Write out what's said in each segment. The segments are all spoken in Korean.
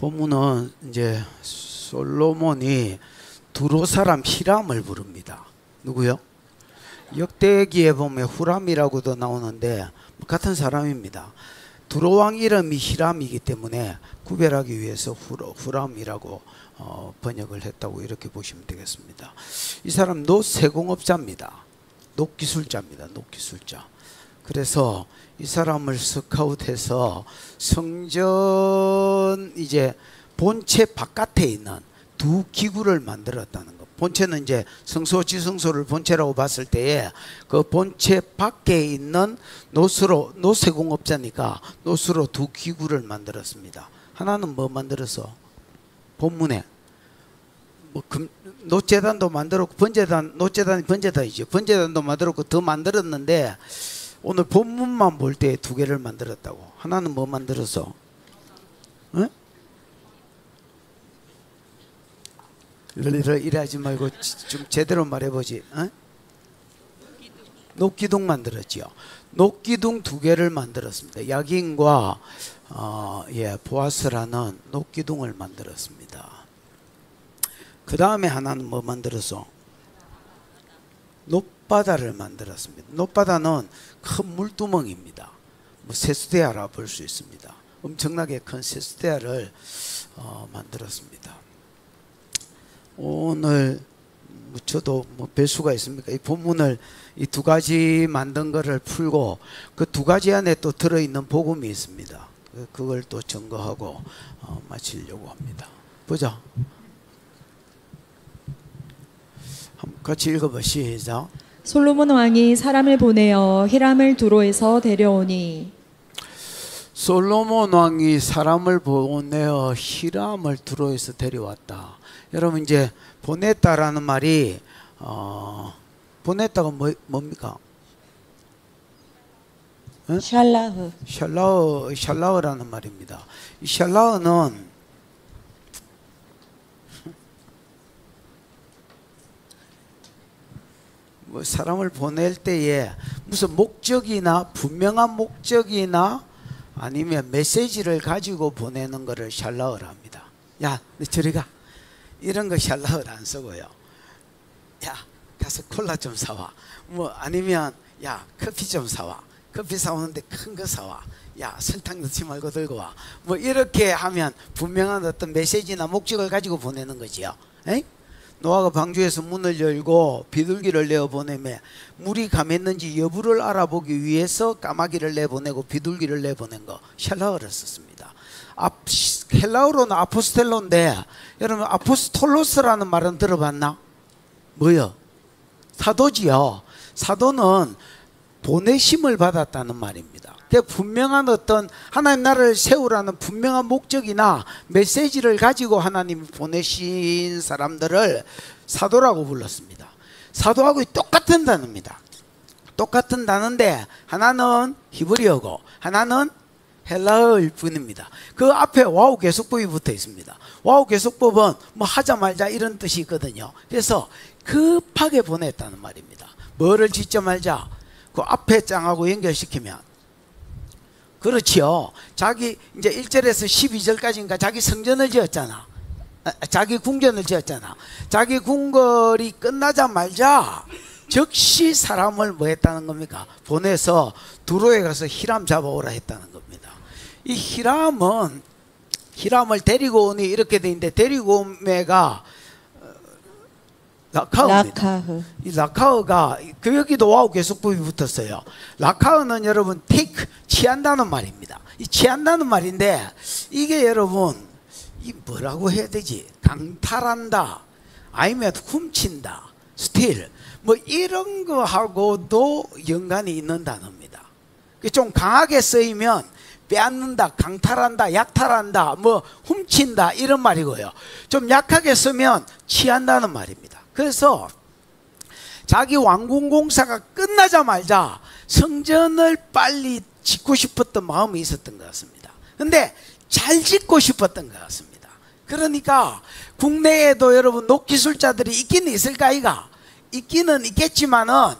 본문은 이제 솔로몬이 두로 사람 히람을 부릅니다. 누구요? 역대기에 보면 후람이라고도 나오는데 같은 사람입니다. 두로 왕 이름이 히람이기 때문에 구별하기 위해서 후람이라고 번역을 했다고 이렇게 보시면 되겠습니다. 이 사람 노세공업자입니다. 녹기술자입니다. 녹기술자. 그래서 이 사람을 스카웃해서 성전 이제 본체 바깥에 있는 두 기구를 만들었다는 것. 본체는 이제 성소 지성소를 본체라고 봤을 때에 그 본체 밖에 있는 노세공업자니까 노스로 두 기구를 만들었습니다. 하나는 뭐 만들어서 본문에 뭐 노제단도 만들었고 노제단이 번제단이죠. 번제단도 만들었고 더 만들었는데 오늘 본문만 볼 때 두 개를 만들었다고. 하나는 뭐 만들어서? 응? 이래하지 말고 좀 제대로 말해보지. 응? 녹기둥 만들었지요. 녹기둥 두 개를 만들었습니다. 야긴과 보아스라는 녹기둥을 만들었습니다. 그 다음에 하나는 뭐 만들어서? 높바다를 만들었습니다. 높바다는 큰 물두멍입니다. 뭐 세수대야라 볼 수 있습니다. 엄청나게 큰 세수대야를 만들었습니다. 오늘 저도 뭐 뵐 수가 있습니까? 이 본문을 이 두 가지 만든 거를 풀고 그 두 가지 안에 또 들어있는 복음이 있습니다. 그걸 또 증거하고 마치려고 합니다. 보자. 같이 읽어봐. 시작. 솔로몬 왕이 사람을 보내어 히람을 두로에서 데려오니. 솔로몬 왕이 사람을 보내어 히람을 두로에서 데려왔다. 여러분 이제 보냈다라는 말이 보냈다가 뭡니까? 응? 샬라흐라는 말입니다. 이 샬라흐는 뭐 사람을 보낼 때에 무슨 목적이나 분명한 목적이나 아니면 메시지를 가지고 보내는 것을 샬라흐라 합니다. 야, 너 저리 가. 이런 거 샬라흐를 안 쓰고요. 야, 가서 콜라 좀 사와. 뭐 아니면 야, 커피 좀 사와. 커피 사오는데 큰 거 사와. 야, 설탕 넣지 말고 들고 와. 뭐 이렇게 하면 분명한 어떤 메시지나 목적을 가지고 보내는 거지요. 에이? 노아가 방주에서 문을 열고 비둘기를 내어보내며 물이 감했는지 여부를 알아보기 위해서 까마귀를 내보내고 비둘기를 내보낸 거 샬라흐를 썼습니다. 헬라어로는 아포스텔로인데 여러분 아포스톨로스라는 말은 들어봤나? 뭐요? 사도지요. 사도는 보내심을 받았다는 말입니다. 분명한 어떤 하나님 나라를 세우라는 분명한 목적이나 메시지를 가지고 하나님이 보내신 사람들을 사도라고 불렀습니다. 사도하고 똑같은 단어입니다. 똑같은 단어인데 하나는 히브리어고 하나는 헬라어일 뿐입니다. 그 앞에 와우 계속법이 붙어 있습니다. 와우 계속법은 뭐 하자 말자 이런 뜻이 있거든요. 그래서 급하게 보냈다는 말입니다. 뭐를 짓자 말자 그 앞에 장하고 연결시키면 그렇지요. 자기 이제 1절에서 12절까지인가 자기 성전을 지었잖아. 자기 궁전을 지었잖아. 자기 궁궐이 끝나자마자 즉시 사람을 뭐 했다는 겁니까? 보내서 두로에 가서 히람 잡아오라 했다는 겁니다. 이 히람을 데리고 오니 이렇게 돼 있는데 데리고 오매가 라카흐입니다. 이 라카흐가 그 여기도 와우 계속법이 붙었어요. 라카흐는 여러분 take 취한다는 말입니다. 이 취한다는 말인데 이게 여러분 이 뭐라고 해야 되지? 강탈한다, 아니면 훔친다, 스틸 뭐 이런 거하고도 연관이 있는 단어입니다. 좀 강하게 쓰이면 빼앗는다, 강탈한다, 약탈한다, 뭐 훔친다 이런 말이고요. 좀 약하게 쓰면 취한다는 말입니다. 그래서 자기 왕궁 공사가 끝나자마자 성전을 빨리 짓고 싶었던 마음이 있었던 것 같습니다. 근데 잘 짓고 싶었던 것 같습니다. 그러니까 국내에도 여러분 녹기술자들이 있기는 있을까 이가? 있기는 있겠지만은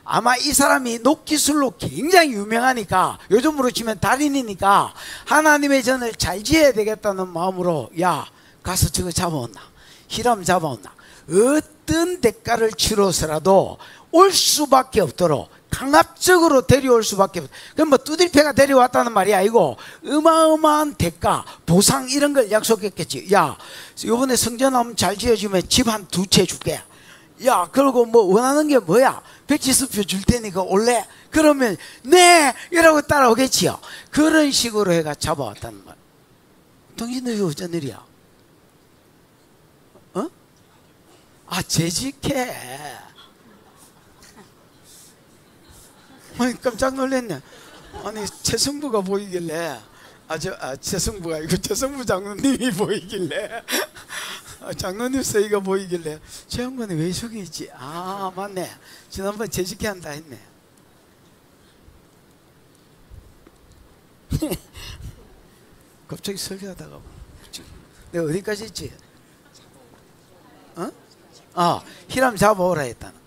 아마 이 사람이 녹기술로 굉장히 유명하니까, 요즘으로 치면 달인이니까 하나님의 전을 잘 지어야 되겠다는 마음으로, 야 가서 저거 잡아온나, 히람 잡아온나, 어떤 대가를 치러서라도 올 수밖에 없도록 강압적으로 데려올 수밖에 없어요. 그럼 뭐 두들패가 데려왔다는 말이 아니고 어마어마한 대가, 보상 이런 걸 약속했겠지. 야 이번에 성전함 잘 지어주면 집 한 2채 줄게. 야 그리고 뭐 원하는 게 뭐야, 백지수표 줄 테니까 올래? 그러면 네 이러고 따라오겠지요. 그런 식으로 해가 잡아왔다는 말. 당신은 이거 어쩐 일이야? 어? 아 재직해. 아니 깜짝 놀랐네. 아니 최승부가 보이길래, 최승부가 아니고 최승부 장로님이 보이길래, 장로님 서희가 보이길래 저 양반이 왜 저기 있지? 아 맞네, 지난번 재직해 한다 했네. 갑자기 설교하다가 내가 어디까지 있지? 어? 히람 잡아오라 했다는 겁니다.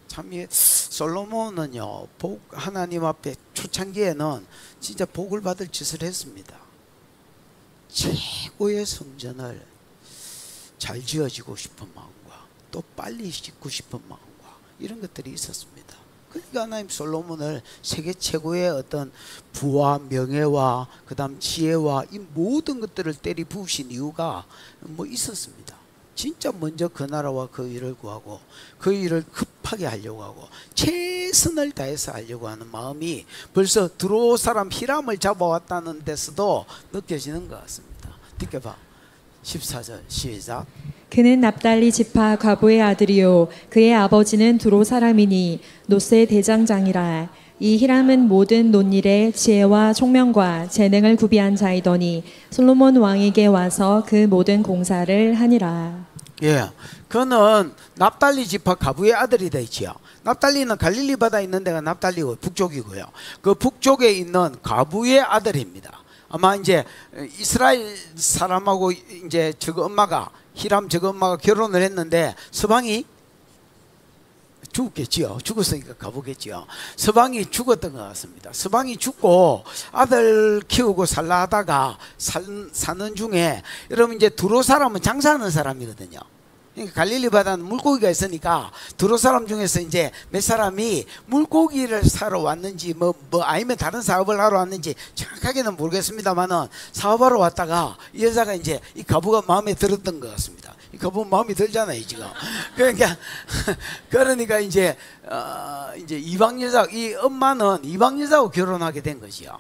참 솔로몬은요, 하나님 앞에 초창기에는 진짜 복을 받을 짓을 했습니다. 최고의 성전을 잘 지어지고 싶은 마음과 또 빨리 짓고 싶은 마음과 이런 것들이 있었습니다. 그러니까 하나님 솔로몬을 세계 최고의 어떤 부와 명예와 그 다음 지혜와 이 모든 것들을 때리 부으신 이유가 뭐 있었습니다. 진짜 먼저 그 나라와 그 일을 구하고 그 일을 급하게 하려고 하고 최선을 다해서 하려고 하는 마음이 벌써 두로 사람 히람을 잡아왔다는 데서도 느껴지는 것 같습니다. 느껴봐. 14절 시작. 그는 납달리 지파 과부의 아들이요 그의 아버지는 두로 사람이니 노스의 대장장이라. 이 히람은 모든 논일에 지혜와 총명과 재능을 구비한 자이더니 솔로몬 왕에게 와서 그 모든 공사를 하니라. 예, 그는 납달리 지파 가부의 아들이 되지요. 납달리는 갈릴리 바다에 있는 데가 납달리고 북쪽이고요. 그 북쪽에 있는 가부의 아들입니다. 아마 이제 이스라엘 사람하고 이제 저거 엄마가, 히람 저거 엄마가 결혼을 했는데 서방이 죽었겠지요. 죽었으니까 가보겠지요. 서방이 죽었던 것 같습니다. 서방이 죽고 아들 키우고 살라 하다가 사는 중에, 여러분 이제 두로 사람은 장사하는 사람이거든요. 그러니까 갈릴리 바다는 물고기가 있으니까 두로 사람 중에서 이제 몇 사람이 물고기를 사러 왔는지 뭐 아니면 다른 사업을 하러 왔는지 정확하게는 모르겠습니다만은 사업하러 왔다가 이 여자가 이제 이 가부가 마음에 들었던 것 같습니다. 이 가부 마음에 들잖아요 지금. 그러니까 이제 이방 여자, 이 엄마는 이방 여자하고 결혼하게 된 것이요.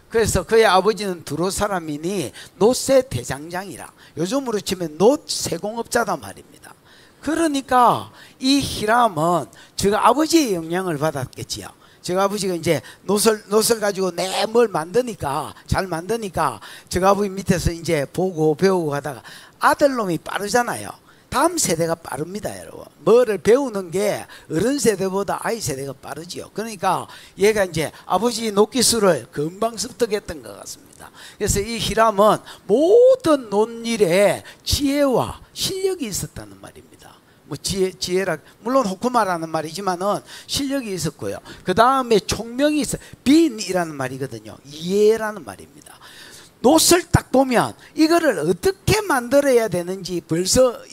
그래서 그의 아버지는 두로 사람이니 노세 대장장이라. 요즘으로 치면 노 세공업자단 말입니다. 그러니까 이 히람은 저가 아버지의 영향을 받았겠지요. 저가 아버지가 이제 노설 가지고 뭘 만드니까, 잘 만드니까 저가 아버지 밑에서 이제 보고 배우고 하다가 아들놈이 빠르잖아요. 다음 세대가 빠릅니다, 여러분. 뭐를 배우는 게 어른 세대보다 아이 세대가 빠르지요. 그러니까 얘가 이제 아버지 녹기술을 금방 습득했던 것 같습니다. 그래서 이 히람은 모든 논일에 지혜와 실력이 있었다는 말입니다. 뭐 지혜라, 물론 호쿠마라는 말이지만은 실력이 있었고요. 그 다음에 총명이 있어, 빈이라는 말이거든요. 이해라는 말입니다. 노트를 딱 보면 이거를 어떻게 만들어야 되는지 벌써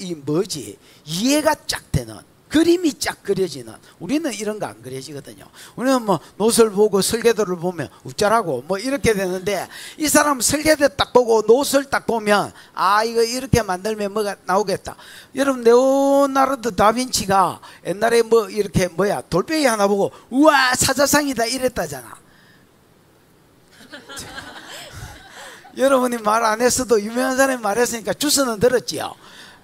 이해가 쫙 되는, 그림이 쫙 그려지는. 우리는 이런 거 안 그려지거든요. 우리는 뭐 노트를 보고 설계도를 보면 웃자라고 뭐 이렇게 되는데, 이 사람은 설계도 딱 보고 노트를 딱 보면 이거 이렇게 만들면 뭐가 나오겠다. 여러분 레오나르도 다빈치가 옛날에 뭐 이렇게 돌멩이 하나 보고 우와 사자상이다 이랬다잖아. 여러분이 말 안 했어도 유명한 사람이 말했으니까 주스는 들었지요.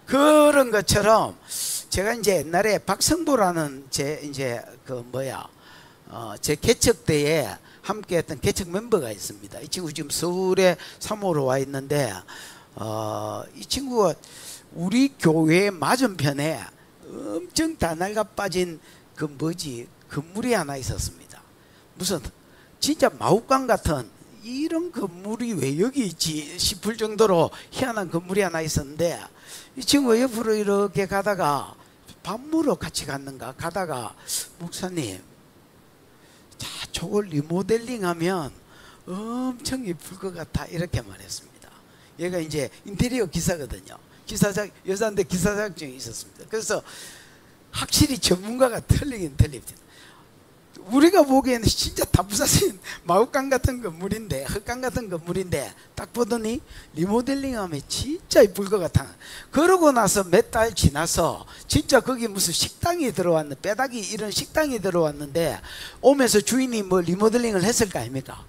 그런 것처럼 제가 이제 옛날에 박성보라는 제 개척 때에 함께했던 개척 멤버가 있습니다. 이 친구 지금 서울에 사모로 와 있는데, 이 친구가 우리 교회 맞은편에 엄청 다날가 빠진 건물이 하나 있었습니다. 무슨 진짜 마구간 같은 이런 건물이 왜 여기 있지 싶을 정도로 희한한 건물이 하나 있었는데, 이 친구가 옆으로 이렇게 가다가 밥 먹으러 같이 갔는가 가다가, 목사님 자, 저걸 리모델링하면 엄청 예쁠 것 같아 이렇게 말했습니다. 얘가 이제 인테리어 기사거든요. 여자인데 기사 자격증이 있었습니다. 그래서 확실히 전문가가 틀리긴 틀립니다. 우리가 보기에는 진짜 다 부사진 마구간 같은 건물인데, 흙강 같은 건물인데 딱 보더니 리모델링하면 진짜 이쁠 것 같아. 그러고 나서 몇 달 지나서 진짜 거기 무슨 식당이 들어왔는데, 빼닥이 이런 식당이 들어왔는데 오면서 주인이 뭐 리모델링을 했을 거 아닙니까?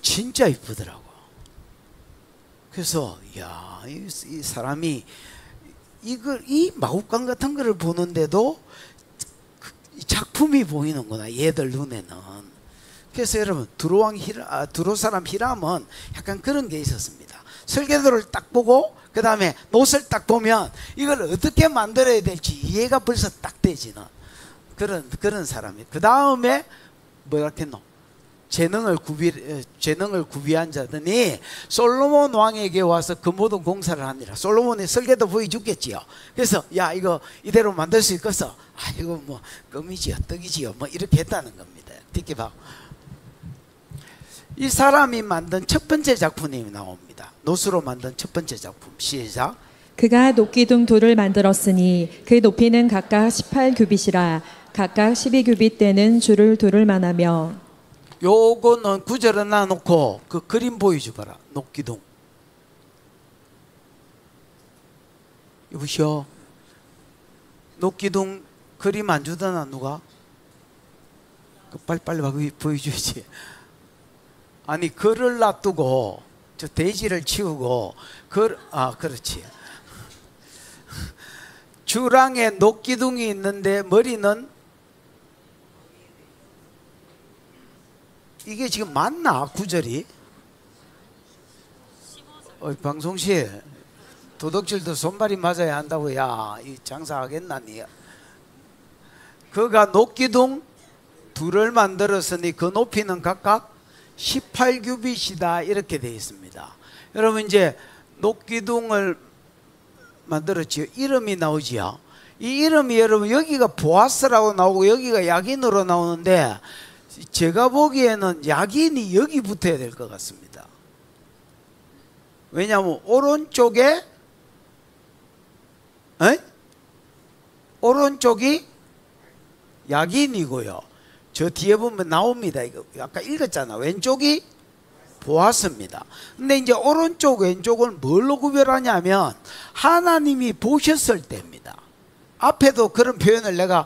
진짜 이쁘더라고. 그래서 야, 이 사람이 이 마구간 같은 거를 보는데도 작품이 보이는구나, 얘들 눈에는. 그래서 여러분, 두로 사람 히람은 약간 그런 게 있었습니다. 설계도를 딱 보고 그 다음에 노트를 딱 보면 이걸 어떻게 만들어야 될지 이해가 벌써 딱 되지는 그런 사람이. 그 다음에 뭐라 했노? 재능을 구비한 자더니 솔로몬 왕에게 와서 그 모든 공사를 하니라. 솔로몬의 설계도 보여줬겠지요. 그래서 야, 이거 이대로 만들 수 있겠어? 이거 뭐 껌이지요, 떡이지요, 뭐 이렇게 했다는 겁니다. 듣기 봐. 이 사람이 만든 첫 번째 작품이 나옵니다. 노수로 만든 첫 번째 작품. 시작. 그가 녹기둥 둘을 만들었으니 그 높이는 각각 18규빗이라 각각 12규빗 되는 줄을 둘을 만하며. 요거는 구절을 놔놓고 그 그림 보여줘봐라. 녹기둥. 여보시오, 녹기둥 그림 안 주더나 누가? 빨리 보여줘야지. 아니, 글을 놔두고 저 돼지를 치우고 그렇지. 주랑에 녹기둥이 있는데 머리는, 이게 지금 맞나? 구절이? 방송실 도덕질도 손발이 맞아야 한다고. 야, 이 장사하겠나 니? 그가 녹기둥 둘을 만들었으니 그 높이는 각각 18규빗이다 이렇게 되어 있습니다. 여러분, 이제 녹기둥을 만들었지요. 이름이 나오지요. 이 이름이 여러분 여기가 보아스라고 나오고 여기가 야긴으로 나오는데, 제가 보기에는 야긴이 여기 붙어야 될 것 같습니다. 왜냐하면 오른쪽에 오른쪽이 야긴이고요. 저 뒤에 보면 나옵니다. 이거 아까 읽었잖아. 왼쪽이 보았습니다. 근데 이제 오른쪽 왼쪽을 뭘로 구별하냐면 하나님이 보셨을 때입니다. 앞에도 그런 표현을 내가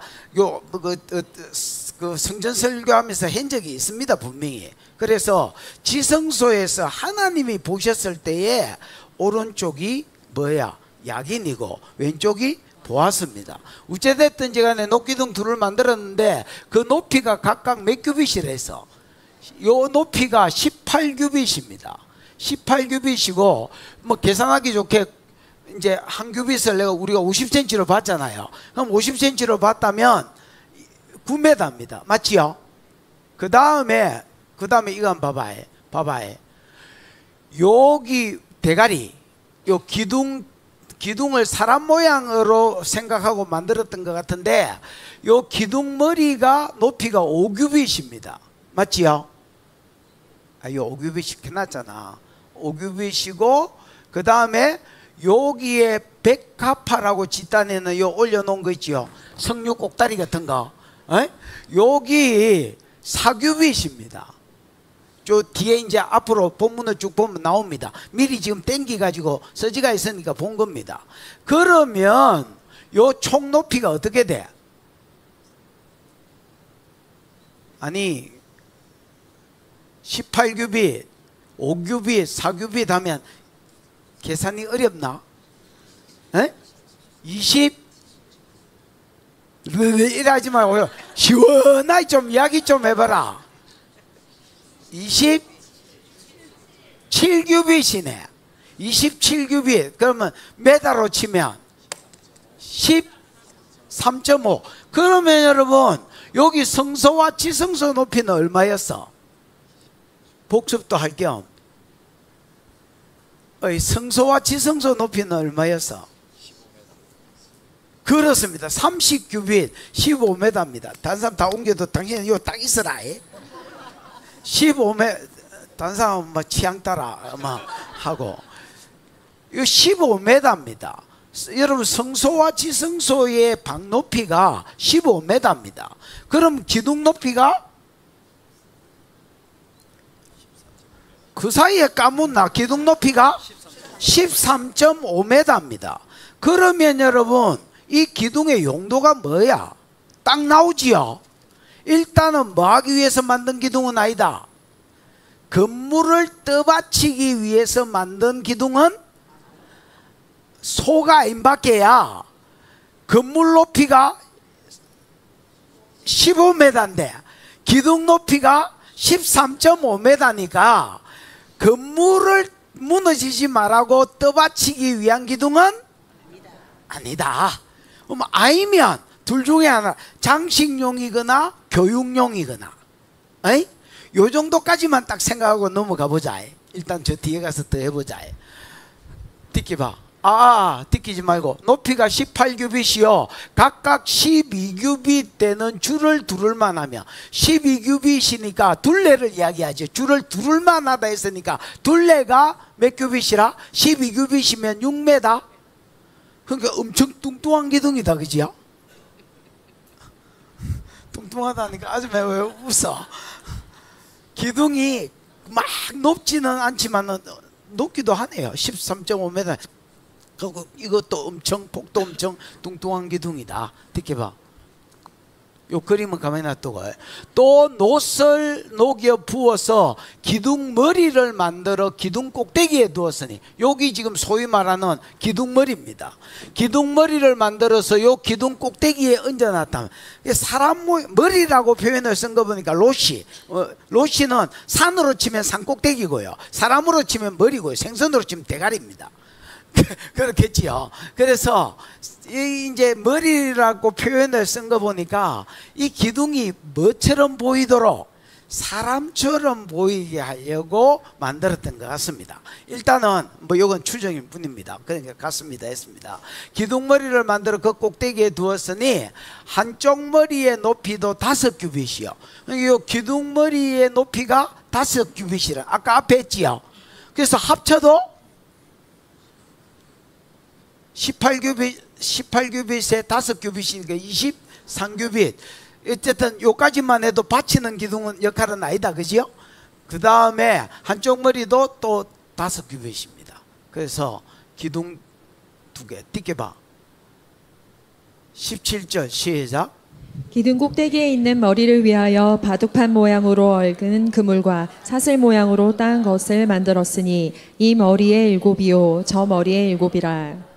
그 성전 설교하면서 한 적이 있습니다, 분명히. 그래서 지성소에서 하나님이 보셨을 때에 오른쪽이 뭐야? 야긴이고 왼쪽이 보았습니다. 어찌됐든지 간에 녹기둥 둘을 만들었는데 그 높이가 각각 몇 규빗이래서 요 높이가 18규빗입니다. 18규빗이고 뭐 계산하기 좋게 이제 한 규빗을 우리가 50cm로 봤잖아요. 그럼 50cm로 봤다면 9m입니다. 맞지요? 그 다음에 이거 한번 봐봐요. 여기 대가리, 요 기둥을 사람 모양으로 생각하고 만들었던 것 같은데, 요 기둥 머리가 높이가 5규빗입니다. 맞지요? 요 5규빗이 해놨잖아. 5규빗이고, 그 다음에 여기에 백합화라고 짓단에는 요 올려놓은 거 있지요? 석류 꼭다리 같은 거. 여기 4규빗입니다. 저 뒤에 이제 앞으로 본문을 쭉 보면 나옵니다. 미리 지금 땡기가지고 서지가 있으니까 본 겁니다. 그러면 요 총 높이가 어떻게 돼? 아니 18규빗, 5규빗, 4규빗 하면 계산이 어렵나? 20? 이러지 말고 시원하게 좀 이야기 좀 해봐라. 27규빗이네. 27규빗. 그러면 메다로 치면 13.5. 그러면 여러분 여기 성소와 지성소 높이는 얼마였어? 복습도 할 겸 성소와 지성소 높이는 얼마였어? 그렇습니다. 30규빗 15m입니다. 다른 사람 다 옮겨도 당신은 이거 딱 있어라. 15m, 다른 사람은 뭐 취향 따라 막 하고, 이거 15m입니다. 여러분, 성소와 지성소의 방 높이가 15m입니다. 그럼 기둥 높이가 그 사이에 까묻나? 기둥 높이가 13.5m입니다. 그러면 여러분, 이 기둥의 용도가 뭐야? 딱 나오지요. 일단은 뭐 하기 위해서 만든 기둥은 아니다. 건물을 떠받치기 위해서 만든 기둥은 소가 임박해야 건물 높이가 15m인데 기둥 높이가 13.5m니까 건물을 무너지지 말라고 떠받치기 위한 기둥은 아니다. 그럼 아니면 둘 중에 하나, 장식용이거나 교육용이거나, 에이? 요 정도까지만 딱 생각하고 넘어가 보자. 일단 저 뒤에 가서 더 해보자. 듣기 봐. 듣기지 말고, 높이가 18규빗이요 각각 12규빗 되는 줄을 두를만 하면, 12규빗이니까 둘레를 이야기하죠. 줄을 두를만 하다 했으니까 둘레가 몇 규빗이라? 12규빗이면 6m. 그러니까 엄청 뚱뚱한 기둥이다, 그지요? 뚱뚱하다니까 아주 왜 웃어? 기둥이 막 높지는 않지만 높기도 하네요. 13.5m. 그리고 이것도 엄청, 폭도 엄청 뚱뚱한 기둥이다. 듣게 봐. 요 그림은 가만히 놔두고, 또 놋을 녹여 부어서 기둥 머리를 만들어 기둥 꼭대기에 두었으니, 여기 지금 소위 말하는 기둥 머리입니다. 기둥 머리를 만들어서 요 기둥 꼭대기에 얹어놨다면, 사람 머리라고 표현을 쓴 거 보니까 로시, 로시는 산으로 치면 산 꼭대기고요, 사람으로 치면 머리고요, 생선으로 치면 대가리입니다. 그렇겠지요. 그래서 이제 머리라고 표현을 쓴 거 보니까 이 기둥이 뭐처럼 보이도록 사람처럼 보이게 하려고 만들었던 것 같습니다. 일단은 뭐 이건 추정일 뿐입니다. 그러니까 같습니다 했습니다. 기둥 머리를 만들어 그 꼭대기에 두었으니 한쪽 머리의 높이도 5규빗이요. 이 기둥 머리의 높이가 5규빗이라 아까 앞에 했지요. 그래서 합쳐도 18규빗에 5규빗이니까 23규빗. 어쨌든 요까지만 해도 받치는 기둥은 역할은 아니다, 그지요? 그 다음에 한쪽 머리도 또 5규빗입니다. 그래서 기둥 2개. 띠게 봐. 17절 시작. 기둥 꼭대기에 있는 머리를 위하여 바둑판 모양으로 얽은 그물과 사슬 모양으로 딴 것을 만들었으니 이 머리의 7이요 저 머리의 7이라.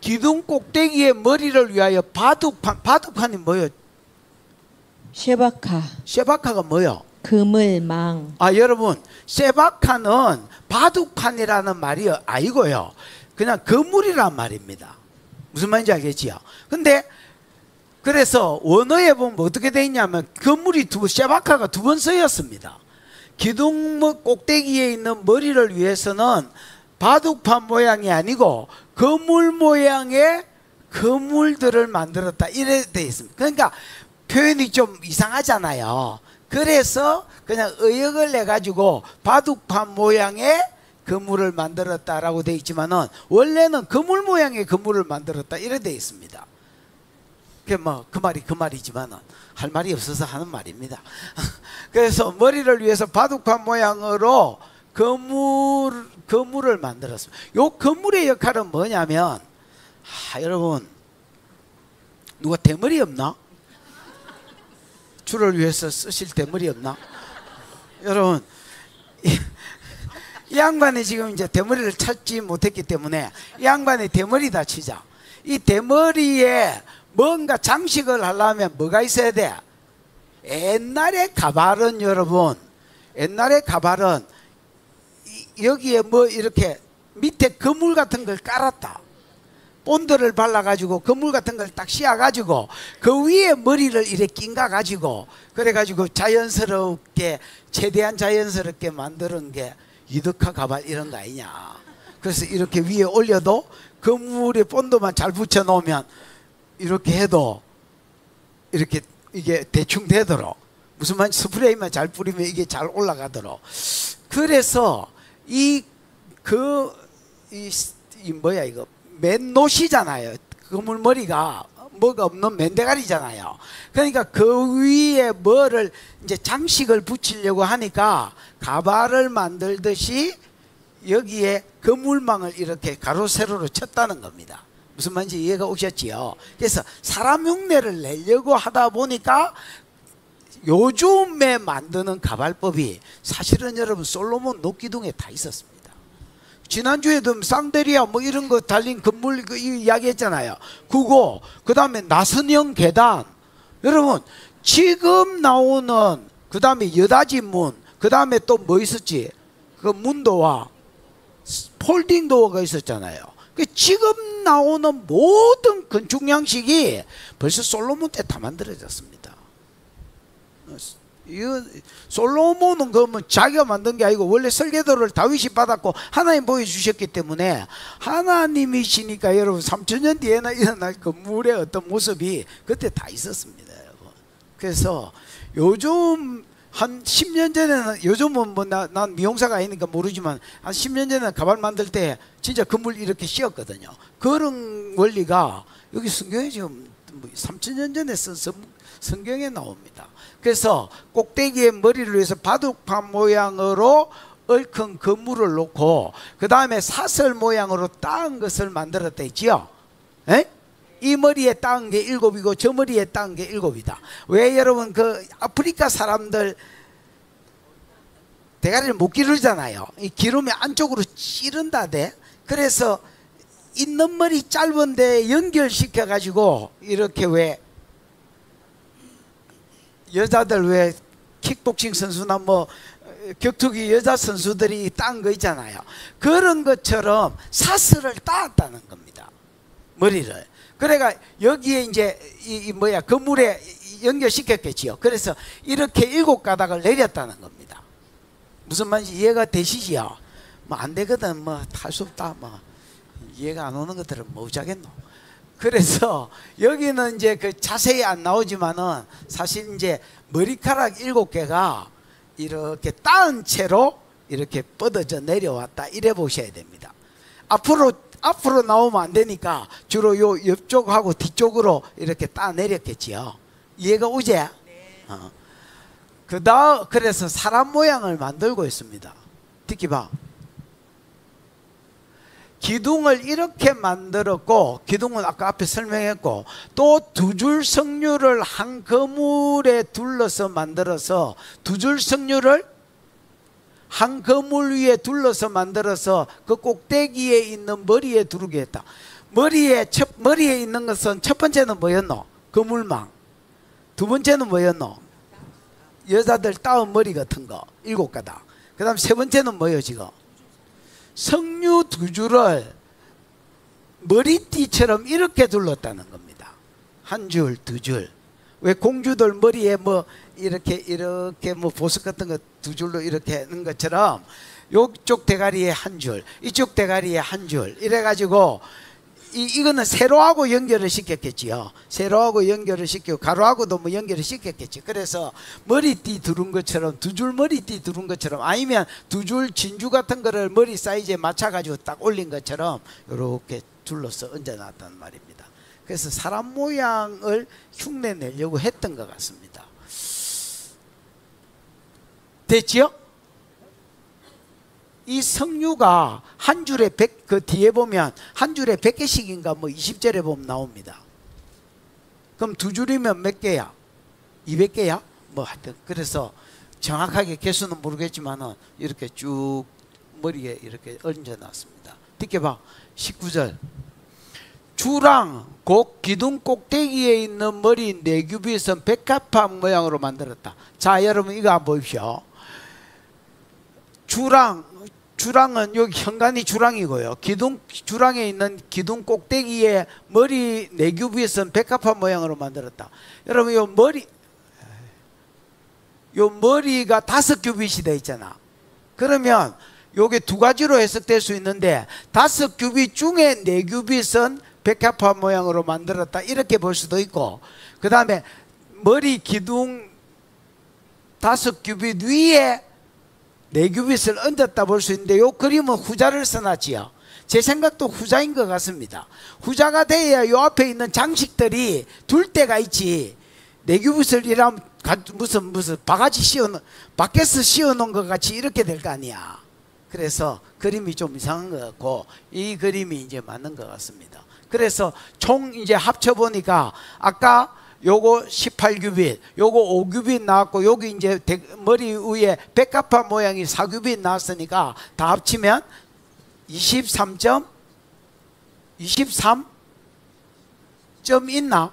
기둥 꼭대기의 머리를 위하여 바둑판이 뭐요? 쉐바카. 쉐바카가 뭐요? 그물망. 여러분, 쉐바카는 바둑판이라는 말이 아니고요, 그냥 그물이란 말입니다. 무슨 말인지 알겠지요? 근데 그래서 원어에 보면 어떻게 되어 있냐면 그물이 쉐바카가 2번 쓰였습니다. 기둥 꼭대기에 있는 머리를 위해서는 바둑판 모양이 아니고 그물 모양의 그물들을 만들었다, 이래 되어 있습니다. 그러니까 표현이 좀 이상하잖아요. 그래서 그냥 의역을 내가지고 바둑판 모양의 그물을 만들었다라고 되어 있지만은 원래는 그물 모양의 그물을 만들었다, 이래 되어 있습니다. 그 말이 그 말이지만은 할 말이 없어서 하는 말입니다. 그래서 머리를 위해서 바둑판 모양으로 그물을 만들었습니다. 요 그물의 역할은 뭐냐면, 여러분, 누가 대머리 없나? 줄을 위해서 쓰실 대머리 없나? 여러분, 이 양반이 지금 이제 대머리를 찾지 못했기 때문에 이 양반이 대머리다 치자. 이 대머리에 뭔가 장식을 하려면 뭐가 있어야 돼? 옛날에 가발은, 여러분, 옛날에 가발은 여기에 뭐 이렇게 밑에 그물 같은 걸 깔았다. 본드를 발라가지고 그물 같은 걸 딱 씌워가지고 그 위에 머리를 이렇게 낀가 가지고, 그래가지고 자연스럽게, 최대한 자연스럽게 만드는 게 이덕화 가발 이런 거 아니냐. 그래서 이렇게 위에 올려도 그물에 본드만 잘 붙여 놓으면 이렇게 해도 이렇게 이게 대충 되도록 무슨 말인지 스프레이만 잘 뿌리면 이게 잘 올라가도록. 그래서 뭐야 이거 맨노시잖아요. 그물머리가 뭐가 없는 맨대가리잖아요. 그러니까 그 위에 뭐를 이제 장식을 붙이려고 하니까 가발을 만들듯이 여기에 그물망을 이렇게 가로 세로로 쳤다는 겁니다. 무슨 말인지 이해가 오셨지요? 그래서 사람 흉내를 내려고 하다 보니까 요즘에 만드는 가발법이 사실은 여러분 솔로몬 녹기둥에 다 있었습니다. 지난주에도 쌍대리아 뭐 이런 거 달린 건물 이야기했잖아요. 그거 그 다음에 나선형 계단, 여러분 지금 나오는 그 다음에 여다지 문, 그 다음에 또 뭐 있었지? 그 문도와 폴딩 도어가 있었잖아요. 지금 나오는 모든 건축 양식이 벌써 솔로몬 때 다 만들어졌습니다. 솔로몬은 그러면 자기가 만든 게 아니고 원래 설계도를 다윗이 받았고 하나님 보여주셨기 때문에 하나님이시니까 여러분 3000년 뒤에나 일어날 건물의 어떤 모습이 그때 다 있었습니다, 여러분. 그래서 요즘 한 10년 전에는, 요즘은 뭐 난 미용사가 아니니까 모르지만 한 10년 전에는 가발 만들 때 진짜 건물 이렇게 씌웠거든요. 그런 원리가 여기 성경에 지금 3000년 전에 쓴 성경에 나옵니다. 그래서 꼭대기에 머리를 위해서 바둑판 모양으로 얽힌 그물을 놓고 그 다음에 사슬 모양으로 따은 것을 만들었다 했지요. 이 머리에 따은 게 7이고 저 머리에 따은 게 7이다. 왜 여러분 그 아프리카 사람들 대가리를 못 기르잖아요. 기르면 안쪽으로 찌른다대. 그래서 있는 머리 짧은데 연결시켜 가지고 이렇게 왜 여자들 왜 킥복싱 선수나 뭐 격투기 여자 선수들이 딴 거 있잖아요. 그런 것처럼 사슬을 따았다는 겁니다, 머리를. 그래가 여기에 이제 그물에 연결시켰겠지요. 그래서 이렇게 7가닥을 내렸다는 겁니다. 무슨 말인지 이해가 되시지요? 뭐 안 되거든, 뭐 탈 수 없다, 뭐 이해가 안 오는 것들은 뭐 어쩌겠노. 그래서 여기는 이제 그 자세히 안 나오지만은 사실 이제 머리카락 7개가 이렇게 따은 채로 이렇게 뻗어져 내려왔다, 이래 보셔야 됩니다. 앞으로 나오면 안 되니까 주로 요 옆쪽하고 뒤쪽으로 이렇게 따 내렸겠지요. 이해가 오지? 네. 그래서 사람 모양을 만들고 있습니다. 듣기 봐. 기둥을 이렇게 만들었고, 기둥은 아까 앞에 설명했고, 또 2줄 석류를 한 그물에 둘러서 만들어서, 2줄 석류를 한 그물 위에 둘러서 만들어서 그 꼭대기에 있는 머리에 두르게 했다. 머리에 있는 것은 첫 번째는 뭐였노? 그물망. 두 번째는 뭐였노? 여자들 따은 머리 같은 거 7가닥. 그 다음 세 번째는 뭐예요 지금? 석류 2줄을 머리띠처럼 이렇게 둘렀다는 겁니다. 한 줄, 2줄. 왜 공주들 머리에 뭐 이렇게 뭐 보석 같은 거 2줄로 이렇게 하는 것처럼 이쪽 대가리에 한 줄, 이쪽 대가리에 한 줄, 이래가지고 이거는 세로하고 연결을 시켰겠지요. 세로하고 연결을 시키고 가로하고도 뭐 연결을 시켰겠지. 그래서 머리띠 두른 것처럼, 2줄 머리띠 두른 것처럼, 아니면 2줄 진주 같은 거를 머리 사이즈에 맞춰가지고 딱 올린 것처럼 이렇게 둘러서 얹어놨단 말입니다. 그래서 사람 모양을 흉내 내려고 했던 것 같습니다. 됐지요? 이 석류가 한 줄에 100, 그 뒤에 보면 한 줄에 100개씩인가 뭐 20절에 보면 나옵니다. 그럼 2줄이면 몇 개야? 200개야? 뭐 하여튼 그래서 정확하게 개수는 모르겠지만은 이렇게 쭉 머리에 이렇게 얹어 놨습니다. 듣게 봐. 19절. 주랑 곡 기둥 꼭대기에 있는 머리 4규빗은 백합판 모양으로 만들었다. 자, 여러분 이거 한번 보십시오. 주랑은 여기 현관이 주랑이고요. 주랑에 있는 기둥 꼭대기에 머리 4규빗은 백합판 모양으로 만들었다. 여러분 요 머리가 5규빗이 되어 있잖아. 그러면 요게 2가지로 해석될 수 있는데 5규빗 중에 4규빗은 백합판 모양으로 만들었다, 이렇게 볼 수도 있고, 그 다음에 머리 기둥 5규빗 위에 4규빗을 얹었다 볼 수 있는데, 요 그림은 후자를 써놨지요. 제 생각도 후자인 것 같습니다. 후자가 돼야 요 앞에 있는 장식들이 둘 때가 있지. 4규빗을 이라면 무슨 바가지 밖에서 씌워놓은 것 같이 이렇게 될 거 아니야. 그래서 그림이 좀 이상한 것 같고, 이 그림이 이제 맞는 것 같습니다. 그래서 총 이제 합쳐보니까 아까 요거 18규빗, 요거 5규빗 나왔고, 여기 이제 머리 위에 백합화 모양이 4규빗 나왔으니까 다 합치면 23 점 있나?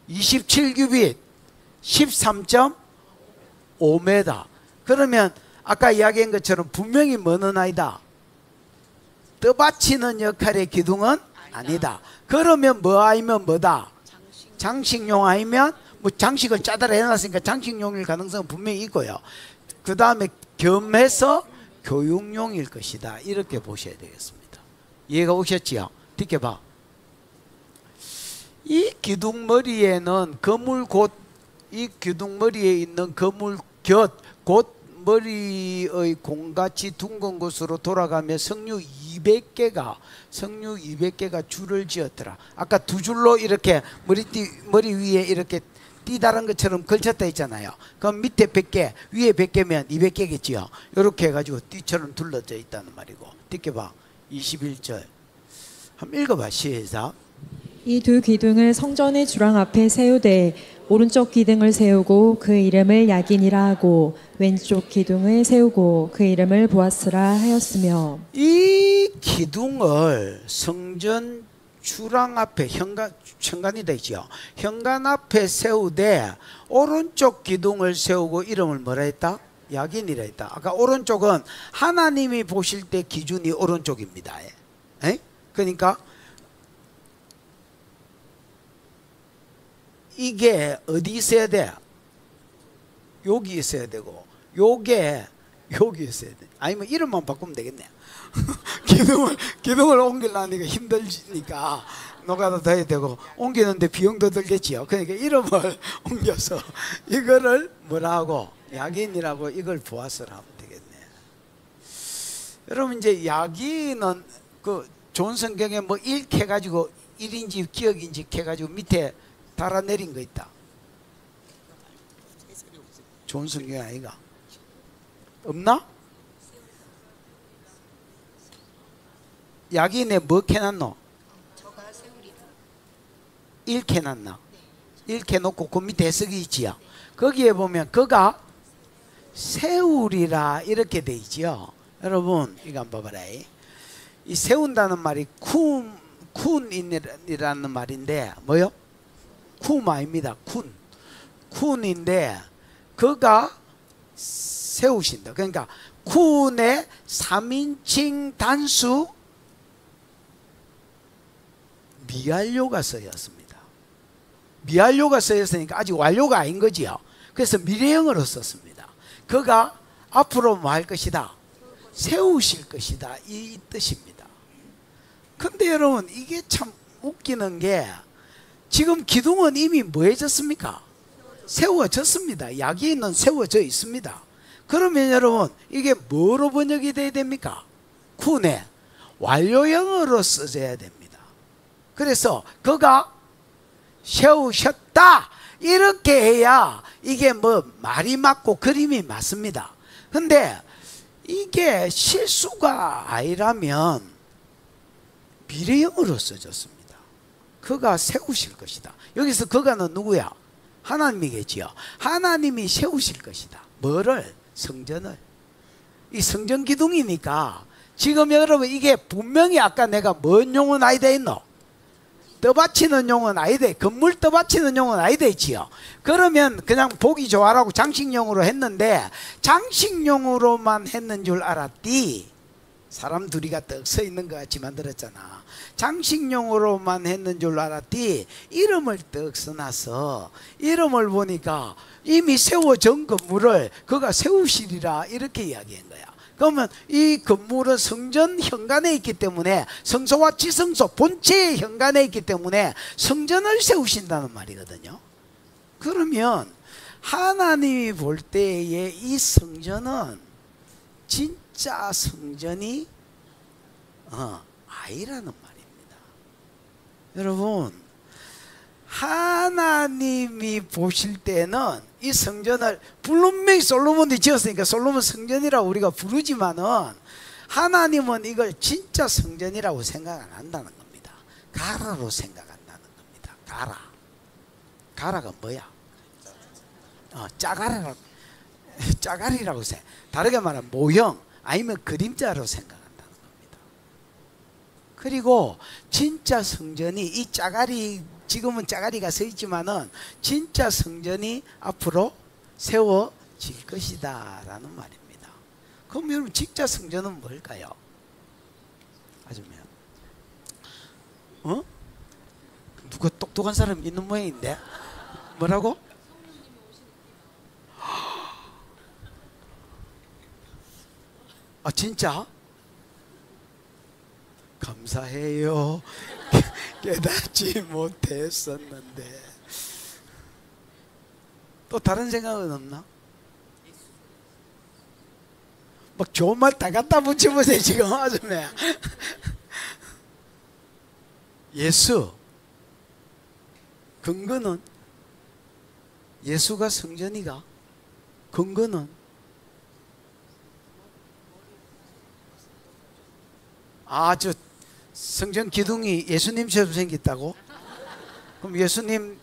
27규빗 13.5m. 그러면 아까 이야기한 것처럼 분명히 뭐는 아니다. 떠받치는 역할의 기둥은 아니다. 그러면 뭐 아니면 뭐다? 장식용 아니면 뭐 장식을 짜다라 해놨으니까 장식용일 가능성은 분명히 있고요. 그 다음에 겸해서 교육용일 것이다. 이렇게 보셔야 되겠습니다. 이해가 오셨지요? 뒷게 이 기둥머리에는 이 기둥머리에 있는 곧 머리의 공같이 둥근 곳으로 돌아가며 석류 200개가 줄을 지었더라. 아까 두 줄로 이렇게 머리 위에 이렇게 띠다란 것처럼 걸쳤다 했잖아요. 그럼 밑에 100개, 위에 100개면 200개겠지요. 이렇게 해가지고 띠처럼 둘러져 있다는 말이고. 뒷게 21절. 한번 읽어봐. 시작. 이 두 기둥을 성전의 주랑 앞에 세우되 오른쪽 기둥을 세우고 그 이름을 야긴이라 하고 왼쪽 기둥을 세우고 그 이름을 보아스라 하였으며, 이 기둥을 성전 주랑 앞에 현관이 되죠. 현관 앞에 세우되 오른쪽 기둥을 세우고 이름을 뭐라 했다? 야긴이라 했다. 아까 오른쪽은 하나님이 보실 때 기준이 오른쪽입니다. 그러니까 이게 어디 있어야 돼? 여기 있어야 되고, 요게 여기 있어야 돼. 아니면 이름만 바꾸면 되겠네. 기둥을 옮기려니까 힘들니까 노가다 더 해야 되고, 옮기는데 비용도 들겠지요. 그러니까 이름을 옮겨서 이거를 뭐라 하고, 야긴이라고 이걸 보아스라 하면 되겠네. 여러분, 이제 야긴은 그 좋은 성경에 뭐 읽게 해가지고 1인지 기억인지 해가지고 밑에 달아내린 거 있다. 좋은 성경이 아이가 없나? 야긴에 뭐 캐놨노? 읽게 해놨나? 읽게 해놓고 그 밑에 해석이 있지요. 거기에 보면 그가 세우리라 이렇게 돼 있지요. 여러분 이거 한번 봐봐라. 이 세운다는 말이 쿤이라는 말인데 뭐요? 쿰아입니다. 쿤인데 그가 세우신다. 그러니까 쿤의 3인칭 단수 미완료가 쓰였습니다. 미완료가 쓰였으니까 아직 완료가 아닌 거지요. 그래서 미래형으로 썼습니다. 그가 앞으로 뭐 할 것이다? 세우실 것이다. 이 뜻입니다. 근데 여러분 이게 참 웃기는 게 지금 기둥은 이미 뭐 해졌습니까? 세워졌습니다. 야긴은 세워져 있습니다. 그러면 여러분 이게 뭐로 번역이 돼야 됩니까? 쿤의 완료형으로 써져야 됩니다. 그래서 그가 세우셨다 이렇게 해야 이게 뭐 말이 맞고 그림이 맞습니다. 근데 이게 실수가 아니라면 미래형으로 써졌습니다. 그가 세우실 것이다. 여기서 그가는 누구야? 하나님이겠지요. 하나님이 세우실 것이다. 뭐를? 성전을. 이 성전 기둥이니까 지금 여러분 이게 분명히 아까 내가 뭔 용은 아이다 했노? 떠받치는 용은 아이다. 건물 떠받치는 용은 아이다 했지요. 그러면 그냥 보기 좋아라고 장식용으로 했는데 장식용으로만 했는 줄 알았디. 사람 둘이가 떡 서 있는 것 같이 만들었잖아. 장식용으로만 했는 줄 알았디. 이름을 떡 써놔서 이름을 보니까 이미 세워진 건물을 그가 세우시리라 이렇게 이야기한 거야. 그러면 이 건물은 성전 현관에 있기 때문에 성소와 지성소 본체의 현관에 있기 때문에 성전을 세우신다는 말이거든요. 그러면 하나님이 볼 때에 이 성전은 진짜 성전이 아니라는 말입니다. 여러분, 하나님이 보실 때는 이 성전을 분명히 솔로몬이 지었으니까 솔로몬 성전이라고 우리가 부르지만은 하나님은 이걸 진짜 성전이라고 생각 안 한다는 겁니다. 가라로 생각한다는 겁니다. 가라가 뭐야? 짜가리라고 생각. 다르게 말하면 모형 아니면 그림자로 생각한다는 겁니다. 그리고 진짜 성전이 이 짜가리, 지금은 짜가리가 서 있지만은 진짜 성전이 앞으로 세워질 것이다 라는 말입니다. 그럼 여러분, 진짜 성전은 뭘까요? 아주면 누가 똑똑한 사람 있는 모양인데? 뭐라고? 아, 진짜? 감사해요. 깨닫지 못했었는데. 또 다른 생각은 없나? 막 좋은 말 다 갖다 붙여보세요 지금. 아줌마. 예수 근거는, 예수가 성전이가 근거는 저 성전 기둥이 예수님처럼 생겼다고? 그럼 예수님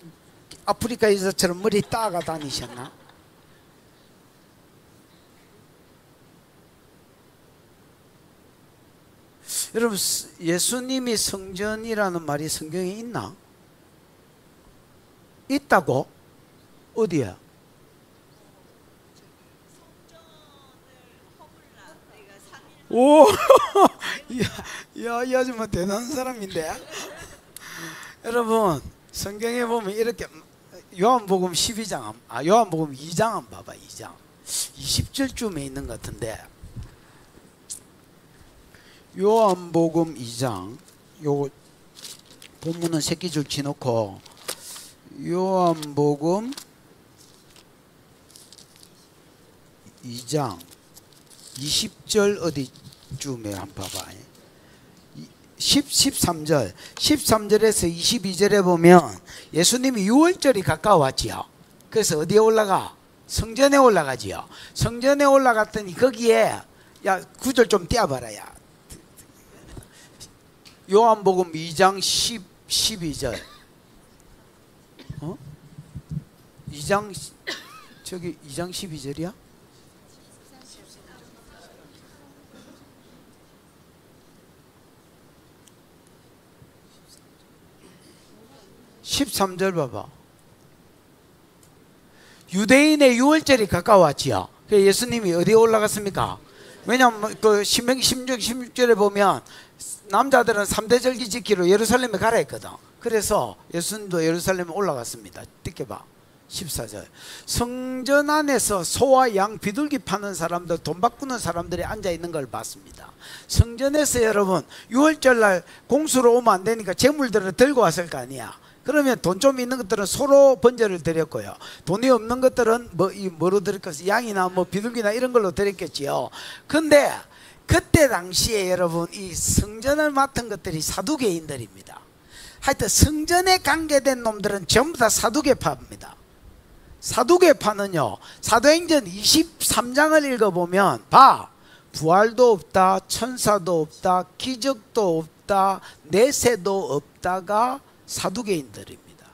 아프리카 여자처럼 머리 따가 다니셨나? 여러분, 예수님이 성전이라는 말이 성경에 있나? 있다고? 어디야? 오, 이 아줌마 대단한 사람인데. 여러분, 성경에 보면 이렇게 요한복음 12장, 요한복음 2장 한번 봐봐. 2장 20절쯤에 있는 것 같은데, 요한복음 2장, 요 본문은 새끼줄 치놓고 요한복음 2장 20절 어디쯤에 한번 봐봐. 13절 13절에서 22절에 보면 예수님이 유월절이 가까워왔지요. 그래서 어디에 올라가? 성전에 올라가지요. 성전에 올라갔더니 거기에, 야, 구절 좀 떼어봐라. 야, 요한복음 2장 12절 2장, 저기 2장 12절이야? 13절 봐봐. 유대인의 유월절이 가까웠지요. 그래서 예수님이 어디에 올라갔습니까? 왜냐하면 그 신명기 16절에 보면 남자들은 3대 절기 지키러 예루살렘에 가라 했거든. 그래서 예수님도 예루살렘에 올라갔습니다. 뜯겨봐. 14절. 성전 안에서 소와 양 비둘기 파는 사람들, 돈 바꾸는 사람들이 앉아 있는 걸 봤습니다. 성전에서 여러분, 유월절날 공수로 오면 안 되니까 재물들을 들고 왔을 거 아니야. 그러면 돈 좀 있는 것들은 소로 번제를 드렸고요. 돈이 없는 것들은 뭐로 드렸겠어요? 양이나 비둘기나 이런 걸로 드렸겠지요. 근데 그때 당시에 여러분, 이 성전을 맡은 것들이 사두개인들입니다. 하여튼 성전에 관계된 놈들은 전부 다 사두개파입니다. 사두개파는요, 사도행전 23장을 읽어보면 부활도 없다, 천사도 없다, 기적도 없다, 내세도 없다가 사두개인들입니다.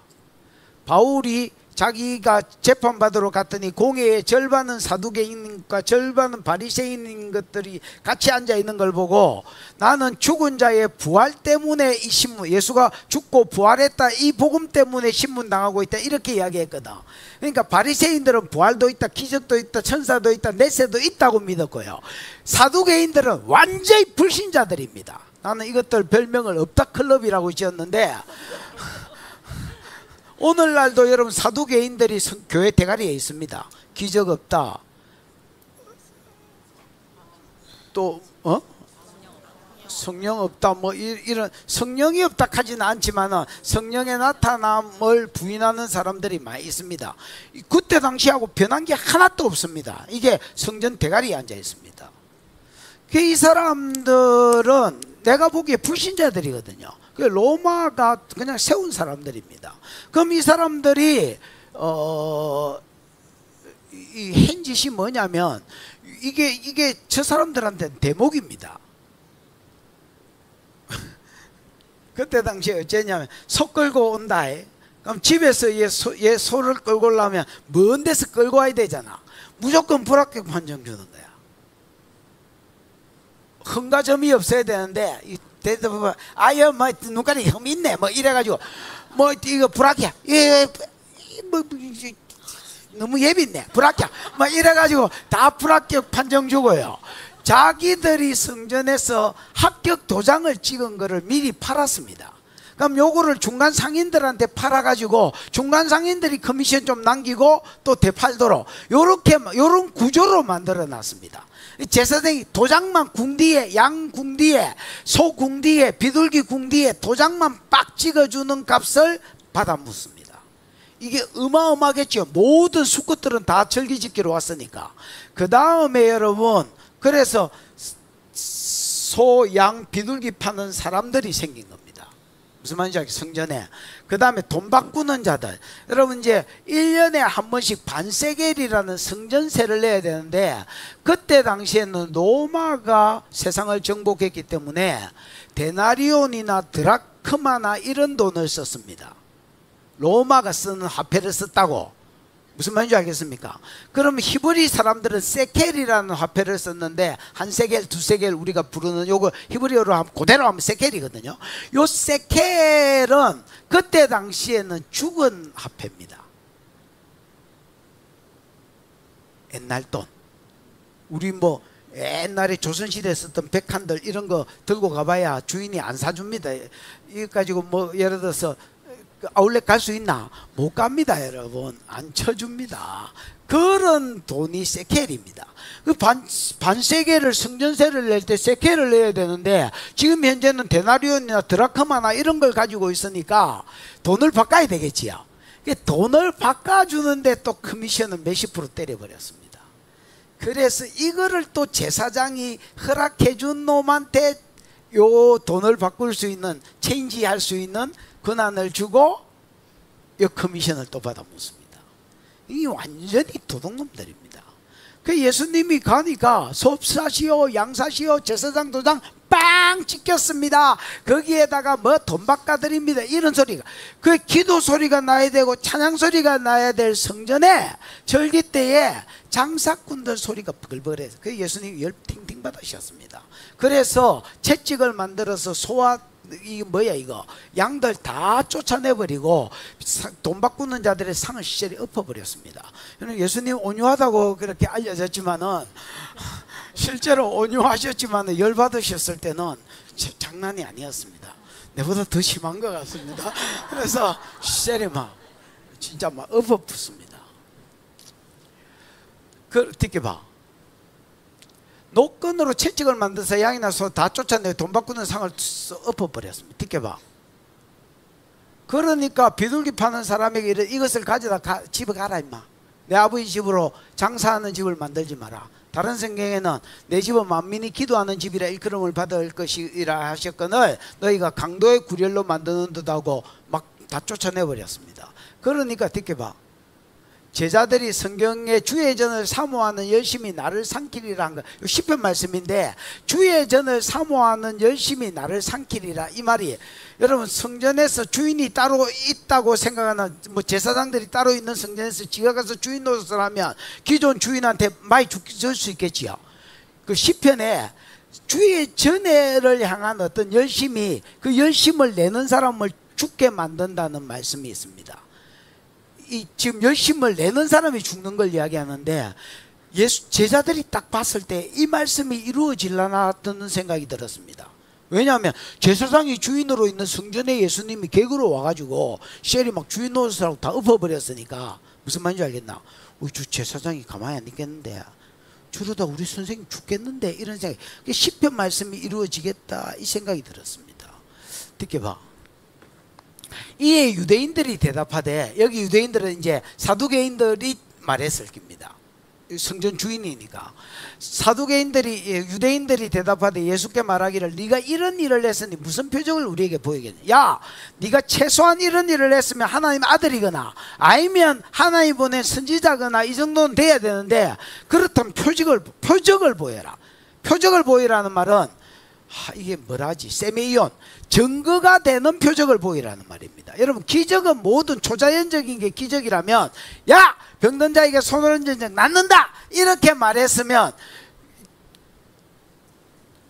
바울이 자기가 재판받으러 갔더니 공회의 절반은 사두개인과 절반은 바리새인인 것들이 같이 앉아 있는 걸 보고, 나는 죽은 자의 부활 때문에 이 신문, 예수가 죽고 부활했다, 이 복음 때문에 신문당하고 있다, 이렇게 이야기했거든. 그러니까 바리새인들은 부활도 있다, 기적도 있다, 천사도 있다, 내세도 있다고 믿었고요. 사두개인들은 완전히 불신자들입니다. 나는 이것들 별명을 없다 클럽이라고 지었는데, 오늘날도 여러분 사두개인들이 교회 대가리에 있습니다. 기적 없다, 또 성령 없다 뭐 이런 성령이 없다 하지는 않지만은 성령의 나타남을 부인하는 사람들이 많이 있습니다. 그때 당시하고 변한 게 하나도 없습니다. 이게 성전 대가리에 앉아 있습니다. 이 사람들은 내가 보기에 불신자들이거든요. 로마가 그냥 세운 사람들입니다. 그럼 이 사람들이 이 행짓이 뭐냐면 이게 저 사람들한테는 대목입니다. 그때 당시에 어쨌냐면 소 끌고 온다. 그럼 집에서 얘 소를 끌고 오려면 먼 데서 끌고 와야 되잖아. 무조건 불합격 판정 주는 거야. 흠과 점이 없어야 되는데 대답하면 아유 뭐 눈깔이 흠 있네 뭐 이래가지고 뭐 이거 불합격 뭐 너무 예비네 불합격 뭐 이래가지고 다 불합격 판정 주고요. 자기들이 성전에서 합격 도장을 찍은 거를 미리 팔았습니다. 그럼 요거를 중간 상인들한테 팔아가지고 중간 상인들이 커미션 좀 남기고 또 되팔도록 요런 구조로 만들어 놨습니다. 제사장이 도장만 궁디에 양 궁디에 소 궁디에 비둘기 궁디에 도장만 빡 찍어주는 값을 받아 묻습니다. 이게 어마어마하겠죠. 모든 수컷들은 다 절기짓기로 왔으니까. 그 다음에 여러분 그래서 소, 양, 비둘기 파는 사람들이 생긴 겁니다. 무슨 말인지 알겠어요? 성전에. 그 다음에 돈 바꾸는 자들. 여러분 이제 1년에 한 번씩 반세겔이라는 성전세를 내야 되는데 그때 당시에는 로마가 세상을 정복했기 때문에 데나리온이나 드라크마나 이런 돈을 썼습니다. 로마가 쓰는 화폐를 썼다고. 무슨 말인지 알겠습니까? 그럼 히브리 사람들은 세켈이라는 화폐를 썼는데 한 세겔, 두 세겔 우리가 부르는 요거 히브리어로 하면 그대로 하면 세켈이거든요. 요 세켈은 그때 당시에는 죽은 화폐입니다. 옛날 돈. 우리 뭐 옛날에 조선시대에 썼던 백한들 이런 거 들고 가봐야 주인이 안 사줍니다. 이거 가지고 뭐 예를 들어서 아울렛 갈 수 있나? 못 갑니다, 여러분. 안 쳐줍니다. 그런 돈이 세켈입니다. 그 반세겔을 성전세를 낼 때 세켈을 내야 되는데 지금 현재는 데나리온이나 드라크마나 이런 걸 가지고 있으니까 돈을 바꿔야 되겠지요. 돈을 바꿔주는데 또 커미션은 몇십 프로 때려버렸습니다. 그래서 이거를 또 제사장이 허락해준 놈한테 요 돈을 바꿀 수 있는 체인지할 수 있는 권한을 주고 이 커미션을 또 받아 묻습니다. 이 완전히 도둑놈들입니다. 그 예수님이 가니까 섭사시오 양사시오 제사장 도장 빵 찍혔습니다. 거기에다가 뭐 돈 바꿔드립니다 이런 소리가 그 기도 소리가 나야 되고 찬양 소리가 나야 될 성전에 절기 때에 장사꾼들 소리가 부글부글해서 그 예수님이 열 팅팅 받으셨습니다. 그래서 채찍을 만들어서 소와 이게 뭐야 이거 양들 다 쫓아내버리고 돈 바꾸는 자들의 상을 시절에 엎어버렸습니다. 예수님 온유하다고 그렇게 알려졌지만은 실제로 온유하셨지만은 열받으셨을 때는 장난이 아니었습니다. 내보다 더 심한 것 같습니다. 그래서 시절에 막 진짜 막 엎어붙습니다. 그 어떻게 봐? 노끈으로 채찍을 만들어서 양이나 소 다 쫓아내고 돈 바꾸는 상을 엎어버렸습니다. 듣게 봐. 그러니까 비둘기 파는 사람에게 이것을 가져다 집에 가라 임마. 내 아버지 집으로 장사하는 집을 만들지 마라. 다른 성경에는 내 집은 만민이 기도하는 집이라 일컬음을 받을 것이라 하셨거늘 너희가 강도의 구렬로 만드는 듯하고 막 다 쫓아내버렸습니다. 그러니까 듣게 봐. 제자들이 성경에 주의 전을 사모하는 열심히 나를 삼키리라 한 거, 시편 말씀인데 주의 전을 사모하는 열심히 나를 삼키리라 이 말이 여러분 성전에서 주인이 따로 있다고 생각하는 뭐 제사장들이 따로 있는 성전에서 지가 가서 주인 노릇을 하면 기존 주인한테 많이 줄 수 있겠지요. 그 시편에 주의 전회를 향한 어떤 열심이 그 열심을 내는 사람을 죽게 만든다는 말씀이 있습니다. 지금 열심을 내는 사람이 죽는 걸 이야기하는데 제자들이 딱 봤을 때 이 말씀이 이루어질라나 드는 생각이 들었습니다. 왜냐하면 제사장이 주인으로 있는 성전에 예수님이 객으로 와가지고 쉘이 막 주인 노릇하고 다 엎어버렸으니까 무슨 말인지 알겠나? 주 제사장이 가만히 안 있겠는데 저러다 우리 선생님 죽겠는데 이런 생각. 시편 말씀이 이루어지겠다 이 생각이 들었습니다. 듣게 봐. 이에 유대인들이 대답하되, 여기 유대인들은 이제 사두개인들이 말했을 겁니다. 성전 주인이니까. 사두개인들이, 유대인들이 대답하되 예수께 말하기를 네가 이런 일을 했으니 무슨 표적을 우리에게 보이겠냐. 야, 네가 최소한 이런 일을 했으면 하나님 아들이거나 아니면 하나님 보낸 선지자거나 이 정도는 돼야 되는데, 그렇다면 표적을 보여라. 표적을 보이라는 말은 이게 뭐라지? 세메이온, 증거가 되는 표적을 보이라는 말입니다. 여러분, 기적은 모든 초자연적인 게 기적이라면, 야, 병든 자에게 손을 얹은 자 낫는다 이렇게 말했으면,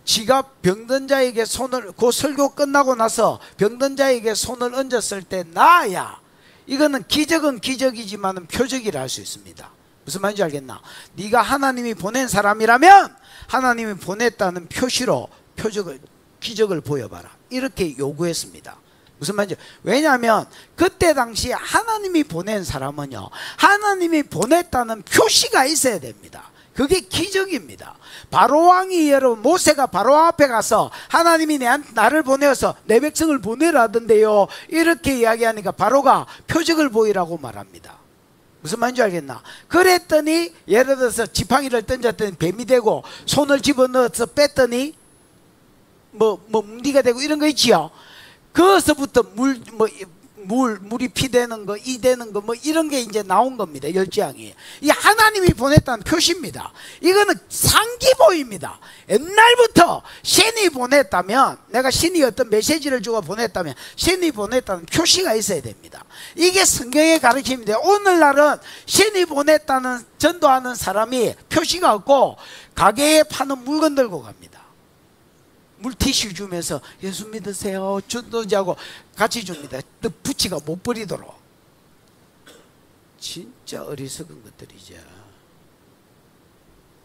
지가 병든 자에게 손을, 그 설교 끝나고 나서 병든 자에게 손을 얹었을 때 나야, 이거는 기적은 기적이지만 표적이라 할 수 있습니다. 무슨 말인지 알겠나? 네가 하나님이 보낸 사람이라면 하나님이 보냈다는 표시로 기적을 보여봐라 이렇게 요구했습니다. 무슨 말인지, 왜냐하면 그때 당시 하나님이 보낸 사람은요, 하나님이 보냈다는 표시가 있어야 됩니다. 그게 기적입니다. 바로왕이, 여러분, 모세가 바로왕 앞에 가서 하나님이 나를 보내어서 내 백성을 보내라던데요 이렇게 이야기하니까 바로가 표적을 보이라고 말합니다. 무슨 말인지 알겠나? 그랬더니 예를 들어서 지팡이를 던졌더니 뱀이 되고, 손을 집어넣어서 뺐더니 뭉디가 되고 이런 거 있지요. 거기서부터 물이 피 되는 거, 이 되는 거, 이런 게 이제 나온 겁니다. 열재앙이. 이 하나님이 보냈다는 표시입니다. 이거는 상기보입니다. 옛날부터 신이 보냈다면, 내가 신이 어떤 메시지를 주고 보냈다면 신이 보냈다는 표시가 있어야 됩니다. 이게 성경의 가르침인데, 오늘날은 신이 보냈다는 전도하는 사람이 표시가 없고 가게에 파는 물건 들고 갑니다. 물티슈 주면서 예수 믿으세요 전도자고 같이 줍니다. 또 부치가 못 버리도록. 진짜 어리석은 것들이죠.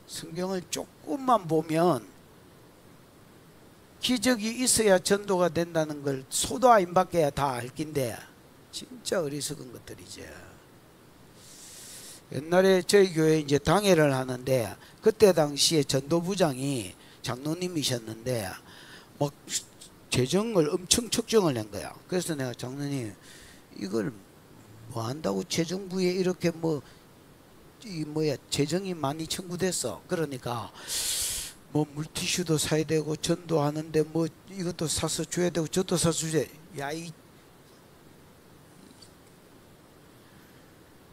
성경을 조금만 보면 기적이 있어야 전도가 된다는 걸 소도 안 밖에야 다 알긴데, 진짜 어리석은 것들이죠. 옛날에 저희 교회 이제 당회를 하는데, 그때 당시에 전도부장이 장로님이셨는데 막 재정을 엄청 측정을 한 거야. 그래서 내가, 장로님 이걸 뭐 한다고 재정부에 이렇게 재정이 많이 청구됐어. 그러니까 물티슈도 사야 되고 전도하는데 이것도 사서 줘야 되고 저것도 사서 줘야 돼. 야, 이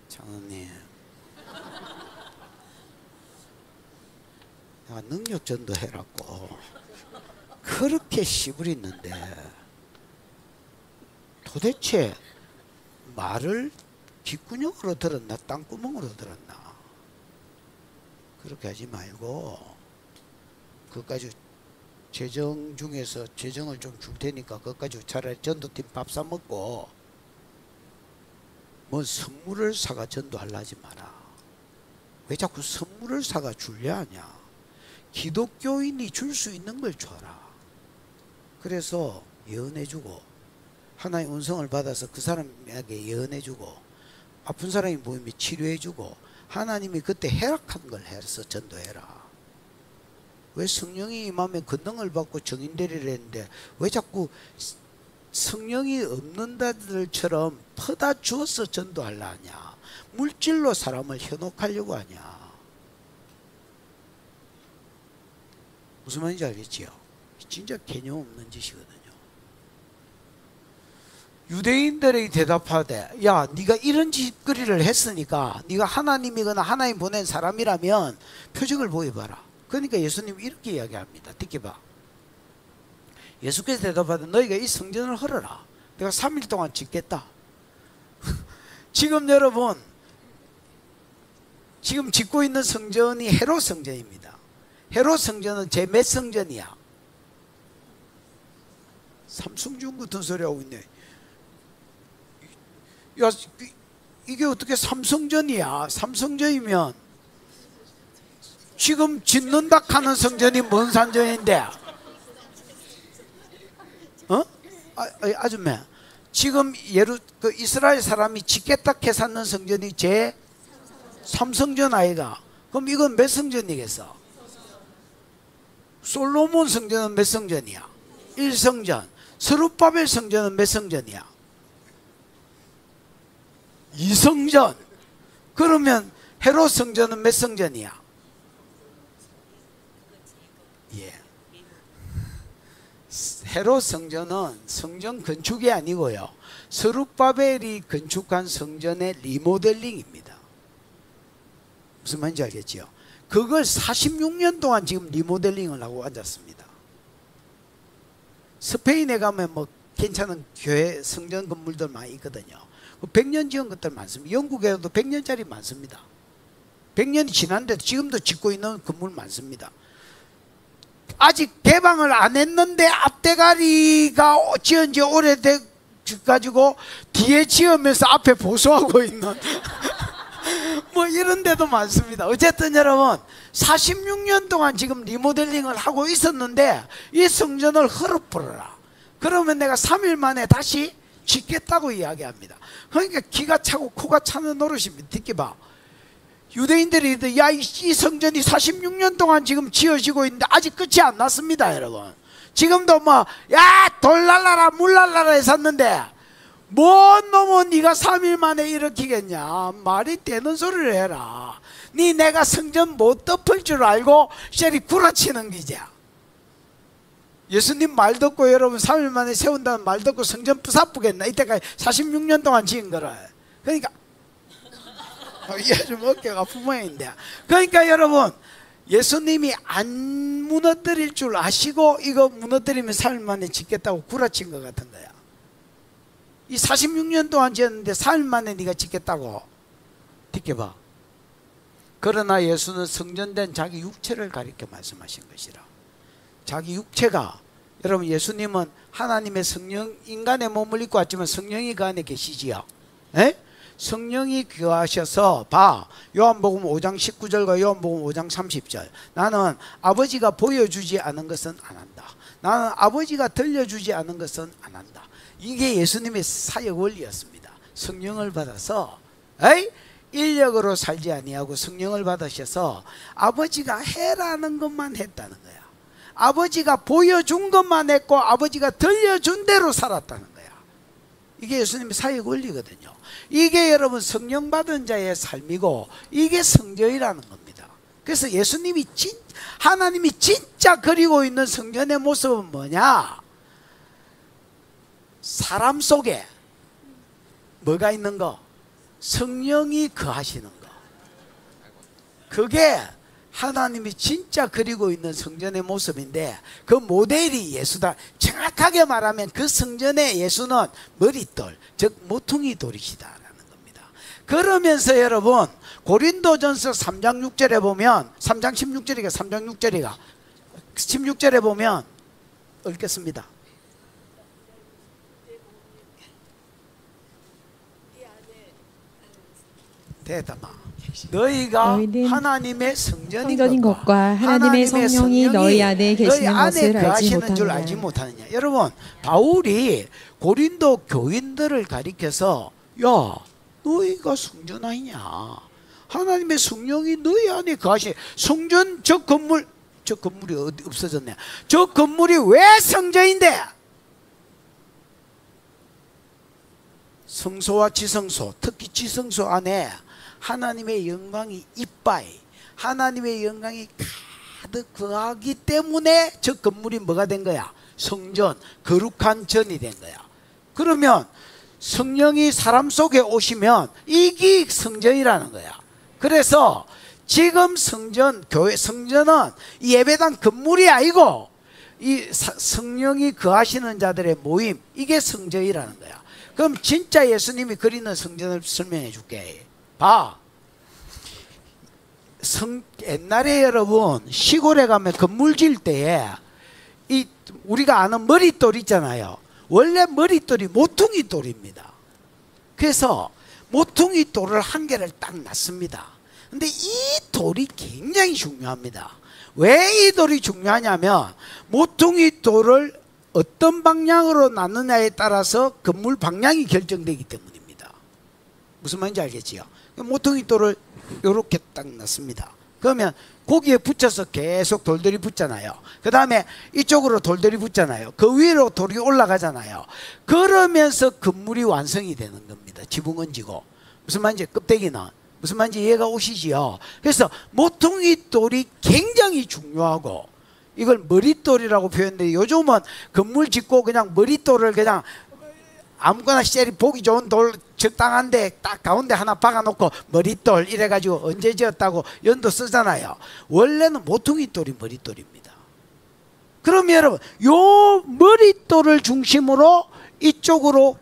장로님, 야, 능력 전도해라고 그렇게 씨부리는데 도대체 말을 귓구녕으로 들었나 땅구멍으로 들었나? 그렇게 하지 말고 그것까지 재정 중에서 재정을 좀 줄 테니까 그것까지 차라리 전도팀 밥 사 먹고 선물을 사가 전도하려 하지 마라. 왜 자꾸 선물을 사가 줄려 하냐? 기독교인이 줄 수 있는 걸 줘라. 그래서 예언해주고, 하나의 운성을 받아서 그 사람에게 예언해주고, 아픈 사람이 보이면 치료해주고, 하나님이 그때 허락한 걸 해서 전도해라. 왜 성령이 임하면 권능을 받고 정인되리라 했는데 왜 자꾸 성령이 없는 자들처럼 퍼다 주어서 전도하려 하냐? 물질로 사람을 현혹하려고 하냐? 무슨 말인지 알겠지요? 진짜 개념 없는 짓이거든요. 유대인들이 대답하되, 야, 네가 이런 짓거리를 했으니까 네가 하나님이거나 하나님 보낸 사람이라면 표적을 보여봐라. 그러니까 예수님이 이렇게 이야기합니다. 듣기 봐. 예수께서 대답하되, 너희가 이 성전을 헐어라. 내가 3일 동안 짓겠다. 지금 여러분, 지금 짓고 있는 성전이 헤롯 성전입니다. 헤롯 성전은 제 몇 성전이야? 삼성중 같은 소리 하고 있네. 야, 이게 어떻게 삼성전이야? 삼성전이면 지금 짓는다 하는 성전이 뭔 성전인데? 아줌마, 지금 이스라엘 사람이 짓겠다 해서 는 성전이 제 3성전 아이가? 그럼 이건 몇 성전이겠어? 솔로몬 성전은 몇 성전이야? 1성전. 스룹바벨 성전은 몇 성전이야? 2성전. 그러면 헤롯 성전은 몇 성전이야? 예. 헤롯 성전은 성전 건축이 아니고요, 스룹바벨이 건축한 성전의 리모델링입니다. 무슨 말인지 알겠지요? 그걸 46년 동안 지금 리모델링을 하고 앉았습니다. 스페인에 가면 뭐 괜찮은 교회 성전 건물들 많이 있거든요. 100년 지은 것들 많습니다. 영국에도 100년짜리 많습니다. 100년이 지났는데도 지금도 짓고 있는 건물 많습니다. 아직 개방을 안 했는데 앞대가리가 지은 지 오래돼 가지고 뒤에 지으면서 앞에 보수하고 있는 뭐 이런 데도 많습니다. 어쨌든 여러분, 46년 동안 지금 리모델링을 하고 있었는데 이 성전을 헐어버려라, 그러면 내가 3일 만에 다시 짓겠다고 이야기합니다. 그러니까 기가 차고 코가 차는 노릇입니다. 듣기 봐. 유대인들이 야, 이 성전이 46년 동안 지금 지어지고 있는데 아직 끝이 안 났습니다. 여러분, 지금도 뭐 야, 돌 날라라 물 날라라 했었는데 뭔 놈은 네가 3일 만에 일으키겠냐, 말이 되는 소리를 해라. 네 내가 성전 못 덮을 줄 알고 쉐리 구라치는 기자. 예수님 말 듣고 여러분 3일 만에 세운다는 말 듣고 성전 부사쁘겠나? 이때까지 46년 동안 지은 거를. 그러니까 이게 좀 어깨가 아픈 모양인데, 그러니까 여러분, 예수님이 안 무너뜨릴 줄 아시고 이거 무너뜨리면 3일 만에 짓겠다고 구라친 것 같은 거야. 이 46년 동안 지었는데 4일 만에 네가 짓겠다고. 듣게봐. 그러나 예수는 성전된 자기 육체를 가리켜 말씀하신 것이라. 자기 육체가, 여러분 예수님은 하나님의 성령, 인간의 몸을 입고 왔지만 성령이 그 안에 계시지요. 에? 성령이 귀하셔서 봐, 요한복음 5장 19절과 요한복음 5장 30절. 나는 아버지가 보여주지 않은 것은 안 한다. 나는 아버지가 들려주지 않은 것은 안 한다. 이게 예수님의 사역 원리였습니다. 성령을 받아서 인력으로 살지 아니하고 성령을 받으셔서 아버지가 해라는 것만 했다는 거야. 아버지가 보여준 것만 했고 아버지가 들려준 대로 살았다는 거야. 이게 예수님의 사역 원리거든요. 이게 여러분 성령 받은 자의 삶이고 이게 성전이라는 겁니다. 그래서 예수님이 하나님이 진짜 그리고 있는 성전의 모습은 뭐냐? 사람 속에 뭐가 있는 거? 성령이 거하시는 거. 그게 하나님이 진짜 그리고 있는 성전의 모습인데, 그 모델이 예수다. 정확하게 말하면 그 성전의 예수는 머릿돌, 즉 모퉁이 돌이시다라는 겁니다. 그러면서 여러분, 고린도전서 3장 6절에 보면, 3장 16절이가 3장 6절이가 16절에 보면 읽겠습니다. 대담아, 너희가 하나님의 성전인 것과 하나님의 성령이 너희 안에 계시는 것을 알지 못하느냐. 여러분, 바울이 고린도 교인들을 가리켜서 야, 너희가 성전 아니냐, 하나님의 성령이 너희 안에 거하시. 성전, 저 건물이 어디 없어졌네. 저 건물이 왜 성전인데? 성소와 지성소, 특히 지성소 안에 하나님의 영광이 이빠이, 하나님의 영광이 가득 거하기 때문에 저 건물이 뭐가 된 거야? 성전, 거룩한 전이 된 거야. 그러면 성령이 사람 속에 오시면 이게 성전이라는 거야. 그래서 지금 성전, 교회 성전은 예배당 건물이 아니고 이 성령이 거하시는 자들의 모임, 이게 성전이라는 거야. 그럼 진짜 예수님이 그리는 성전을 설명해 줄게. 봐. 옛날에 여러분 시골에 가면 건물 지을 때에 이 우리가 아는 머릿돌 있잖아요. 원래 머릿돌이 모퉁이 돌입니다. 그래서 모퉁이 돌을 한 개를 딱 놨습니다. 근데 이 돌이 굉장히 중요합니다. 왜 이 돌이 중요하냐면 모퉁이 돌을 어떤 방향으로 놨느냐에 따라서 건물 방향이 결정되기 때문입니다. 무슨 말인지 알겠지요? 모퉁이 돌을 이렇게 딱 놨습니다. 그러면 거기에 붙여서 계속 돌들이 붙잖아요. 그 다음에 이쪽으로 돌들이 붙잖아요. 그 위로 돌이 올라가잖아요. 그러면서 건물이 완성이 되는 겁니다. 지붕은 지고. 무슨 말인지, 껍데기는 무슨 말인지 이해가 오시지요. 그래서 모퉁이 돌이 굉장히 중요하고, 이걸 머릿돌이라고 표현되는데, 요즘은 건물 짓고 그냥 머릿돌을 그냥 아무거나 셀이 보기 좋은 돌 적당한데 딱 가운데 하나 박아놓고 머릿돌 이래가지고 언제 지었다고 연도 쓰잖아요. 원래는 모퉁이돌이 머릿돌입니다. 그러면 여러분, 요 머릿돌을 중심으로 이쪽으로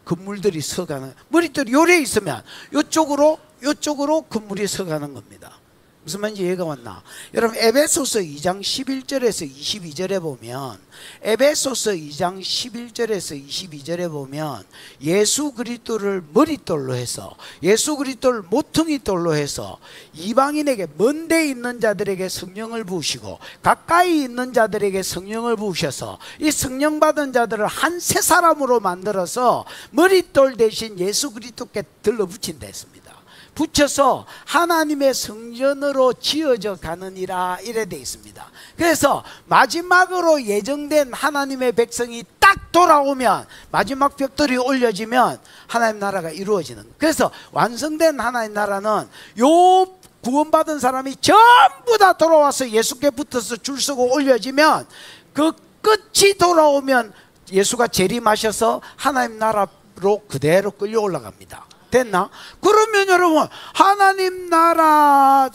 건물들이 서가는, 머릿돌이 요래 있으면 요쪽으로 건물이 서가는 겁니다. 무슨 말인지 이해가 왔나? 여러분, 에베소서 2장 11절에서 22절에 보면, 에베소서 2장 11절에서 22절에 보면 예수 그리스도를 머릿돌로 해서, 예수 그리스도를 모퉁이돌로 해서 이방인에게 먼 데 있는 자들에게 성령을 부으시고 가까이 있는 자들에게 성령을 부으셔서 이 성령 받은 자들을 한 세 사람으로 만들어서 머릿돌 대신 예수 그리스도께 들러붙인다 했습니다. 붙여서 하나님의 성전으로 지어져 가느니라, 이래 돼 있습니다. 그래서 마지막으로 예정된 하나님의 백성이 딱 돌아오면, 마지막 벽돌이 올려지면 하나님 나라가 이루어지는 거예요. 그래서 완성된 하나님 나라는 요 구원받은 사람이 전부 다 돌아와서 예수께 붙어서 줄 서고 올려지면, 그 끝이 돌아오면 예수가 재림하셔서 하나님 나라로 그대로 끌려 올라갑니다. 됐나? 그러면 여러분, 하나님 나라,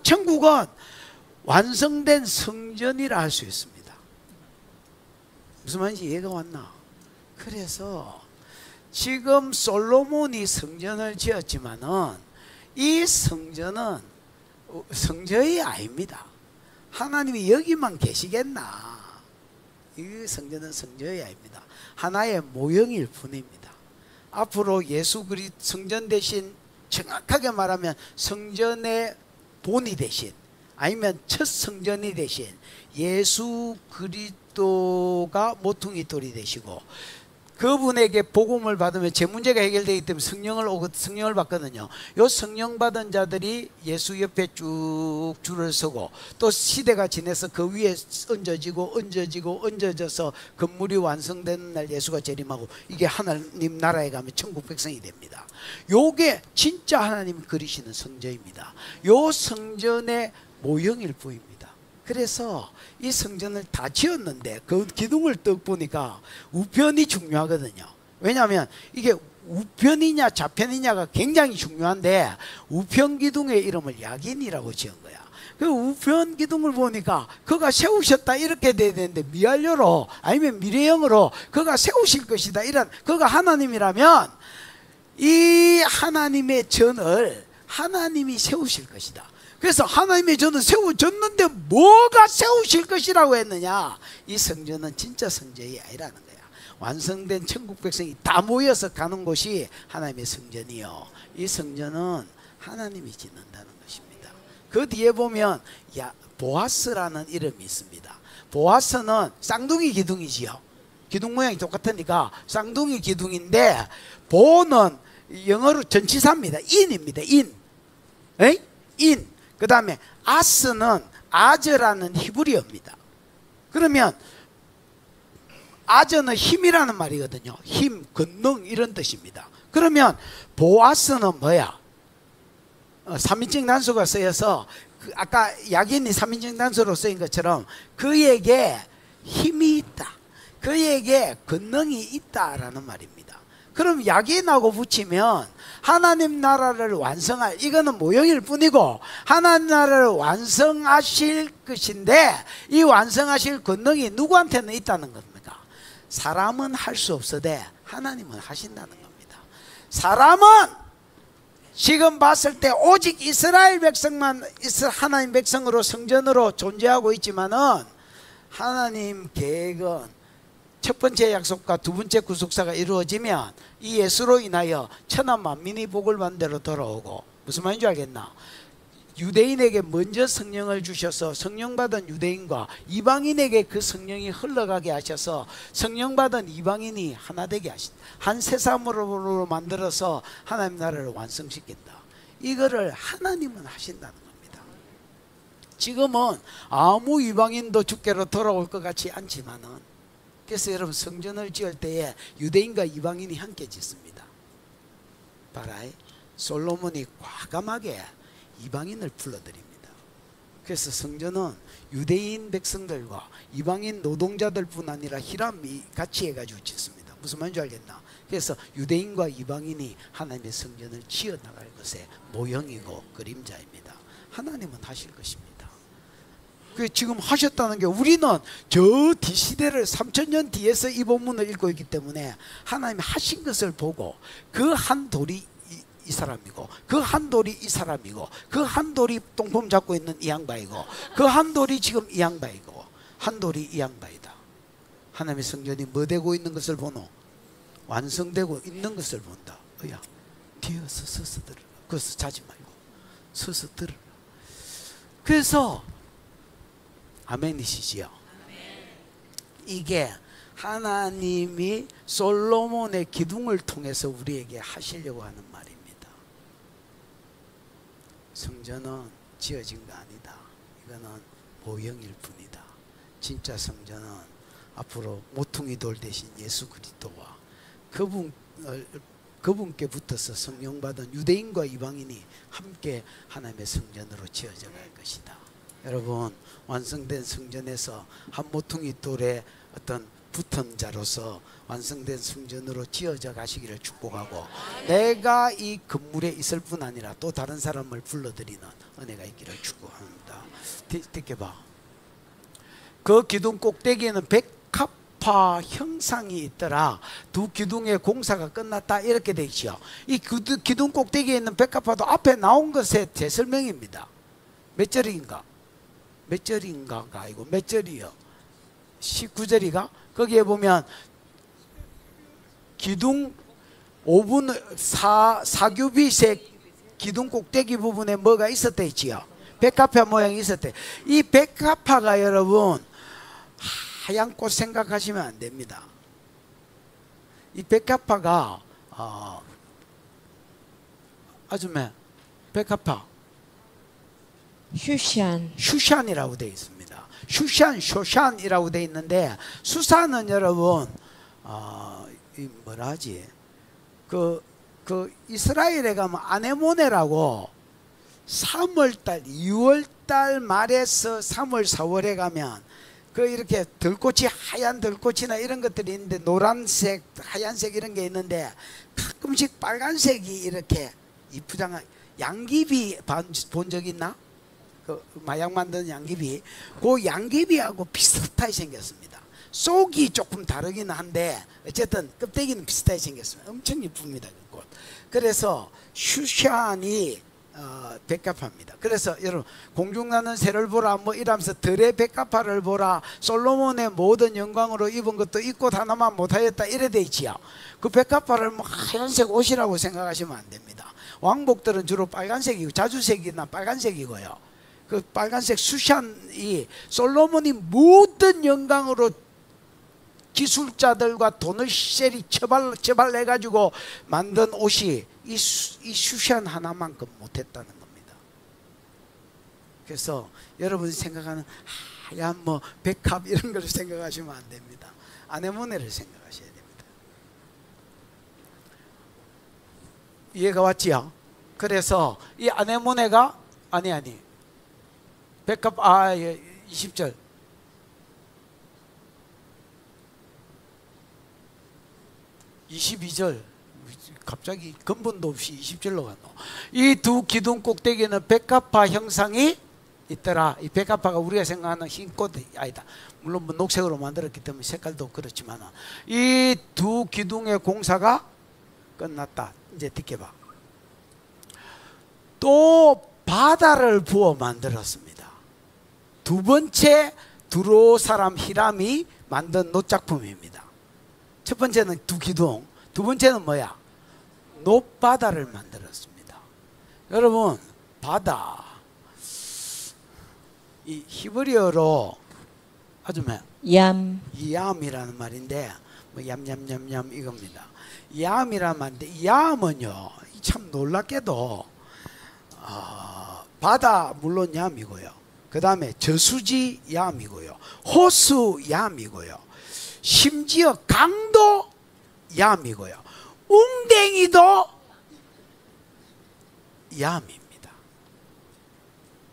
천국은 완성된 성전이라 할 수 있습니다. 무슨 말인지 이해가 왔나? 그래서 지금 솔로몬이 성전을 지었지만은 이 성전은 성전이 아닙니다. 하나님이 여기만 계시겠나? 이 성전은 성전이 아닙니다. 하나의 모형일 뿐입니다. 앞으로 예수 그리스도 성전 대신, 정확하게 말하면 성전의 본이 대신, 아니면 첫 성전이 대신 예수 그리스도가 모퉁이돌이 되시고, 그분에게 복음을 받으면 제 문제가 해결되기 때문에 성령을 받거든요. 요 성령 받은 자들이 예수 옆에 쭉 줄을 서고, 또 시대가 지나서 그 위에 얹어져서 건물이 완성되는 날 예수가 재림하고, 이게 하나님 나라에 가면 천국 백성이 됩니다. 요게 진짜 하나님이 그리시는 성전입니다. 요 성전의 모형일 뿐입니다. 그래서 이 성전을 다 지었는데 그 기둥을 떡 보니까 우편이 중요하거든요. 왜냐하면 이게 우편이냐 좌편이냐가 굉장히 중요한데, 우편 기둥의 이름을 야긴이라고 지은 거야. 그 우편 기둥을 보니까 그가 세우셨다 이렇게 돼야 되는데, 미완료로 아니면 미래형으로 그가 세우실 것이다, 이런, 그가 하나님이라면 이 하나님의 전을 하나님이 세우실 것이다. 그래서 하나님의 전은 세워졌는데 뭐가 세우실 것이라고 했느냐? 이 성전은 진짜 성전이 아니라는 거야. 완성된 천국 백성이 다 모여서 가는 곳이 하나님의 성전이요, 이 성전은 하나님이 짓는다는 것입니다. 그 뒤에 보면 보아스라는 이름이 있습니다. 보아스는 쌍둥이 기둥이지요. 기둥 모양이 똑같으니까 쌍둥이 기둥인데, 보는 영어로 전치사입니다. 인입니다. 인. 그 다음에 아스는 아저라는 히브리어입니다. 그러면 아저는 힘이라는 말이거든요. 힘, 권능, 이런 뜻입니다. 그러면 보아스는 뭐야? 3인칭 단수가 쓰여서, 아까 야긴이 3인칭 단수로 쓰인 것처럼 그에게 힘이 있다, 그에게 권능이 있다라는 말입니다. 그럼 야긴하고 붙이면 하나님 나라를 완성할, 이거는 모형일 뿐이고 하나님 나라를 완성하실 것인데, 이 완성하실 권능이 누구한테는 있다는 겁니까? 사람은 할 수 없으되 하나님은 하신다는 겁니다. 사람은 지금 봤을 때 오직 이스라엘 백성만 하나님 백성으로 성전으로 존재하고 있지만은, 하나님 계획은 첫 번째 약속과 두 번째 구속사가 이루어지면 이 예수로 인하여 천하 만민이 복을 받는 대로 돌아오고, 무슨 말인 줄 알겠나? 유대인에게 먼저 성령을 주셔서 성령 받은 유대인과 이방인에게 그 성령이 흘러가게 하셔서 성령 받은 이방인이 하나 되게 하신다. 한 세상으로 만들어서 하나님 나라를 완성시킨다. 이거를 하나님은 하신다는 겁니다. 지금은 아무 이방인도 주께로 돌아올 것 같지 않지만은, 그래서 여러분 성전을 지을 때에 유대인과 이방인이 함께 짓습니다. 봐라, 솔로몬이 과감하게 이방인을 불러들입니다. 그래서 성전은 유대인 백성들과 이방인 노동자들 뿐 아니라 히람이 같이 해가지고 짓습니다. 무슨 말인지 알겠나? 그래서 유대인과 이방인이 하나님의 성전을 지어나갈 것의 모형이고 그림자입니다. 하나님은 하실 것입니다. 그 지금 하셨다는 게, 우리는 저 뒤시대를 3000년 뒤에서 이 본문을 읽고 있기 때문에 하나님이 하신 것을 보고, 그 한 돌이 이 사람이고, 그 한 돌이 이 사람이고, 그 한 돌이 똥폼 잡고 있는 이 양반이고, 그 한 돌이 지금 이 양반이고, 한 돌이 이 양반이다. 하나님의 성전이 뭐 되고 있는 것을 보노? 완성되고 있는 것을 본다. 야, 뒤에서 서서 들으라. 거기서 자지 말고 서서 들으라. 그래서 아멘이시지요? 이게 하나님이 솔로몬의 기둥을 통해서 우리에게 하시려고 하는 말입니다. 성전은 지어진 거 아니다. 이거는 모형일 뿐이다. 진짜 성전은 앞으로 모퉁이 돌 대신 예수 그리스도와 그분께 붙어서 성령 받은 유대인과 이방인이 함께 하나님의 성전으로 지어져 갈 것이다. 여러분, 완성된 성전에서 한 모퉁이 돌의 어떤 붙은 자로서 완성된 성전으로 지어져 가시기를 축복하고, 내가 이 건물에 있을 뿐 아니라 또 다른 사람을 불러들이는 은혜가 있기를 축복합니다. 듣게 그 기둥 꼭대기에는 백합화 형상이 있더라. 두 기둥의 공사가 끝났다, 이렇게 되어 있죠. 이 기둥 꼭대기에 있는 백합화도 앞에 나온 것의 재설명입니다. 몇 절인가? 몇 절인가가 아니고 몇 절이요? 19절이가? 거기에 보면 기둥 5분 사규빗의 기둥 꼭대기 부분에 뭐가 있었다 했지요? 백합화 모양이 있었대. 이 백합화가 여러분 하얀 꽃 생각하시면 안 됩니다. 이 백합화가 아줌마, 백합화 슈샨이라고 되어 있습니다. 슈샨, 쇼샨이라고 되어 있는데, 수산은 여러분 뭐라 하지? 그 이스라엘에 가면 아네모네라고 3월달, 2월달 말에서 3월, 4월에 가면 그 이렇게 들꽃이, 하얀 들꽃이나 이런 것들이 있는데, 노란색, 하얀색 이런 게 있는데, 가끔씩 빨간색이 이렇게 이쁘장한 양귀비 본 적 있나? 그 마약 만드는 양귀비, 그 양귀비하고 비슷하게 생겼습니다. 속이 조금 다르긴 한데 어쨌든 껍데기는 비슷하게 생겼습니다. 엄청 이쁩니다, 그 꽃. 그래서 슈샨이 백합화입니다. 그래서 여러분, 공중나는 새를 보라 뭐 이러면서 들의 백합화를 보라, 솔로몬의 모든 영광으로 입은 것도 이 꽃 하나만 못하였다, 이래 돼 있지요. 그 백합화를 뭐 하얀색 옷이라고 생각하시면 안 됩니다. 왕복들은 주로 빨간색이고, 자주색이나 빨간색이고요. 그 빨간색 슈샨이 솔로몬이 모든 영광으로 기술자들과 돈을 세리 처발해가지고 만든 옷이 이 슈샨 하나만큼 못했다는 겁니다. 그래서 여러분이 생각하는 하얀 뭐 백합 이런 걸 생각하시면 안 됩니다. 아네모네를 생각하셔야 됩니다. 이해가 왔지요? 그래서 이 아네모네가 아니 백합 20절, 갑자기 근본도 없이 20절로 갔노. 이 두 기둥 꼭대기에는 백합화 형상이 있더라. 이 백합화가 우리가 생각하는 흰 꽃이 아니다. 물론 뭐 녹색으로 만들었기 때문에 색깔도 그렇지만, 이 두 기둥의 공사가 끝났다. 이제 듣게 봐. 또 바다를 부어 만들었습니다. 두 번째 두로 사람 히람이 만든 노작품입니다. 첫 번째는 두 기둥, 두 번째는 뭐야? 놋바다를 만들었습니다. 여러분, 바다, 이 히브리어로 아줌마 얌이라는 말인데, 뭐 얌얌얌얌 이겁니다. 얌이라는 말인데, 얌은요 참 놀랍게도 바다 물론 야미고요. 그 다음에 저수지 야미고요. 호수 야미고요. 심지어 강도 야미고요. 웅댕이도 야미입니다.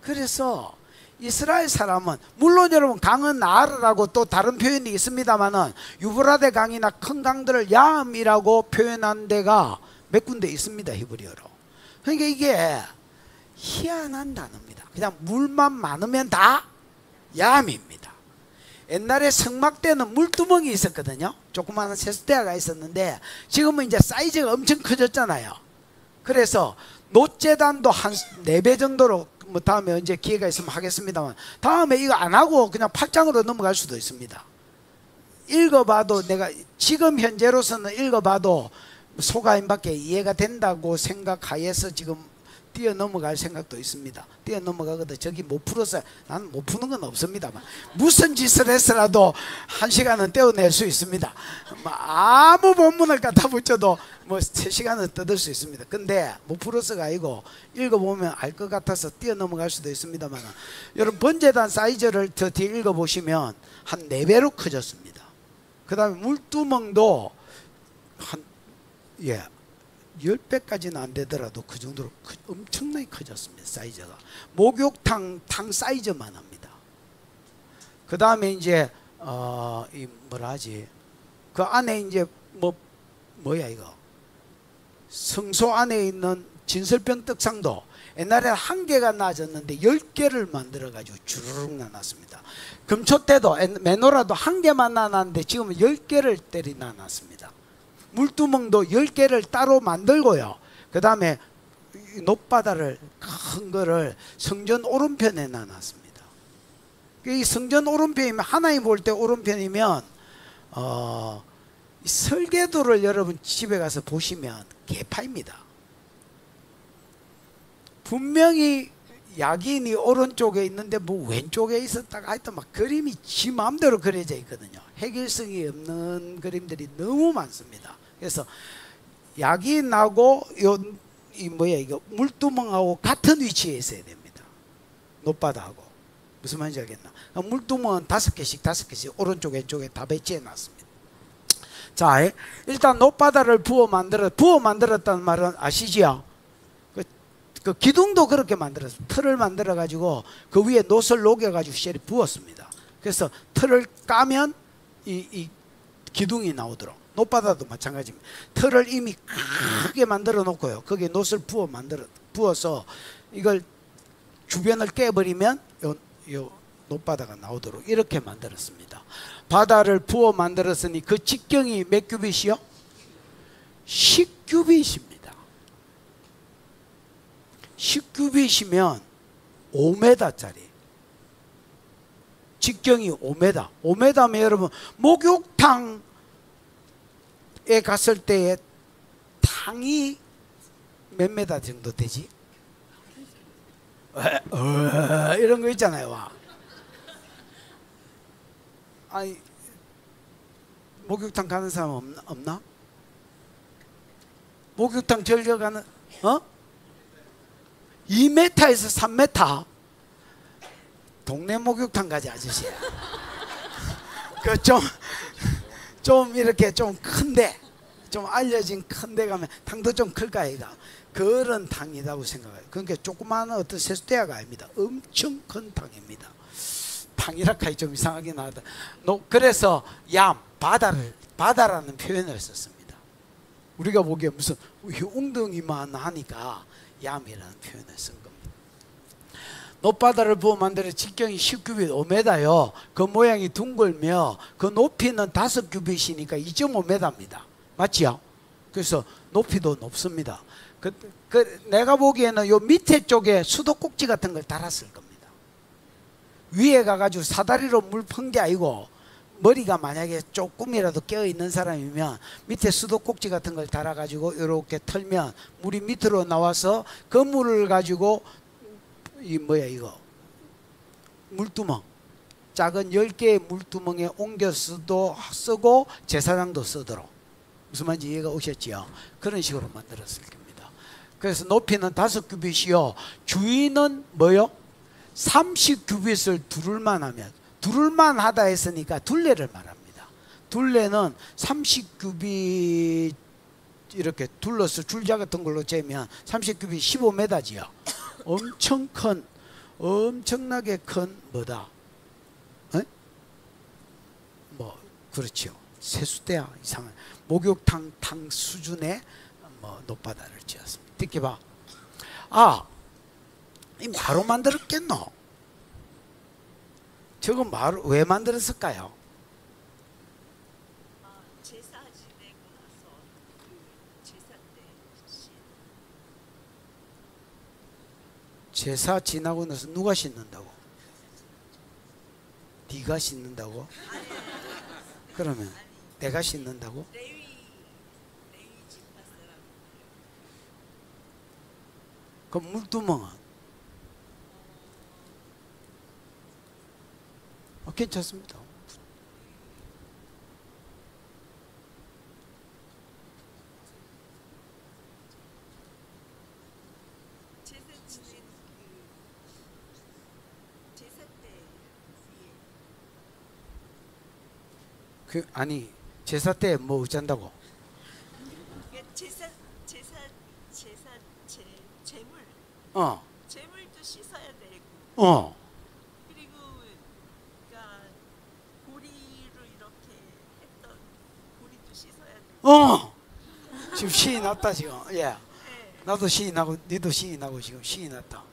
그래서 이스라엘 사람은 물론 여러분 강은 나르라고 또 다른 표현이 있습니다만은 유브라데 강이나 큰 강들을 야암이라고 표현한 데가 몇 군데 있습니다. 히브리어로. 그러니까 이게 희한한 단어입니다. 그냥 물만 많으면 다 야암입니다. 옛날에 성막 때는 물두멍이 있었거든요. 조그마한 세수대야가 있었는데 지금은 이제 사이즈가 엄청 커졌잖아요. 그래서 노재단도 한 4배 정도로 뭐 다음에 언제 기회가 있으면 하겠습니다만 다음에 이거 안 하고 그냥 8장으로 넘어갈 수도 있습니다. 읽어봐도 내가 지금 현재로서는 읽어봐도 소가인밖에 이해가 된다고 생각하여서 지금 뛰어넘어갈 생각도 있습니다. 뛰어넘어가거든. 저기 못 풀었어요. 나는 못 푸는 건 없습니다만 무슨 짓을 했어라도 1시간은 떼어낼 수 있습니다. 아무 본문을 갖다 붙여도 뭐 3시간은 뜯을 수 있습니다. 근데 못 풀어서가 아니고 읽어보면 알 것 같아서 뛰어넘어갈 수도 있습니다만 여러분 번제단 사이즈를 더 뒤에 읽어보시면 한 4배로 커졌습니다. 그 다음에 물두멍도 한 10배까지는 안 되더라도 그 정도로 엄청나게 커졌습니다. 사이즈가. 목욕탕 탕 사이즈만 합니다. 그 다음에 이제 이 뭐라 하지? 그 안에 이제 뭐야 이거? 성소 안에 있는 진설병 떡상도 옛날에 1개가 나졌는데 10개를 만들어 가지고 주르륵 나눴습니다. 금초 때도 메노라도 1개만 나눴는데 지금은 10개를 때리 나눴습니다. 물두멍도 10개를 따로 만들고요. 그 다음에 높바다를 큰 거를 성전 오른편에 놔놨습니다. 이 성전 오른편이면 하나님 볼 때 오른편이면 설계도를 여러분 집에 가서 보시면 개파입니다. 분명히 야긴이 오른쪽에 있는데 뭐 왼쪽에 있었다가 하여튼 막 그림이 지 마음대로 그려져 있거든요. 해결성이 없는 그림들이 너무 많습니다. 그래서 야긴하고 이 뭐야 이거 물두멍하고 같은 위치에 있어야 됩니다. 높바다하고 무슨 말인지 알겠나? 물두멍은 5개씩 오른쪽 왼쪽에 다 배치해 놨습니다. 자, 일단 높바다를 부어 만들었다는 말은 아시지요? 그 기둥도 그렇게 만들었어요. 틀을 만들어 가지고 그 위에 노를 녹여 가지고 쉘이 부었습니다. 그래서 틀을 까면 이 기둥이 나오도록. 높바다도 마찬가지입니다. 틀을 이미 크게 만들어 놓고요. 거기에 노을 부어서 이걸 주변을 깨버리면 요 높바다가 나오도록 이렇게 만들었습니다. 바다를 부어 만들었으니 그 직경이 몇 규빗이요? 10규빗입니다. 10규빗이면 5m짜리. 직경이 5m. 5m면 여러분 목욕탕에 갔을 때의 탕이 몇 메다 정도 되지? 이런 거 있잖아요. 와. 아니 목욕탕 가는 사람 없나? 목욕탕 즐겨 가는 2m에서 3m. 동네 목욕탕 가지 아저씨. 그 좀 이렇게 좀 큰데, 좀 알려진 큰데 가면 탕도 좀 클까 이가. 그런 탕이라고 생각해요. 그러니까 조그마한 어떤 세수대야가 아닙니다. 엄청 큰 탕입니다. 탕이라 하기 좀 이상하긴 하다. 그래서 바다라는 표현을 썼습니다. 우리가 보기에 무슨 웅덩이만 하니까 얌이라는 표현을 쓴 겁니다. 높바다를 부어 만들어 직경이 10규빗 5m요. 그 모양이 둥글며 그 높이는 5규빗이니까 2.5m입니다. 맞지요? 그래서 높이도 높습니다. 내가 보기에는 요 밑에 쪽에 수도꼭지 같은 걸 달았을 겁니다. 위에 가가지고 사다리로 물 푼 게 아니고 머리가 만약에 조금이라도 깨어있는 사람이면 밑에 수도꼭지 같은 걸 달아가지고 이렇게 털면 물이 밑으로 나와서 그 물을 가지고 이 뭐야 이거 물두멍 작은 10개의 물두멍에 옮겨 쓰고 제사장도 쓰도록 무슨 말인지 이해가 오셨지요? 그런 식으로 만들었을 겁니다. 그래서 높이는 5규빗이요. 주위는 뭐요? 30규빗을 두를만 하면, 두를만 하다 했으니까 둘레를 말합니다. 둘레는 30규빗 이렇게 둘러서 줄자 같은 걸로 재면 30규빗 15m지요. 엄청 큰, 엄청나게 큰 뭐다? 에? 뭐 그렇죠. 세수대야 이상한 목욕탕 수준의 뭐 높바다를 지었습니다. 듣기 봐. 아, 이 마루 만들었겠노? 저거 마루 왜 만들었을까요? 제사 지내고 나서 그 제사 때 제사 지나고 나서 누가 씻는다고? 네가 씻는다고? 그러면 내가 씻는다고? 레위 지파 사람 그 물두멍은? 괜찮습니다. 제사 지내는 그 제사 때 위에 아니 제사 때 뭐 어쩐다고? 재물 어. 재물도 씻어야 되고 어. 그리고 그러니까 보리로 이렇게 했던 보리도 씻어야 되고 어. 지금 신이 났다 지금. 예. 네. 나도 신이 나고 니도 신이 나고 지금 신이 났다.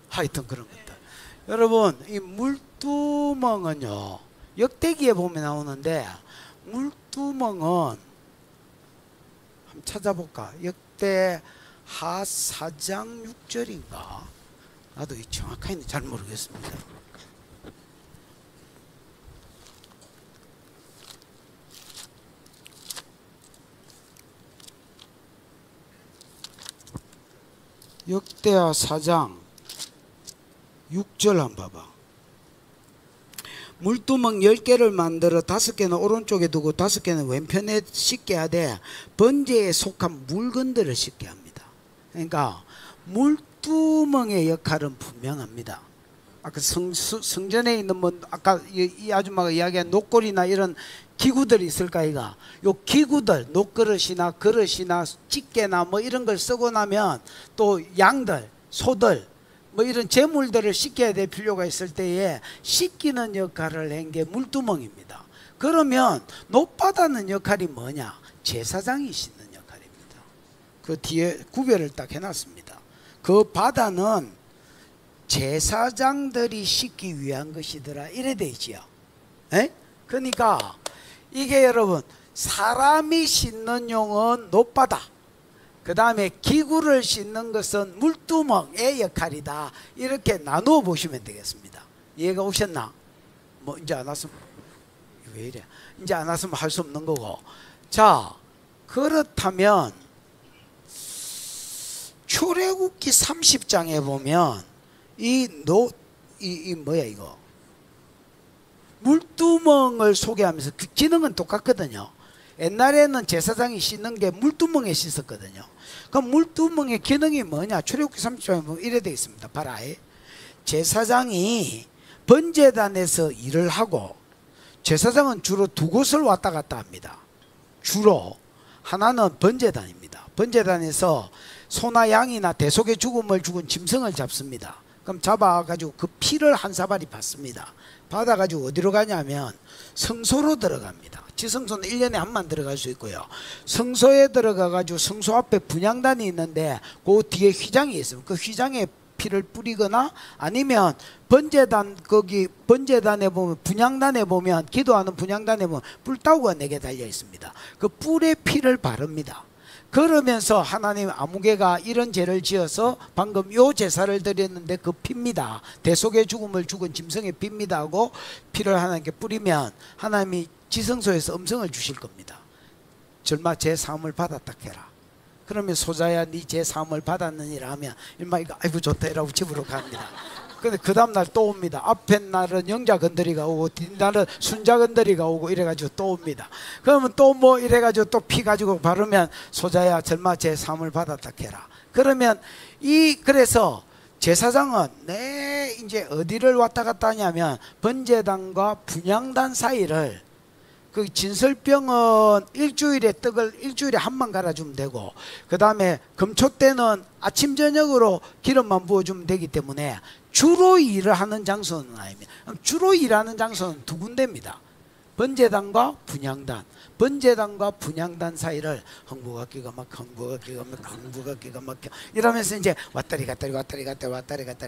하여튼 그런 것들. 여러분 이 물두멍은요 역대기에 보면 나오는데 물두멍은 한번 찾아볼까? 역대 하 4장 6절인가? 나도 이 정확하게는 잘 모르겠습니다. 역대하 4장 6절 한번 봐봐. 물두멍 10개를 만들어 5개는 오른쪽에 두고 5개는 왼편에 씻게 하되 번제에 속한 물건들을 씻게 합니다. 그러니까 물두멍의 역할은 분명합니다. 아까 성전에 있는 뭐 아까 이 아줌마가 이야기한 녹골이나 이런 기구들이 있을까 이가 요 기구들 녹그릇이나 그릇이나 집게나 뭐 이런 걸 쓰고 나면 또 양들 소들 뭐 이런 재물들을 씻겨야 될 필요가 있을 때에 씻기는 역할을 한 게 물두멍입니다. 그러면 높바다는 역할이 뭐냐? 제사장이 씻는 역할입니다. 그 뒤에 구별을 딱 해놨습니다. 그 바다는 제사장들이 씻기 위한 것이더라 이래 돼 있지요. 에? 그러니까 이게 여러분 사람이 씻는 용은 높바다, 그 다음에 기구를 씻는 것은 물두멍의 역할이다. 이렇게 나누어 보시면 되겠습니다. 이해가 오셨나? 뭐 이제 안 왔으면 왜 이래? 이제 안 왔으면 할 수 없는 거고. 자, 그렇다면 출애굽기 30장에 보면 이 뭐야 이거? 물두멍을 소개하면서 그 기능은 똑같거든요. 옛날에는 제사장이 씻는 게 물두멍에 씻었거든요. 그럼 물두멍의 기능이 뭐냐? 출애굽기 30장에 보면 이래 되어 있습니다. 봐라. 제사장이 번제단에서 일을 하고, 제사장은 주로 두 곳을 왔다 갔다 합니다. 주로 하나는 번제단입니다. 번제단에서 소나 양이나 대속의 죽음을 죽은 짐승을 잡습니다. 그럼 잡아가지고 그 피를 한 사발이 받습니다. 받아가지고 어디로 가냐면 성소로 들어갑니다. 지성소는 1년에 한 번 들어갈 수 있고요. 성소에 들어가가지고 성소 앞에 분향단이 있는데 그 뒤에 휘장이 있어요. 그 휘장에 피를 뿌리거나 아니면 번제단 거기 번제단에 보면 분향단에 보면 기도하는 분향단에 보면 뿔따구가 4개 달려 있습니다. 그 뿔에 피를 바릅니다. 그러면서 하나님 아무개가 이런 죄를 지어서 방금 요 제사를 드렸는데 그 피입니다. 대속의 죽음을 죽은 짐승의 피입니다 하고 피를 하나님께 뿌리면 하나님이 지성소에서 음성을 주실 겁니다. 절마 제 사함을 받았다 해라. 그러면 소자야 네 제 사함을 받았느니라 하면 일마 이거 아이고 좋다 이라고 집으로 갑니다. 근데 그 다음날 또 옵니다. 앞에 날은 영자 건드리가 오고 뒷날은 순자 건드리가 오고 이래가지고 또 옵니다. 그러면 또 뭐 이래가지고 또 피 가지고 바르면 소자야 절마 제 사함을 받았다 해라. 그러면 그래서 제사장은 이제 어디를 왔다 갔다 하냐면 번제단과 분향단 사이를, 그 진설병은 일주일에 한 번 갈아주면 되고, 그 다음에 금초 때는 아침 저녁으로 기름만 부어주면 되기 때문에 주로 일을 하는 장소는 아닙니다. 주로 일하는 장소는 두 군데입니다. 번제단과 분향단. 번제단과 분향단 사이를 흥부가 끼가 막 흥부가 끼가 막 이러면서 이제 왔다리 갔다리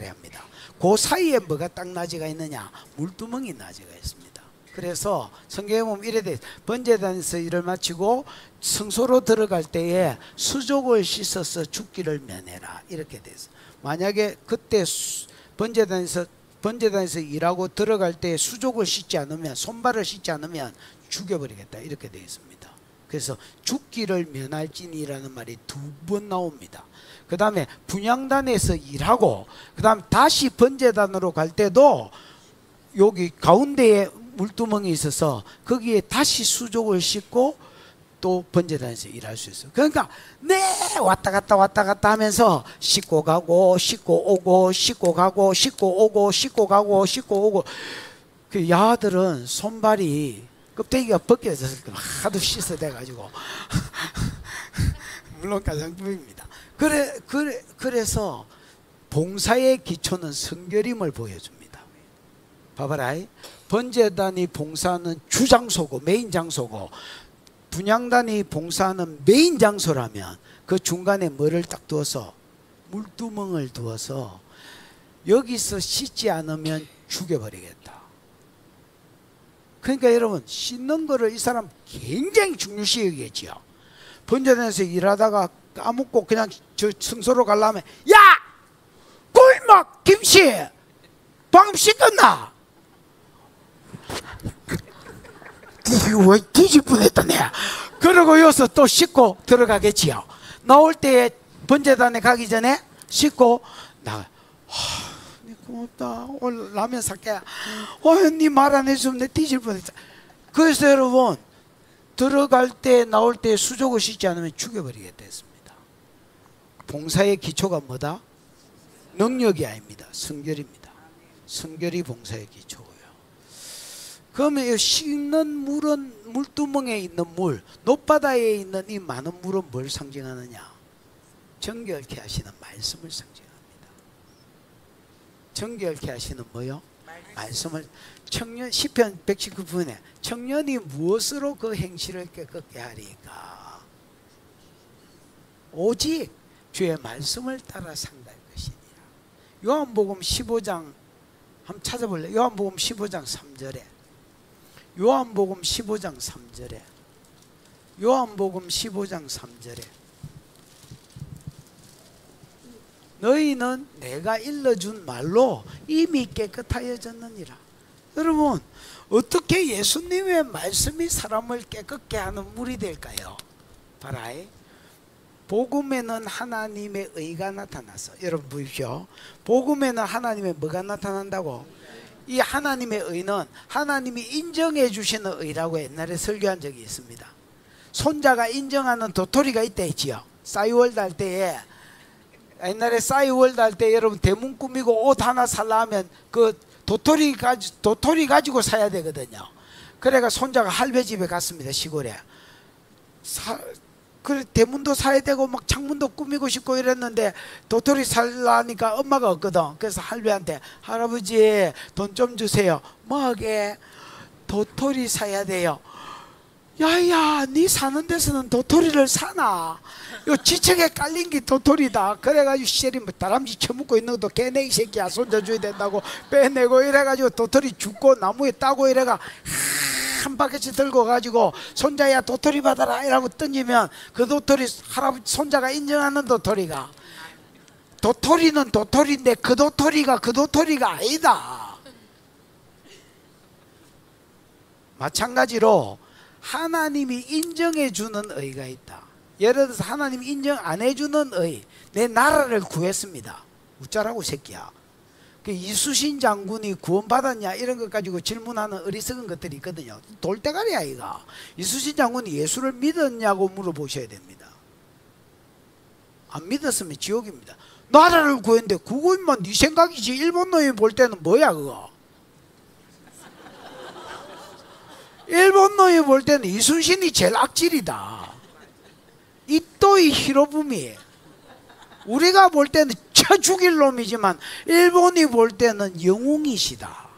합니다. 그 사이에 뭐가 딱 나지가 있느냐? 물두멍이 나지가 있습니다. 그래서 성경에 보면 이래 돼. 번제단에서 일을 마치고 성소로 들어갈 때에 수족을 씻어서 죽기를 면해라, 이렇게 돼서, 만약에 그때 번제단에서 일하고 들어갈 때 수족을 씻지 않으면, 손발을 씻지 않으면 죽여버리겠다, 이렇게 되어 있습니다. 그래서 죽기를 면할지니라는 말이 2번 나옵니다. 그 다음에 분향단에서 일하고 그 다음 다시 번제단으로 갈 때도 여기 가운데에 물두멍이 있어서 거기에 다시 수족을 씻고 또 번제단에서 일할 수 있어요. 그러니까 왔다 갔다 하면서 씻고 가고 씻고 오고 씻고 가고 씻고 오고 씻고 가고 씻고 오고. 그 야들은 손발이 껍데기가 벗겨져서 하도 씻어대 가지고 물론 가장품입니다. 그래서 봉사의 기초는 성결임을 보여줍니다. 봐봐라. 번제단이 봉사하는 주장소고 메인 장소고, 분향단이 봉사하는 메인 장소라면 그 중간에 뭐를 딱 두어서, 물두멍을 두어서 여기서 씻지 않으면 죽여버리겠다. 그러니까 여러분, 씻는 거를 이 사람 굉장히 중요시 여기겠지요. 번제단에서 일하다가 까먹고 그냥 저 성소로 가려면, 야! 꿀막 김씨! 방금 씻었나? 왜 뒤질 뻔했다네. 그러고 여기서 또 씻고 들어가겠지요. 나올 때 번제단에 가기 전에 씻고 나가. 고맙다. 오늘 라면 살게. 니 말 안 해주면 내 뒤질 뻔했다. 그래서 여러분, 들어갈 때 나올 때 수족을 씻지 않으면 죽여버리겠다 했습니다. 봉사의 기초가 뭐다? 능력이 아닙니다. 성결입니다. 성결이 봉사의 기초고요. 그러면 씻는 물은, 물두멍에 있는 물, 높바다에 있는 이 많은 물은 뭘 상징하느냐? 정결케 하시는 말씀을 상징합니다. 정결케 하시는 뭐요? 말씀을. 청년, 시편 119편에 청년이 무엇으로 그 행실을 깨끗게 하리까? 오직 주의 말씀을 따라 상달 것이니라. 요한복음 15장 한번 찾아볼래요? 요한복음 15장 3절에, 요한복음 15장 3절에, 요한복음 15장 3절에 너희는 내가 일러준 말로 이미 깨끗하여졌느니라. 여러분, 어떻게 예수님의 말씀이 사람을 깨끗게 하는 물이 될까요? 봐라. 복음에는 하나님의 의가 나타났어. 여러분 보십시오. 복음에는 하나님의 뭐가 나타난다고? 이 하나님의 의는 하나님이 인정해 주시는 의라고 옛날에 설교한 적이 있습니다. 손자가 인정하는 도토리가 있다 했지요. 싸이월드 할 때에, 옛날에 싸이월드 할 때 여러분 대문 꾸미고 옷 하나 살라 하면 그 도토리 가지고 사야 되거든요. 그래가 손자가 할배 집에 갔습니다. 시골에. 그 대문도 사야 되고 막 창문도 꾸미고 싶고 이랬는데 도토리 살라니까 엄마가 없거든. 그래서 할배한테, 할아버지 돈 좀 주세요. 뭐하게? 도토리 사야 돼요. 야야, 네 사는 데서는 도토리를 사나? 요 지척에 깔린 게 도토리다. 그래가지고 시절이 뭐 다람쥐 처먹고 있는 것도 걔네 이 새끼야 손자 줘야 된다고 빼내고 이래가지고 도토리 줍고 나무에 따고 이래가 한 바퀴씩 들고 가지고 손자야 도토리 받아라 이라고 던지면 그 도토리, 할아버지 손자가 인정하는 도토리가, 도토리는 도토리인데 그 도토리가 아니다. 마찬가지로 하나님이 인정해 주는 의가 있다. 예를 들어서 하나님이 인정 안 해주는 의, 내 나라를 구했습니다. 웃자라고 새끼야. 그 이수신 장군이 구원받았냐 이런 것 가지고 질문하는 어리석은 것들이 있거든요. 돌대가리야 이거. 이수신 장군이 예수를 믿었냐고 물어보셔야 됩니다. 안 믿었으면 지옥입니다. 나라를 구했는데 그거만 네 생각이지. 일본 놈이 볼 때는 뭐야 그거. 일본 놈이 볼 때는 이순신이 제일 악질이다. 이또이 히로부미. 우리가 볼 때는 쳐 죽일 놈이지만 일본이 볼 때는 영웅이시다.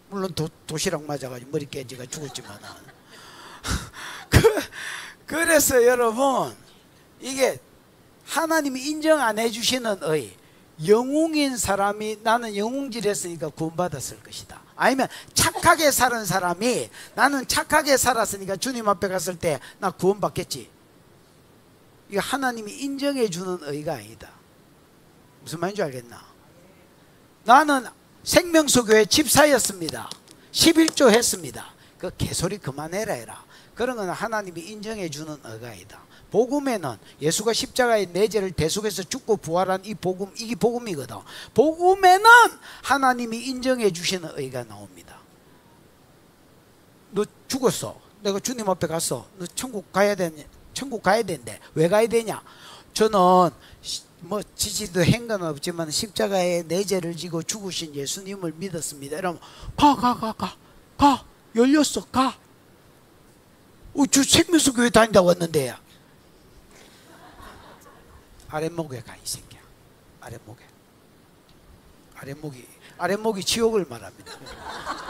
물론 도시락 맞아가지고 머리 깨지가 죽었지만 그래서 여러분 이게 하나님이 인정 안 해주시는 의, 영웅인 사람이 나는 영웅질 했으니까 구원받았을 것이다. 아니면 착하게 사는 사람이 나는 착하게 살았으니까 주님 앞에 갔을 때 나 구원받겠지. 이거 하나님이 인정해 주는 의가 아니다. 무슨 말인지 알겠나? 나는 생명수교회 집사였습니다. 11조 했습니다. 그 개소리 그만해라 해라. 그런 건 하나님이 인정해 주는 의가 아니다. 복음에는 예수가 십자가에 내 죄를 대속해서 죽고 부활한 이 복음, 이게 복음이거든. 복음에는 하나님이 인정해 주시는 의가 나옵니다. 너 죽었어. 내가 주님 앞에 갔어. 너 천국 가야 되냐? 천국 가야 된대. 왜 가야 되냐? 저는 뭐 지지도 한 건 없지만 십자가에 내 죄를 지고 죽으신 예수님을 믿었습니다. 이러면 가 열렸어. 가. 저 생명수 교회 다닌다고 왔는데요. 아랫목에 가 이 새끼야. 아랫목이 지옥을 말합니다.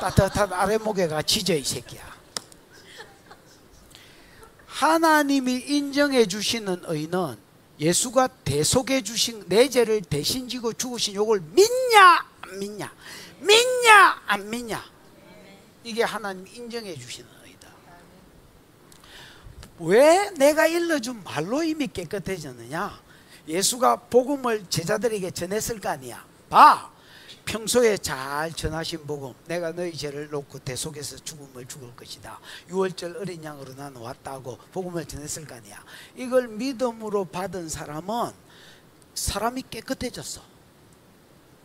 따뜻한 아랫목에 가 지져 이 새끼야. 하나님이 인정해 주시는 의는 예수가 대속해 주신 내 죄를 대신 지고 죽으신 요걸 믿냐 안 믿냐, 믿냐 안 믿냐, 이게 하나님이 인정해 주시는 의다. 왜 내가 일러준 말로 이미 깨끗해졌느냐? 예수가 복음을 제자들에게 전했을 거 아니야. 봐, 평소에 잘 전하신 복음, 내가 너희 죄를 놓고 대속해서 죽음을 죽을 것이다, 6월절 어린 양으로 나는 왔다고 복음을 전했을 거 아니야. 이걸 믿음으로 받은 사람은 사람이 깨끗해졌어.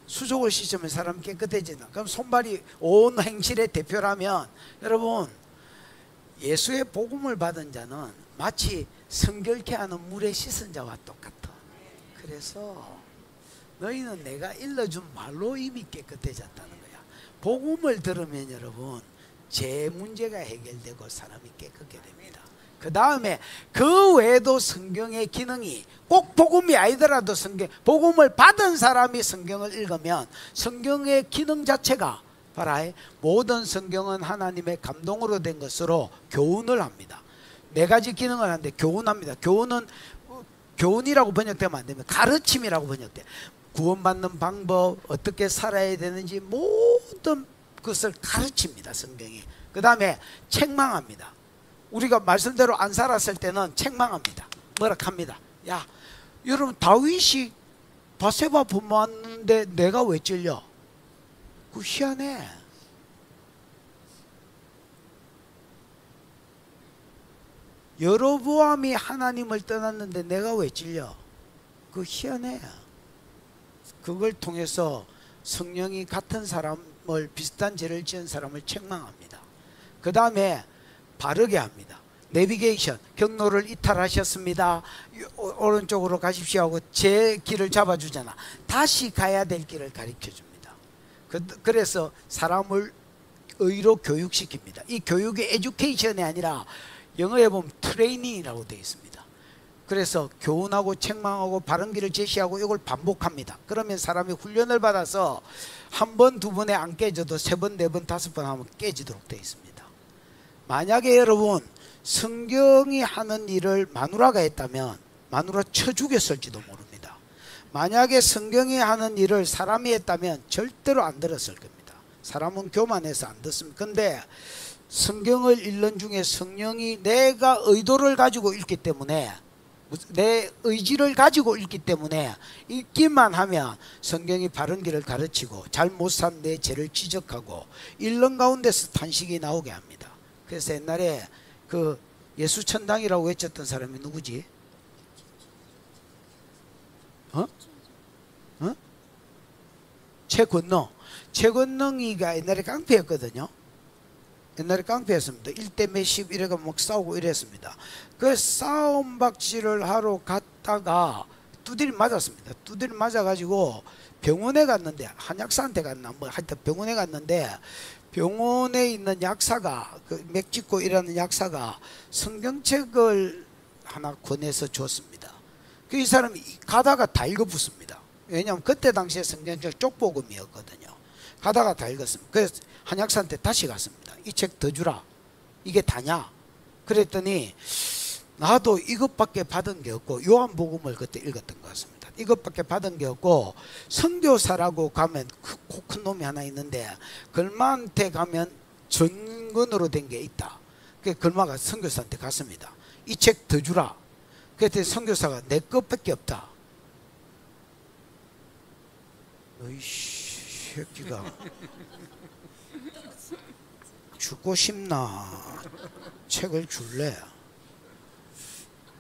수족을 씻으면 사람이 깨끗해진다. 그럼 손발이 온 행실의 대표라면 여러분, 예수의 복음을 받은 자는 마치 성결케 하는 물에 씻은 자와 똑같아. 그래서 너희는 내가 일러준 말로 이미 깨끗해졌다는 거야. 복음을 들으면 여러분 죄 문제가 해결되고 사람이 깨끗게 됩니다. 그 다음에 그 외에도 성경의 기능이 꼭 복음이 아니더라도 복음을 받은 사람이 성경을 읽으면 성경의 기능 자체가 봐라, 모든 성경은 하나님의 감동으로 된 것으로 교훈을 합니다. 네 가지 기능을 하는데 교훈합니다. 교훈이라고 번역되면 안 됩니다. 가르침이라고 번역돼. 구원받는 방법, 어떻게 살아야 되는지 모든 것을 가르칩니다, 성경이. 그 다음에 책망합니다. 우리가 말씀대로 안 살았을 때는 책망합니다. 뭐라 합니다. 야, 여러분 다윗이 바세바 부모했는데 내가 왜 찔려? 그 희한해. 여로보암이 하나님을 떠났는데 내가 왜 찔려? 그 희한해. 그걸 통해서 성령이 같은 사람을, 비슷한 죄를 지은 사람을 책망합니다. 그 다음에 바르게 합니다. 내비게이션, 경로를 이탈하셨습니다, 오른쪽으로 가십시오 하고 제 길을 잡아주잖아. 다시 가야 될 길을 가르쳐줍니다. 그래서 사람을 의로 교육시킵니다. 이 교육이 에듀케이션이 아니라 영어에 보면 트레이닝이라고 되어 있습니다. 그래서 교훈하고 책망하고 바른 길을 제시하고 이걸 반복합니다. 그러면 사람이 훈련을 받아서 한 번, 두 번에 안 깨져도 세 번, 네 번, 다섯 번 하면 깨지도록 되어 있습니다. 만약에 여러분 성경이 하는 일을 마누라가 했다면 마누라 쳐 죽였을지도 모릅니다. 만약에 성경이 하는 일을 사람이 했다면 절대로 안 들었을 겁니다. 사람은 교만해서 안 듣습니다. 근데 성경을 읽는 중에 성령이 내가 의도를 가지고 읽기 때문에, 내 의지를 가지고 읽기 때문에 읽기만 하면 성경이 바른 길을 가르치고 잘못 산 내 죄를 지적하고 읽는 가운데서 탄식이 나오게 합니다. 그래서 옛날에 그 예수천당이라고 외쳤던 사람이 누구지? 최건능이가 옛날에 깡패였거든요. 옛날에 깡패였습니다. 1대 몇십 이래가 막 싸우고 이랬습니다. 그 싸움박질을 하러 갔다가 두드려 맞았습니다. 두드려 맞아가지고 병원에 갔는데, 한약사한테 갔나 뭐 하여튼 병원에 갔는데, 병원에 있는 약사가, 그 멕시코 일하는 약사가 성경책을 하나 권해서 줬습니다. 그 이 사람이 가다가 다 읽어붙습니다. 왜냐하면 그때 당시에 성경책 쪽복음이었거든요. 가다가 다 읽었습니다. 그래서 한약사한테 다시 갔습니다. 이 책 더 주라. 이게 다냐? 그랬더니 나도 이것밖에 받은 게 없고, 요한복음을 그때 읽었던 것 같습니다. 이것밖에 받은 게 없고, 선교사라고 가면 코 큰 놈이 하나 있는데 걸마한테 가면 전근으로 된 게 있다. 그 걸마가 선교사한테 갔습니다. 이 책 더 주라. 그랬더니 선교사가 내 것밖에 없다. 너이 새끼가 죽고 싶나? 책을 줄래?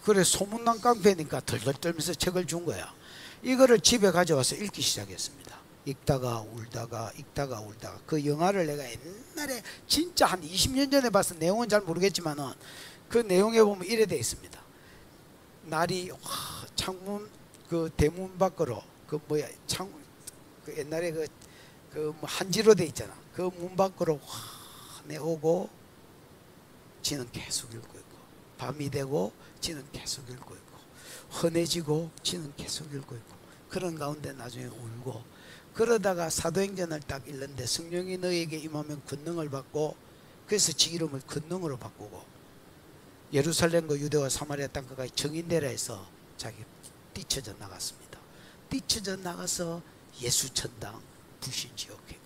그래, 소문난 깡패니까 덜덜 떨면서 책을 준 거야. 이거를 집에 가져와서 읽기 시작했습니다. 읽다가 울다가 읽다가 울다가. 그 영화를 내가 옛날에 진짜 한 20년 전에 봐서 내용은 잘 모르겠지만은 그 내용에 보면 이래 돼 있습니다. 날이 창문 그 대문 밖으로 그 뭐야 창 그 옛날에 그 뭐 한지로 돼 있잖아. 그 문 밖으로 내오고 지는 계속 읽고 있고, 밤이 되고 지는 계속 읽고 있고, 헌해지고 지는 계속 읽고 있고, 그런 가운데 나중에 울고, 그러다가 사도행전을 딱 읽는데 성령이 너에게 임하면 권능을 받고, 그래서 지 이름을 권능으로 바꾸고 예루살렘과 유대와 사마리아 땅까지 정인되라 해서 자기 뛰쳐져 나갔습니다. 뛰쳐져 나가서 예수천당 불신지옥한 거예요.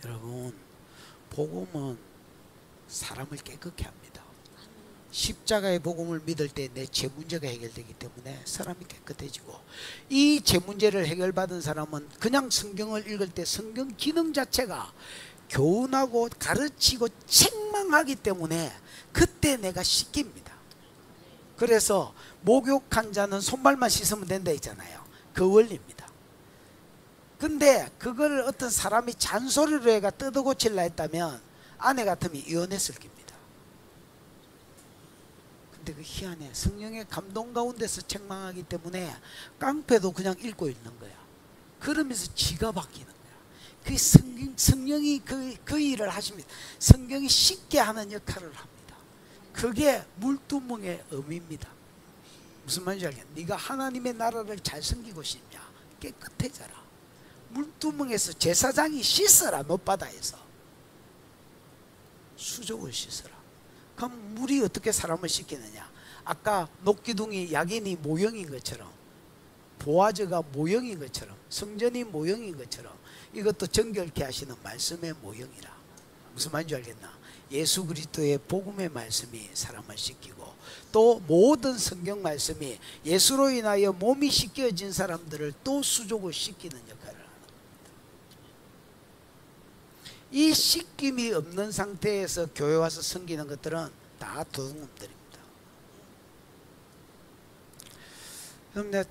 여러분, 복음은 사람을 깨끗게 합니다. 십자가의 복음을 믿을 때 내 죄 문제가 해결되기 때문에 사람이 깨끗해지고, 이 죄 문제를 해결받은 사람은 그냥 성경을 읽을 때 성경 기능 자체가 교훈하고 가르치고 책망하기 때문에 그때 내가 씻깁니다. 그래서 목욕한 자는 손발만 씻으면 된다 했잖아요. 그 원리입니다. 근데 그걸 어떤 사람이 잔소리로 해가 뜯어고칠라 했다면 아내 같으면 이혼했을 겁니다. 근데 그 희한해. 성령의 감동 가운데서 책망하기 때문에 깡패도 그냥 읽고 있는 거야. 그러면서 지가 바뀌는 거야. 그 성령이 그 일을 하십니다. 성경이 씻게 하는 역할을 합니다. 그게 물두멍의 의미입니다. 무슨 말인지 알겠냐? 네가 하나님의 나라를 잘 섬기고 싶냐? 깨끗해져라. 물두멍에서 제사장이 씻어라. 못바다에서 수족을 씻어라. 그럼 물이 어떻게 사람을 씻기느냐? 아까 녹기둥이 야긴이 모형인 것처럼, 보아즈가 모형인 것처럼, 성전이 모형인 것처럼 이것도 정결케 하시는 말씀의 모형이라. 무슨 말인지 알겠나? 예수 그리스도의 복음의 말씀이 사람을 씻기고, 또 모든 성경 말씀이 예수로 인하여 몸이 씻겨진 사람들을 또 수족을 씻기는 역할을 하는 겁니다. 이 씻김이 없는 상태에서 교회 와서 섬기는 것들은 다 도둑놈들입니다. 그럼 내가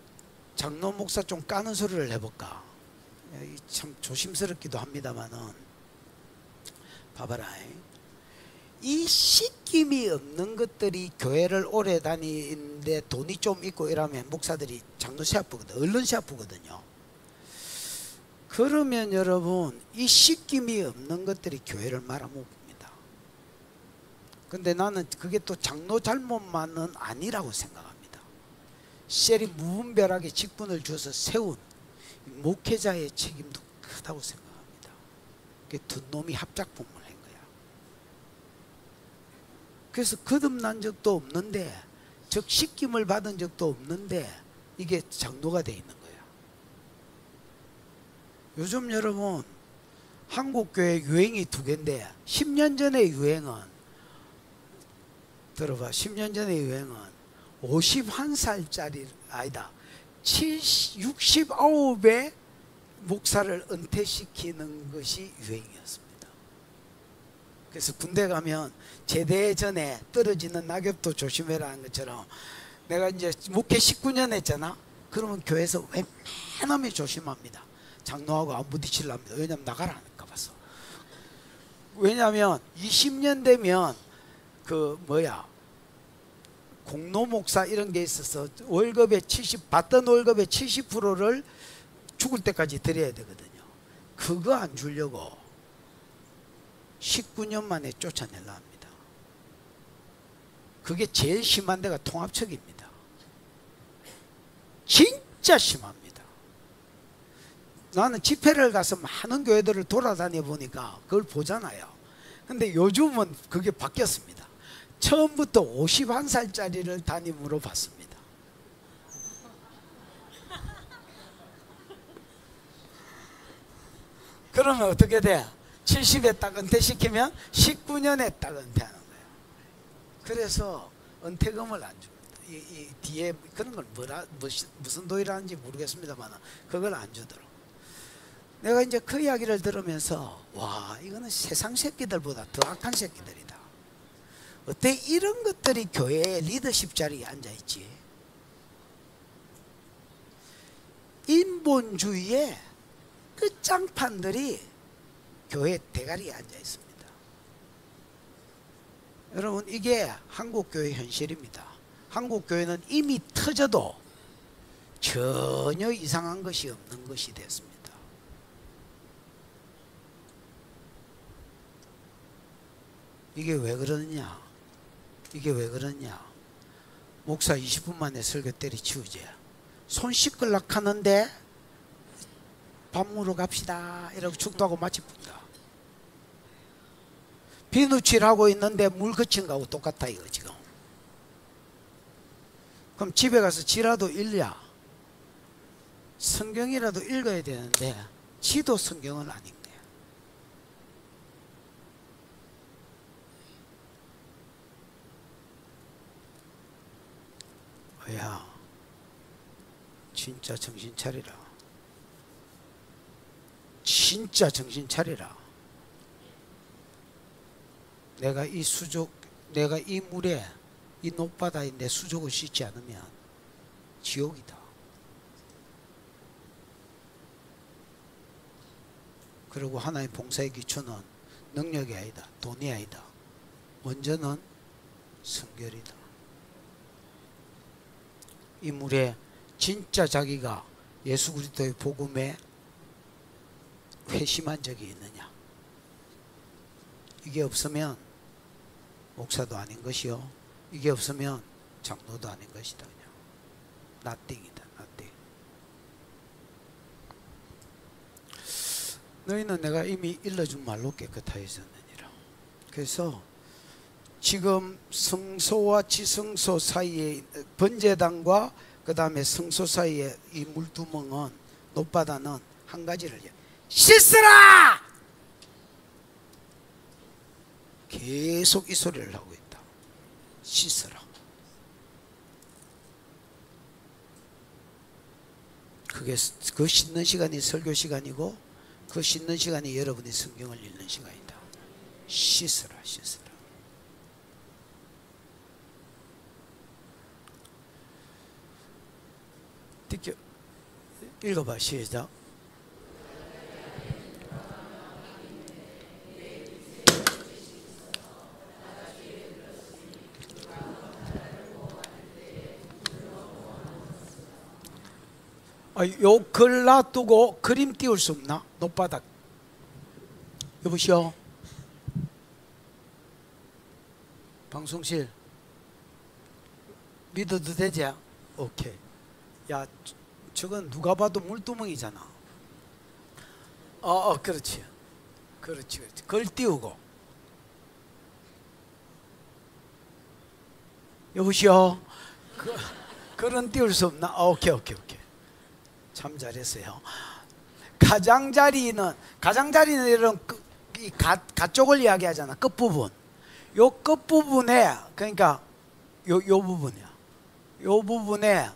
장로 목사 좀 까는 소리를 해볼까? 참 조심스럽기도 합니다만은, 봐봐라. 이 씻김이 없는 것들이 교회를 오래 다니는데 돈이 좀 있고 이러면 목사들이 장로 시합부거든, 언론 시합부거든요. 그러면 여러분, 이 씻김이 없는 것들이 교회를 말아먹습니다. 근데 나는 그게 또 장로 잘못만은 아니라고 생각합니다. 셀이 무분별하게 직분을 주어서 세운 목회자의 책임도 크다고 생각합니다. 그게 두 놈이 합작품을 한 거야. 그래서 거듭난 적도 없는데, 즉 씻김을 받은 적도 없는데 이게 장로가 돼 있는 거야. 요즘 여러분, 한국교회 유행이 두 개인데, 10년 전의 유행은, 들어봐, 10년 전의 유행은 51살짜리 아니다, 69의 목사를 은퇴시키는 것이 유행이었습니다. 그래서 군대 가면 제대 전에 떨어지는 낙엽도 조심해라 하는 것처럼 내가 이제 목회 19년 했잖아. 그러면 교회에서 웬만하면 조심합니다. 장로하고 안 부딪히려합니다. 왜냐면 나가라 하니까 봐서. 왜냐면 20년 되면 그 뭐야 공로 목사 이런 게 있어서 월급의 받던 월급의 70%를 죽을 때까지 드려야 되거든요. 그거 안 주려고 19년 만에 쫓아내려 합니다. 그게 제일 심한 데가 통합측입니다. 진짜 심합니다. 나는 집회를 가서 많은 교회들을 돌아다녀 보니까 그걸 보잖아요. 근데 요즘은 그게 바뀌었습니다. 처음부터 51살짜리를 담임으로 받습니다. 그러면 어떻게 돼? 70에 딱 은퇴시키면 19년에 딱 은퇴하는 거예요. 그래서 은퇴금을 안 줍니다. 이 뒤에 그런 걸 무슨 도의라는지 모르겠습니다만 그걸 안 주더라고. 내가 이제 그 이야기를 들으면서 와, 이거는 세상 새끼들보다 더 악한 새끼들이다. 어때 이런 것들이 교회의 리더십 자리에 앉아있지? 인본주의의 끝장판들이 교회 대가리에 앉아있습니다. 여러분, 이게 한국교회 현실입니다. 한국교회는 이미 터져도 전혀 이상한 것이 없는 것이 됐습니다. 이게 왜 그러느냐? 이게 왜 그러냐? 목사 20분 만에 설교 때리치우지. 손 씻으려고 하는데 밥 먹으러 갑시다 이러고 축도하고 마치 분다. 비누칠하고 있는데 물 그친 거하고 똑같다 이거 지금. 그럼 집에 가서 지라도 읽냐? 성경이라도 읽어야 되는데 지도 성경은 안 읽네. 야, 진짜 정신 차리라. 진짜 정신 차리라. 내가 이 수족, 내가 이 물에, 이 높바다에 내 수족을 씻지 않으면 지옥이다. 그리고 하나의 봉사의 기초는 능력이 아니다, 돈이 아니다. 먼저는 성결이다. 이 물에 진짜 자기가 예수 그리스도의 복음에 회심한 적이 있느냐? 이게 없으면 목사도 아닌 것이요, 이게 없으면 장로도 아닌 것이다. 그냥 nothing이다. nothing. 너희는 내가 이미 일러준 말로 깨끗하여졌느니라. 그래서 지금 성소와 지성소 사이에, 번제단과 그 다음에 성소 사이에 이 물두멍은, 높바다는 한 가지를 씻으라! 계속 이 소리를 하고 있다. 씻으라. 그게 그 씻는 시간이 설교 시간이고, 그 씻는 시간이 여러분이 성경을 읽는 시간이다. 씻으라, 씻으라. 읽어봐. 시작. 요 글 놔두고 그림 띄울 수 없나? 높바닥. 여보시오. 방송실 믿어도 되지? 오케이. 야, 저건 누가 봐도 물두멍이잖아. 그렇지. 그렇지, 그렇지. 글 띄우고. 여보시오. 글은 띄울 수 없나? 오케이, 오케이, 오케이. 참 잘했어요. 가장자리는 이런 이 가쪽을 이야기하잖아. 끝부분. 요 끝부분에, 그러니까 요 부분이야. 요 부분에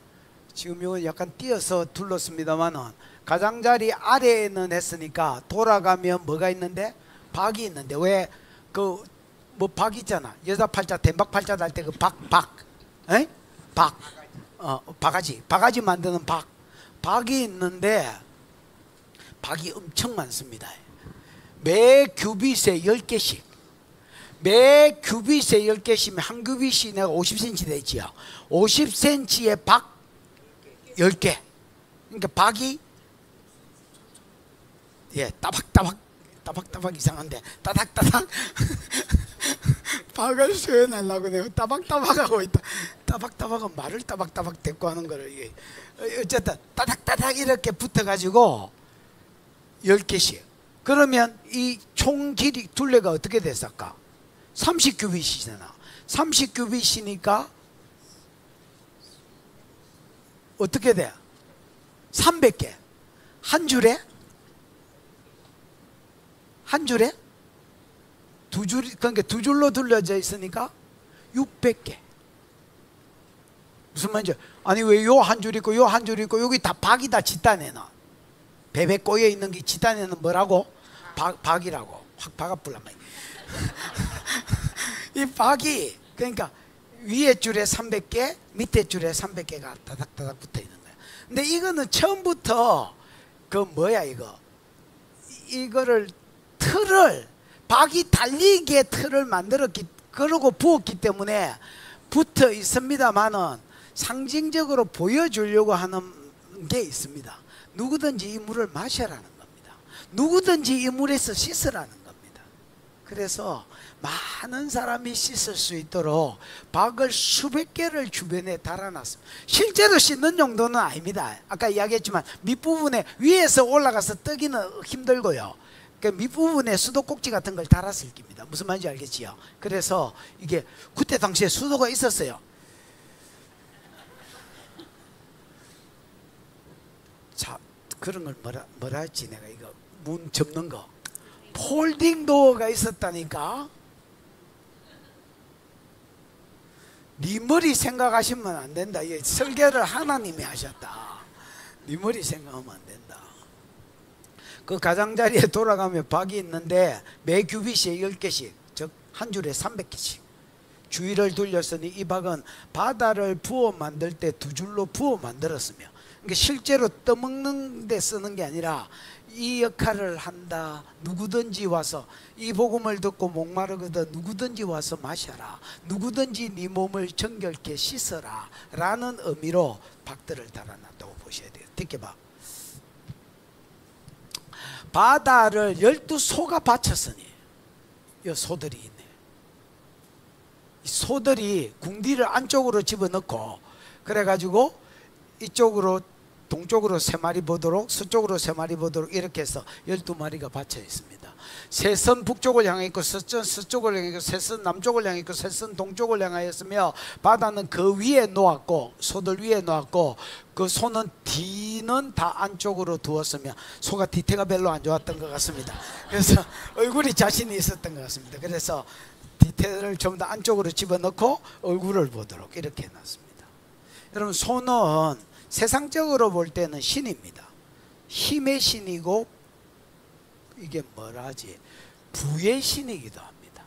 지금 이거 약간 띄어서 둘렀습니다만은, 가장자리 아래에는 했으니까 돌아가면 뭐가 있는데? 박이 있는데, 왜 그 뭐 박 있잖아. 여자 팔자, 대박 팔자 달 때 그 박. 에? 박. 바가지 만드는 박이 있는데 박이 엄청 많습니다. 매 규빗에 10개씩. 매 규빗에 10개씩이면 한 규빗이 내가 50cm 되지요. 50cm에 박 10개. 그러니까 박이 따박따박 이상한데 따닥따닥 박을 수행하려고 내가 따박따박하고 있다. 따박따박은 말을 따박따박 대꾸 하는 거를 이게 어쨌든 따닥따닥 이렇게 붙어가지고 10개씩. 그러면 이 총 길이 둘레가 어떻게 됐을까? 30규빗이잖아. 30규빗이니까 어떻게 돼? 300개. 한 줄에? 한 줄에? 두 줄, 그러니까 두 줄로 둘러져 있으니까 600개. 무슨 말인지, 아니 왜 요 한 줄 있고 요 한 줄 있고 여기 다 박이다 짓단에는. 배배 꼬여 있는 게 짓단에는 뭐라고? 박이라고. 확 박아불란 말이야. 이 박이 그러니까 위에 줄에 300개, 밑에 줄에 300개가 다닥다닥 붙어 있는 거야. 근데 이거는 처음부터 그 뭐야 이거를 틀을 박이 달리게 틀을 만들었기 그러고 부었기 때문에 붙어 있습니다만은 상징적으로 보여주려고 하는 게 있습니다. 누구든지 이 물을 마셔라는 겁니다. 누구든지 이 물에서 씻으라는 겁니다. 그래서 많은 사람이 씻을 수 있도록 박을 수백 개를 주변에 달아놨습니다. 실제로 씻는 정도는 아닙니다. 아까 이야기했지만 밑부분에 위에서 올라가서 뜨기는 힘들고요. 그 밑부분에 수도꼭지 같은 걸 달았을 겁니다. 무슨 말인지 알겠지요? 그래서 이게 그때 당시에 수도가 있었어요. 자, 그런 걸 뭐라 했지 내가 이거 문 접는 거 폴딩 도어가 있었다니까. 네 머리 생각하시면 안 된다. 이 설계를 하나님이 하셨다. 네 머리 생각하면 안 된다. 그 가장자리에 돌아가면 박이 있는데 매 규빗에 10개씩, 즉 한 줄에 300개씩 주위를 둘렸으니 이 박은 바다를 부어 만들 때 두 줄로 부어 만들었으며, 그러니까 실제로 떠먹는 데 쓰는 게 아니라 이 역할을 한다. 누구든지 와서 이 복음을 듣고 목마르거든 누구든지 와서 마셔라. 누구든지 네 몸을 정결케 씻어라 라는 의미로 박들을 달아놨다고 보셔야 돼요. 듣게 봐. 바다를 12소가 바쳤으니 이 소들이 있네. 이 소들이 궁디를 안쪽으로 집어넣고 그래가지고 이쪽으로 동쪽으로 3마리 보도록 서쪽으로 3마리 보도록 이렇게 해서 12마리가 받쳐 있습니다. 셋은 북쪽을 향해 있고 셋은 서쪽을 향해 있고 셋은 남쪽을 향해 있고 셋은 동쪽을 향하였으며 바다는 그 위에 놓았고 소들 위에 놓았고 그 소는 뒤는 다 안쪽으로 두었으며 소가 뒤태가 별로 안 좋았던 것 같습니다. 그래서 얼굴이 자신이 있었던 것 같습니다. 그래서 뒤태를 전부 다 안쪽으로 집어넣고 얼굴을 보도록 이렇게 해놨습니다. 여러분 소는 세상적으로 볼 때는 신입니다. 힘의 신이고 이게 뭐라 하지? 부의 신이기도 합니다.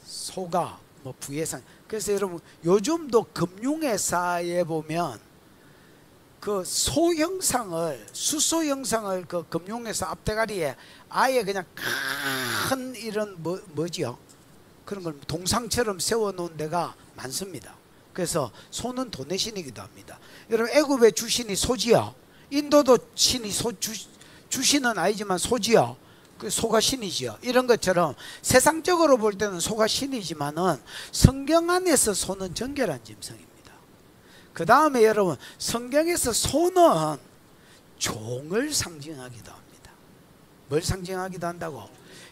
소가 뭐 부의 상. 그래서 여러분 요즘도 금융회사에 보면 그 소 형상을 수소 형상을 그 금융회사 앞대가리에 아예 그냥 큰 이런 뭐지요? 그런 걸 동상처럼 세워놓은 데가 많습니다. 그래서 소는 돈의 신이기도 합니다. 여러분 애굽의 주신이 소지요. 인도도 신이 주신은 아니지만 소지요. 그 소가 신이지요. 이런 것처럼 세상적으로 볼 때는 소가 신이지만은 성경 안에서 소는 정결한 짐승입니다. 그 다음에 여러분 성경에서 소는 종을 상징하기도 합니다. 뭘 상징하기도 한다고?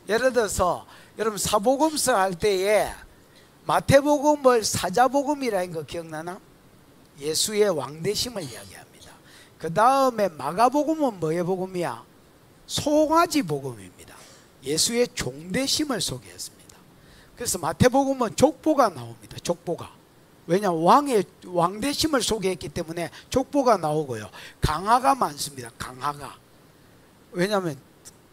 예를 들어서 여러분 사복음서 할 때에 마태복음을 사자복음이라는 거 기억나나? 예수의 왕대심을 이야기합니다. 그 다음에 마가복음은 뭐의 복음이야? 송아지 복음입니다. 예수의 종대심을 소개했습니다. 그래서 마태복음은 족보가 나옵니다. 족보가. 왜냐하면 왕의 왕대심을 소개했기 때문에 족보가 나오고요. 강화가 많습니다. 강화가. 왜냐하면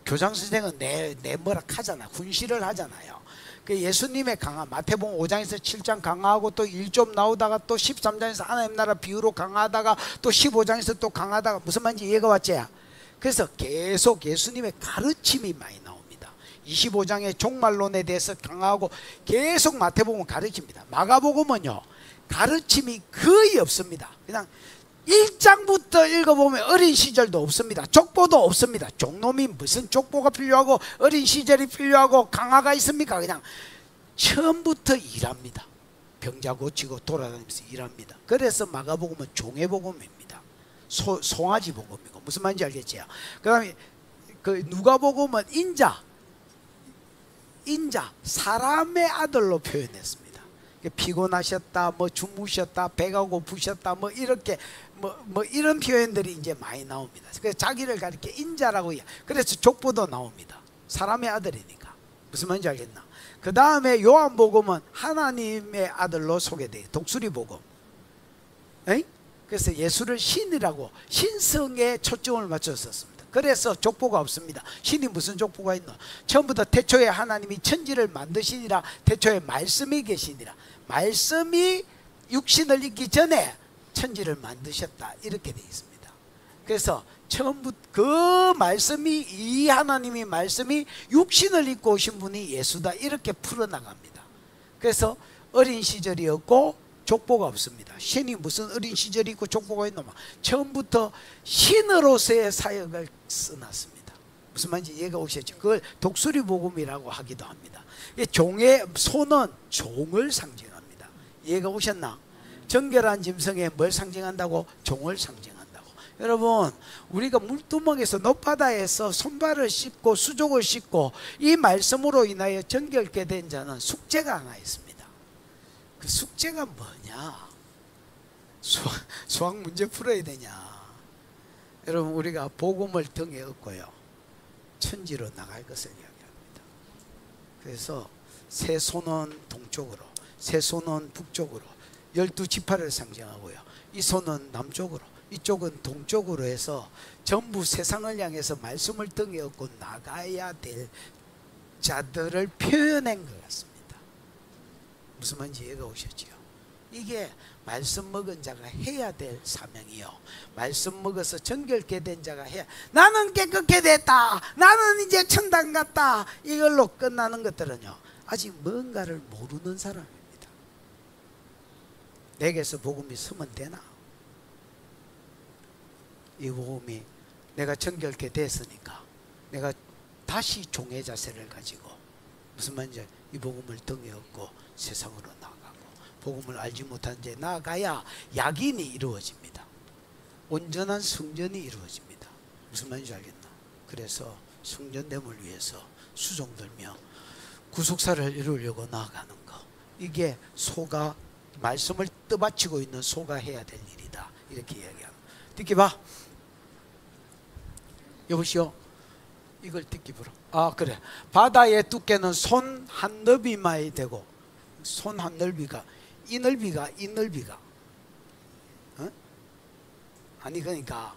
교장선생은 내 뭐라 하잖아. 훈시를 하잖아요. 그 예수님의 강화, 마태복음 5장에서 7장 강화하고 또 1좀 나오다가 또 13장에서 하나님 나라 비유로 강화하다가 또 15장에서 또 강화하다가 무슨 말인지 이해가 왔지? 그래서 계속 예수님의 가르침이 많이 나옵니다. 25장의 종말론에 대해서 강화하고 계속 마태복음은 가르칩니다. 마가복음은요 가르침이 거의 없습니다. 그냥 1장부터 읽어보면 어린 시절도 없습니다. 족보도 없습니다. 종놈이 무슨 족보가 필요하고 어린 시절이 필요하고 강화가 있습니까? 그냥 처음부터 일합니다. 병자 고치고 돌아다니면서 일합니다. 그래서 마가복음은 종의 복음입니다. 송아지 복음이고 무슨 말인지 알겠지요? 그 다음에 그 누가복음은 인자 사람의 아들로 표현했습니다. 피곤하셨다, 뭐 주무셨다, 배가 고프셨다, 뭐 이렇게 뭐 이런 표현들이 이제 많이 나옵니다. 그래서 자기를 가리켜 인자라고 해요. 그래서 족보도 나옵니다. 사람의 아들이니까. 무슨 말인지 알겠나? 그 다음에 요한복음은 하나님의 아들로 소개돼요. 독수리 복음. 에이? 그래서 예수를 신이라고 신성에 초점을 맞췄었습니다. 그래서 족보가 없습니다. 신이 무슨 족보가 있노? 처음부터 태초에 하나님이 천지를 만드시니라. 태초에 말씀이 계시니라. 말씀이 육신을 입기 전에 천지를 만드셨다. 이렇게 되어 있습니다. 그래서 처음부터 그 말씀이 이 하나님이 말씀이 육신을 입고 오신 분이 예수다. 이렇게 풀어나갑니다. 그래서 어린 시절이었고 족보가 없습니다. 신이 무슨 어린 시절이 있고 족보가 있노? 처음부터 신으로서의 사역을 써놨습니다. 무슨 말인지 이해가 오셨죠? 그걸 독수리 복음이라고 하기도 합니다. 종의 소는 종을 상징합니다. 이해가 오셨나? 정결한 짐승에 뭘 상징한다고? 종을 상징한다고. 여러분 우리가 물두멍에서 높바다에서 손발을 씻고 수족을 씻고 이 말씀으로 인하여 정결케 된 자는 숙제가 하나 있습니다. 그 숙제가 뭐냐? 수학 문제 풀어야 되냐? 여러분 우리가 복음을 등에 업고요 천지로 나갈 것을 이야기합니다. 그래서 세 손은 동쪽으로, 세 손은 북쪽으로 12지파를 상징하고요, 이 손은 남쪽으로, 이쪽은 동쪽으로 해서 전부 세상을 향해서 말씀을 등에 업고 나가야 될 자들을 표현한 것 같습니다. 무슨 말인지 이해가 오셨지요? 이게 말씀 먹은 자가 해야 될 사명이요, 말씀 먹어서 정결케 된 자가 해야, 나는 깨끗게 됐다, 나는 이제 천당 갔다, 이걸로 끝나는 것들은요 아직 뭔가를 모르는 사람입니다. 내게서 복음이 서면 되나? 이 복음이 내가 정결케 됐으니까 내가 다시 종의 자세를 가지고 무슨 말인지 이 복음을 등에 업고 세상으로 나가고 복음을 알지 못한 채 나아가야 약인이 이루어집니다. 온전한 성전이 이루어집니다. 무슨 말인지 알겠나? 그래서 성전됨을 위해서 수종들며 구속사를 이루려고 나아가는 거, 이게 소가 말씀을 떠받치고 있는 소가 해야 될 일이다. 이렇게 이야기합니다. 듣기 봐. 여보시오, 이걸 듣기 보라. 아 그래, 바다의 두께는 손 한 너비만이 되고, 손 한 넓이가 이 넓이가 어? 아니 그러니까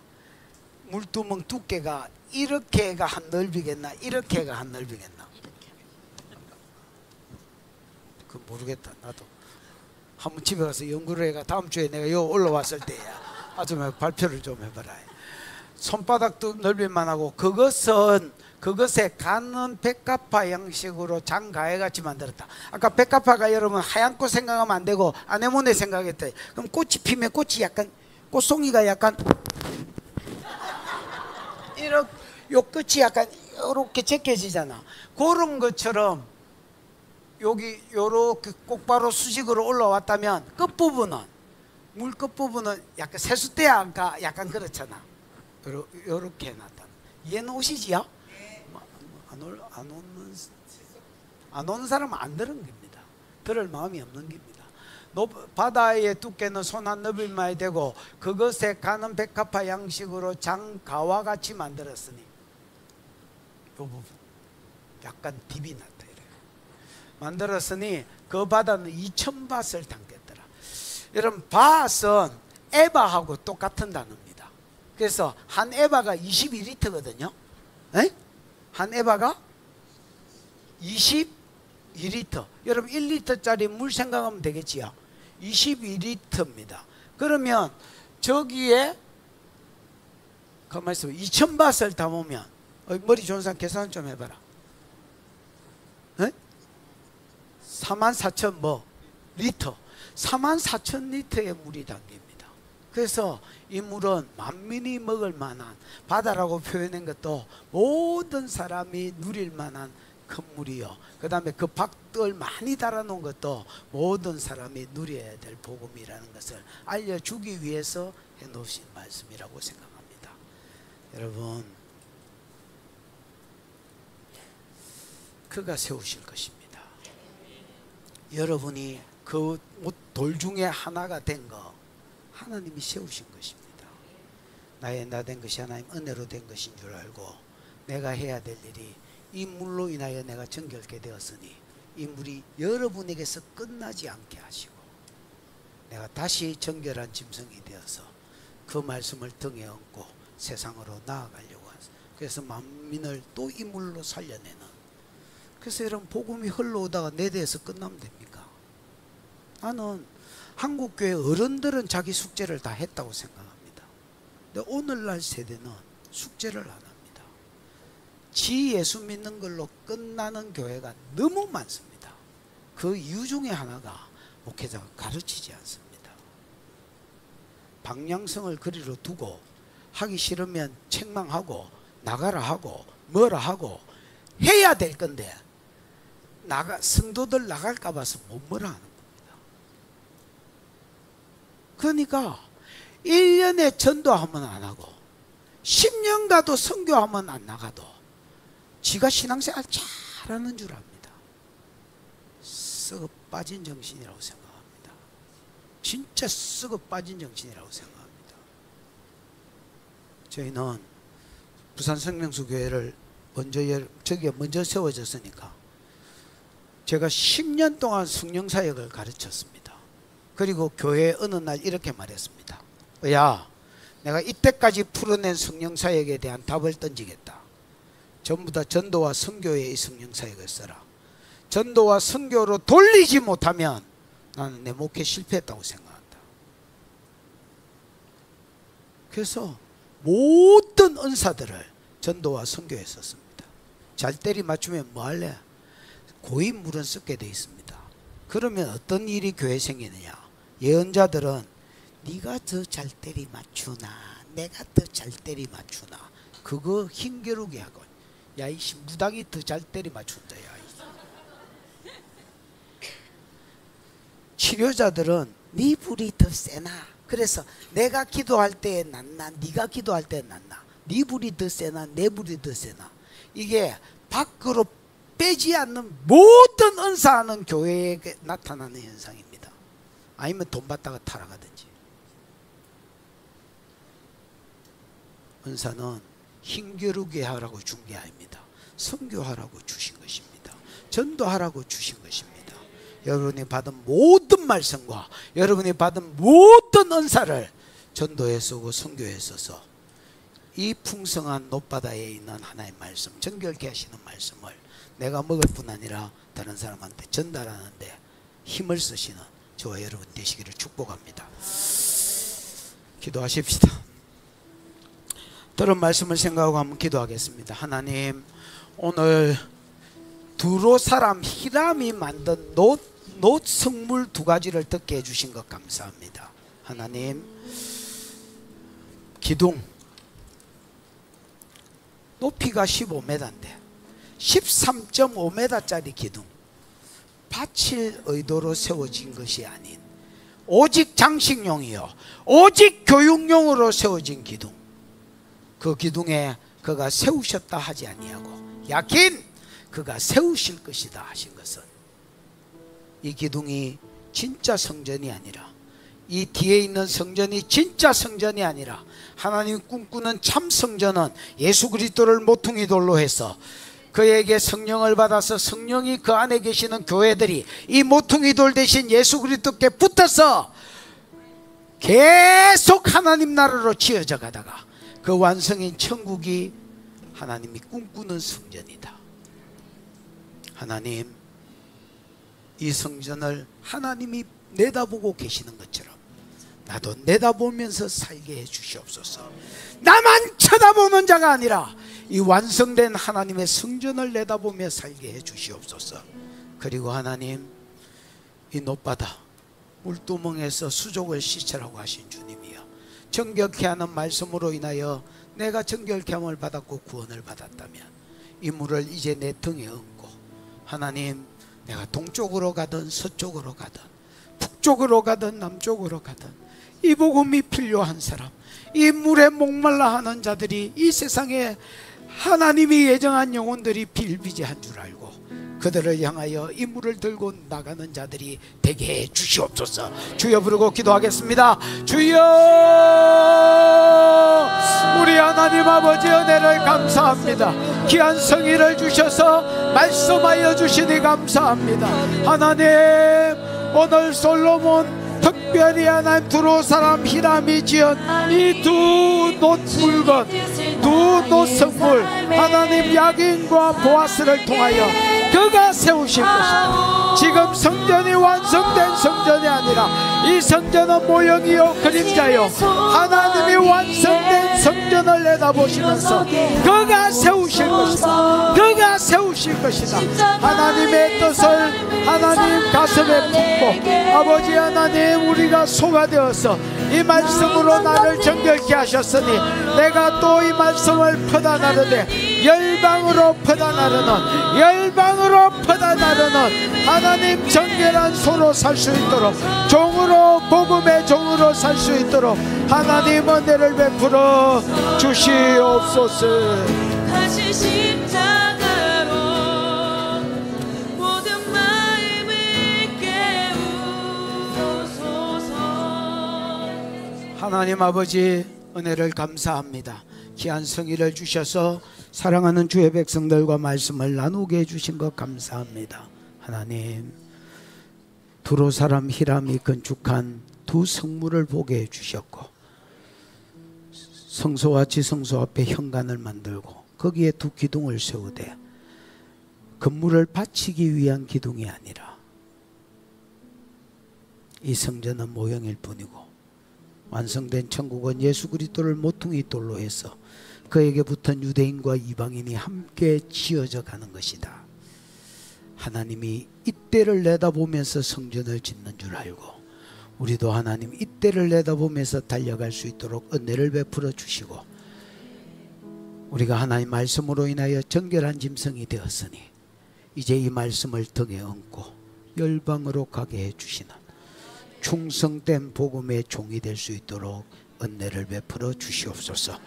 물두멍 두께가 이렇게가 한 넓이겠나 이렇게가 한 넓이겠나? 그 모르겠다. 나도 한번 집에 가서 연구를 해가 다음 주에 내가 요 올라왔을 때야 아주 발표를 좀 해봐라. 손바닥 넓이만 하고 그것에 가는 백합화 양식으로 장가해같이 만들었다. 아까 백합화가 여러분 하얀 꽃 생각하면 안 되고 아네모네 생각했다. 그럼 꽃이 피면 꽃이 약간 꽃송이가 약간 이렇게 요 끝이 약간 이렇게 제껴지잖아. 그런 것처럼 여기 요렇게 꼭바로 수직으로 올라왔다면 끝부분은 물 끝부분은 약간 세숫대야가 약간 그렇잖아. 요렇게 해놨다. 이해는 오시지요? 안 오는 사람은 안 들은 겁니다. 들을 마음이 없는 겁니다. 바다의 두께는 손 한 너비만이 되고 그것에 가는 백합화 양식으로 장가와 같이 만들었으니, 요 부분 약간 딥이 났다 이래요. 만들었으니 그 바다는 2000밭을 담겠더라. 여러분 밭은 에바하고 똑같은 단어입니다. 그래서 한 에바가 22리터거든요. 에? 한 에바가 22리터. 여러분 1리터짜리 물 생각하면 되겠지요. 22리터입니다. 그러면 저기에 가만히 있어 2000밭을 담으면 머리 좋은 사람 계산 좀 해봐라. 44,000 뭐 리터, 44,000리터의 물이 담깁니다. 그래서 이 물은 만민이 먹을 만한, 바다라고 표현한 것도 모든 사람이 누릴 만한 큰 물이요. 그 다음에 그 박들 많이 달아놓은 것도 모든 사람이 누려야 될 복음이라는 것을 알려주기 위해서 해놓으신 말씀이라고 생각합니다. 여러분, 그가 세우실 것입니다. 여러분이 그 돌 중에 하나가 된 거 하나님이 세우신 것입니다. 나의 나 된 것이 하나님 은혜로 된 것인 줄 알고 내가 해야 될 일이 이 물로 인하여 내가 정결케 되었으니 이 물이 여러분에게서 끝나지 않게 하시고 내가 다시 정결한 짐승이 되어서 그 말씀을 등에 업고 세상으로 나아가려고 하소. 그래서 만민을 또 이 물로 살려내는. 그래서 여러분, 복음이 흘러오다가 내 대해서 끝나면 됩니까? 나는 한국교회 어른들은 자기 숙제를 다 했다고 생각합니다. 근데 오늘날 세대는 숙제를 안 합니다. 지 예수 믿는 걸로 끝나는 교회가 너무 많습니다. 그 이유 중에 하나가 목회자가 가르치지 않습니다. 방향성을 그리로 두고 하기 싫으면 책망하고 나가라 하고 뭐라 하고 해야 될 건데 성도들 나갈까 봐서 못 뭐라 하는 겁니다. 그러니까 1년에 전도하면 안 하고 10년 가도 선교하면 안 나가도 지가 신앙생활 잘하는 줄 압니다. 썩어 빠진 정신이라고 생각합니다. 진짜 썩어 빠진 정신이라고 생각합니다. 저희는 부산 생명수 교회를 먼저 세워졌으니까 제가 10년 동안 성령사역을 가르쳤습니다. 그리고 교회에 어느 날 이렇게 말했습니다. 야, 내가 이때까지 풀어낸 성령사역에 대한 답을 던지겠다. 전부 다 전도와 선교의 성령사역을 써라. 전도와 선교로 돌리지 못하면 나는 내 목회 실패했다고 생각한다. 그래서 모든 은사들을 전도와 선교에 썼습니다. 잘 때리 맞추면 뭐 할래? 고인 물은 썩게 돼 있습니다. 그러면 어떤 일이 교회에 생기느냐? 예언자들은 네가 더 잘 때리 맞추나 내가 더 잘 때리 맞추나 그거 힘겨루게 하고, 야 이씨 무당이 더 잘 때리 맞춘다. 야 치료자들은 네 불이 더 세나, 그래서 내가 기도할 때 낫나 네가 기도할 때 낫나, 네 불이 더 세나 내 불이 더 세나, 이게 밖으로 빼지 않는 모든 은사하는 교회에 나타나는 현상입니다. 아니면 돈 받다가 타락하든지. 은사는 힘겨루게 하라고 준 게 아닙니다. 선교하라고 주신 것입니다. 전도하라고 주신 것입니다. 여러분이 받은 모든 말씀과 여러분이 받은 모든 은사를 전도에 쓰고 선교에 써서 이 풍성한 높바다에 있는 하나의 말씀, 정결케 하시는 말씀을 내가 먹을 뿐 아니라 다른 사람한테 전달하는데 힘을 쓰시는 저와 여러분 되시기를 축복합니다. 기도하십시다. 들은 말씀을 생각하고 한번 기도하겠습니다. 하나님, 오늘 두로 사람 히람이 만든 놋 성물 2가지를 듣게 해주신 것 감사합니다. 하나님, 기둥 높이가 15m인데 13.5m짜리 기둥, 바칠 의도로 세워진 것이 아닌 오직 장식용이요 오직 교육용으로 세워진 기둥, 그 기둥에 그가 세우셨다 하지 아니하고 야긴 그가 세우실 것이다 하신 것은 이 기둥이 진짜 성전이 아니라, 이 뒤에 있는 성전이 진짜 성전이 아니라 하나님 꿈꾸는 참 성전은 예수 그리스도를 모퉁이 돌로 해서 그에게 성령을 받아서 성령이 그 안에 계시는 교회들이 이 모퉁이 돌 대신 예수 그리스도께 붙어서 계속 하나님 나라로 지어져 가다가 그 완성인 천국이 하나님이 꿈꾸는 성전이다. 하나님, 이 성전을 하나님이 내다보고 계시는 것처럼 나도 내다보면서 살게 해 주시옵소서. 나만 쳐다보는 자가 아니라 이 완성된 하나님의 성전을 내다보며 살게 해 주시옵소서. 그리고 하나님, 이 높바다 물두멍에서 수족을 씻으라고 하신 주님이여, 정결케 하는 말씀으로 인하여 내가 정결케 함을 받았고 구원을 받았다면 이 물을 이제 내 등에 얹고, 하나님, 내가 동쪽으로 가든 서쪽으로 가든 북쪽으로 가든 남쪽으로 가든 이 복음이 필요한 사람, 이 물에 목말라 하는 자들이, 이 세상에 하나님이 예정한 영혼들이 빌비재한 줄 알고 그들을 향하여 이 물을 들고 나가는 자들이 되게 해 주시옵소서. 주여 부르고 기도하겠습니다. 주여, 우리 하나님 아버지 은혜를 감사합니다. 귀한 성의를 주셔서 말씀하여 주시니 감사합니다. 하나님, 오늘 솔로몬 특별히 하나님 두로 사람 히람이 지은 이 두 노물건, 두 노성물, 하나님 야긴과 보아스를 통하여 그가 세우신 것입니다. 지금 성전이 완성된 성전이 아니라 이 성전은 모형이요 그림자요 하나님이 완성된 성전을 내다보시면서 그가 세우실 것이다. 그가 세우실 것이다. 하나님의 뜻을 하나님 가슴에 품고, 아버지 하나님, 우리가 소가 되어서 이 말씀으로 나를 정결케 하셨으니 내가 또 이 말씀을 퍼다나르되 열방으로 퍼다나르는, 열방으로 퍼다나르는 하나님 정결한 소로 살 수 있도록, 종으로, 복음의 종으로 살 수 있도록 하나님 은혜를 베풀어 주시옵소서. 다시 십자가로 모든 마음을 깨우소서. 하나님 아버지, 은혜를 감사합니다. 귀한 성의를 주셔서 사랑하는 주의 백성들과 말씀을 나누게 해주신 것 감사합니다. 하나님, 두로 사람 히람이 건축한 두 성물을 보게 해주셨고, 성소와 지성소 앞에 현관을 만들고 거기에 두 기둥을 세우되 건물을 바치기 위한 기둥이 아니라 이 성전은 모형일 뿐이고 완성된 천국은 예수 그리스도를 모퉁이 돌로 해서 그에게 붙은 유대인과 이방인이 함께 지어져 가는 것이다. 하나님이 이때를 내다보면서 성전을 짓는 줄 알고 우리도 하나님 이때를 내다보면서 달려갈 수 있도록 은혜를 베풀어 주시고, 우리가 하나님 말씀으로 인하여 정결한 짐승이 되었으니 이제 이 말씀을 등에 얹고 열방으로 가게 해주시는 충성된 복음의 종이 될 수 있도록 은혜를 베풀어 주시옵소서.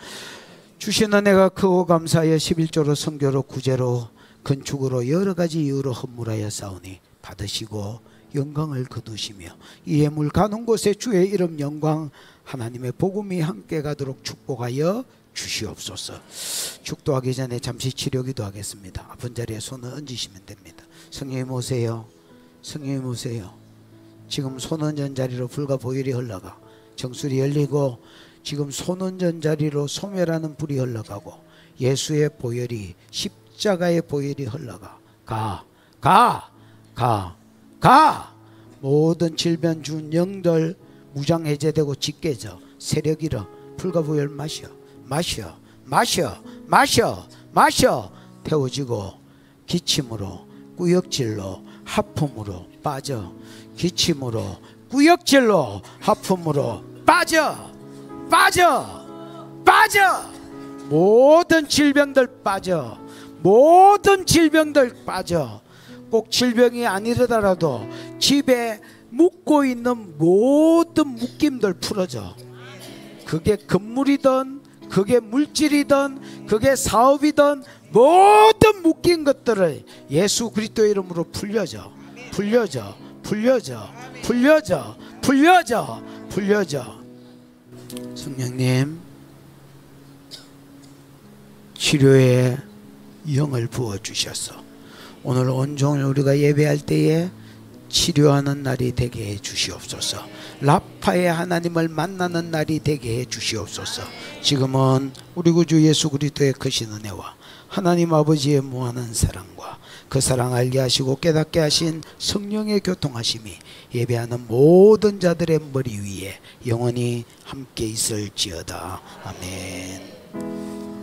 주신 은혜가 크고 감사하여 11조로 선교로 구제로 건축으로 여러 가지 이유로 헌물하여 싸우니 받으시고 영광을 거두시며 이 예물 가는 곳에 주의 이름 영광 하나님의 복음이 함께 가도록 축복하여 주시옵소서. 축도하기 전에 잠시 치료 기도하겠습니다. 아픈 자리에 손을 얹으시면 됩니다. 성령님 오세요. 성령님 오세요. 지금 손 얹은 자리로 불과 보혈이 흘러가 정수리 열리고, 지금 손 얹은 자리로 소멸하는 불이 흘러가고 예수의 보혈이, 십자가의 보혈이 흘러가 가 모든 질병 준 영들 무장 해제되고 짓게져 세력 잃어 불과 보혈 마셔 태워지고 기침으로 꾸역질로 하품으로 빠져, 기침으로 꾸역질로 하품으로 빠져 모든 질병들 빠져, 모든 질병들 빠져. 꼭 질병이 아니더라도 집에 묻고 있는 모든 묶임들 풀어져. 그게 건물이든 그게 물질이든 그게 사업이든 모든 묶인 것들을 예수 그리스도의 이름으로 풀려져. 성령님, 치료의 영을 부어주셔서 오늘 온종일 우리가 예배할 때에 치료하는 날이 되게 해 주시옵소서. 라파의 하나님을 만나는 날이 되게 해 주시옵소서. 지금은 우리 구주 예수 그리스도의 크신 은혜와 하나님 아버지의 무한한 사랑과 그 사랑 알게 하시고 깨닫게 하신 성령의 교통하심이 예배하는 모든 자들의 머리 위에 영원히 함께 있을지어다. 아멘.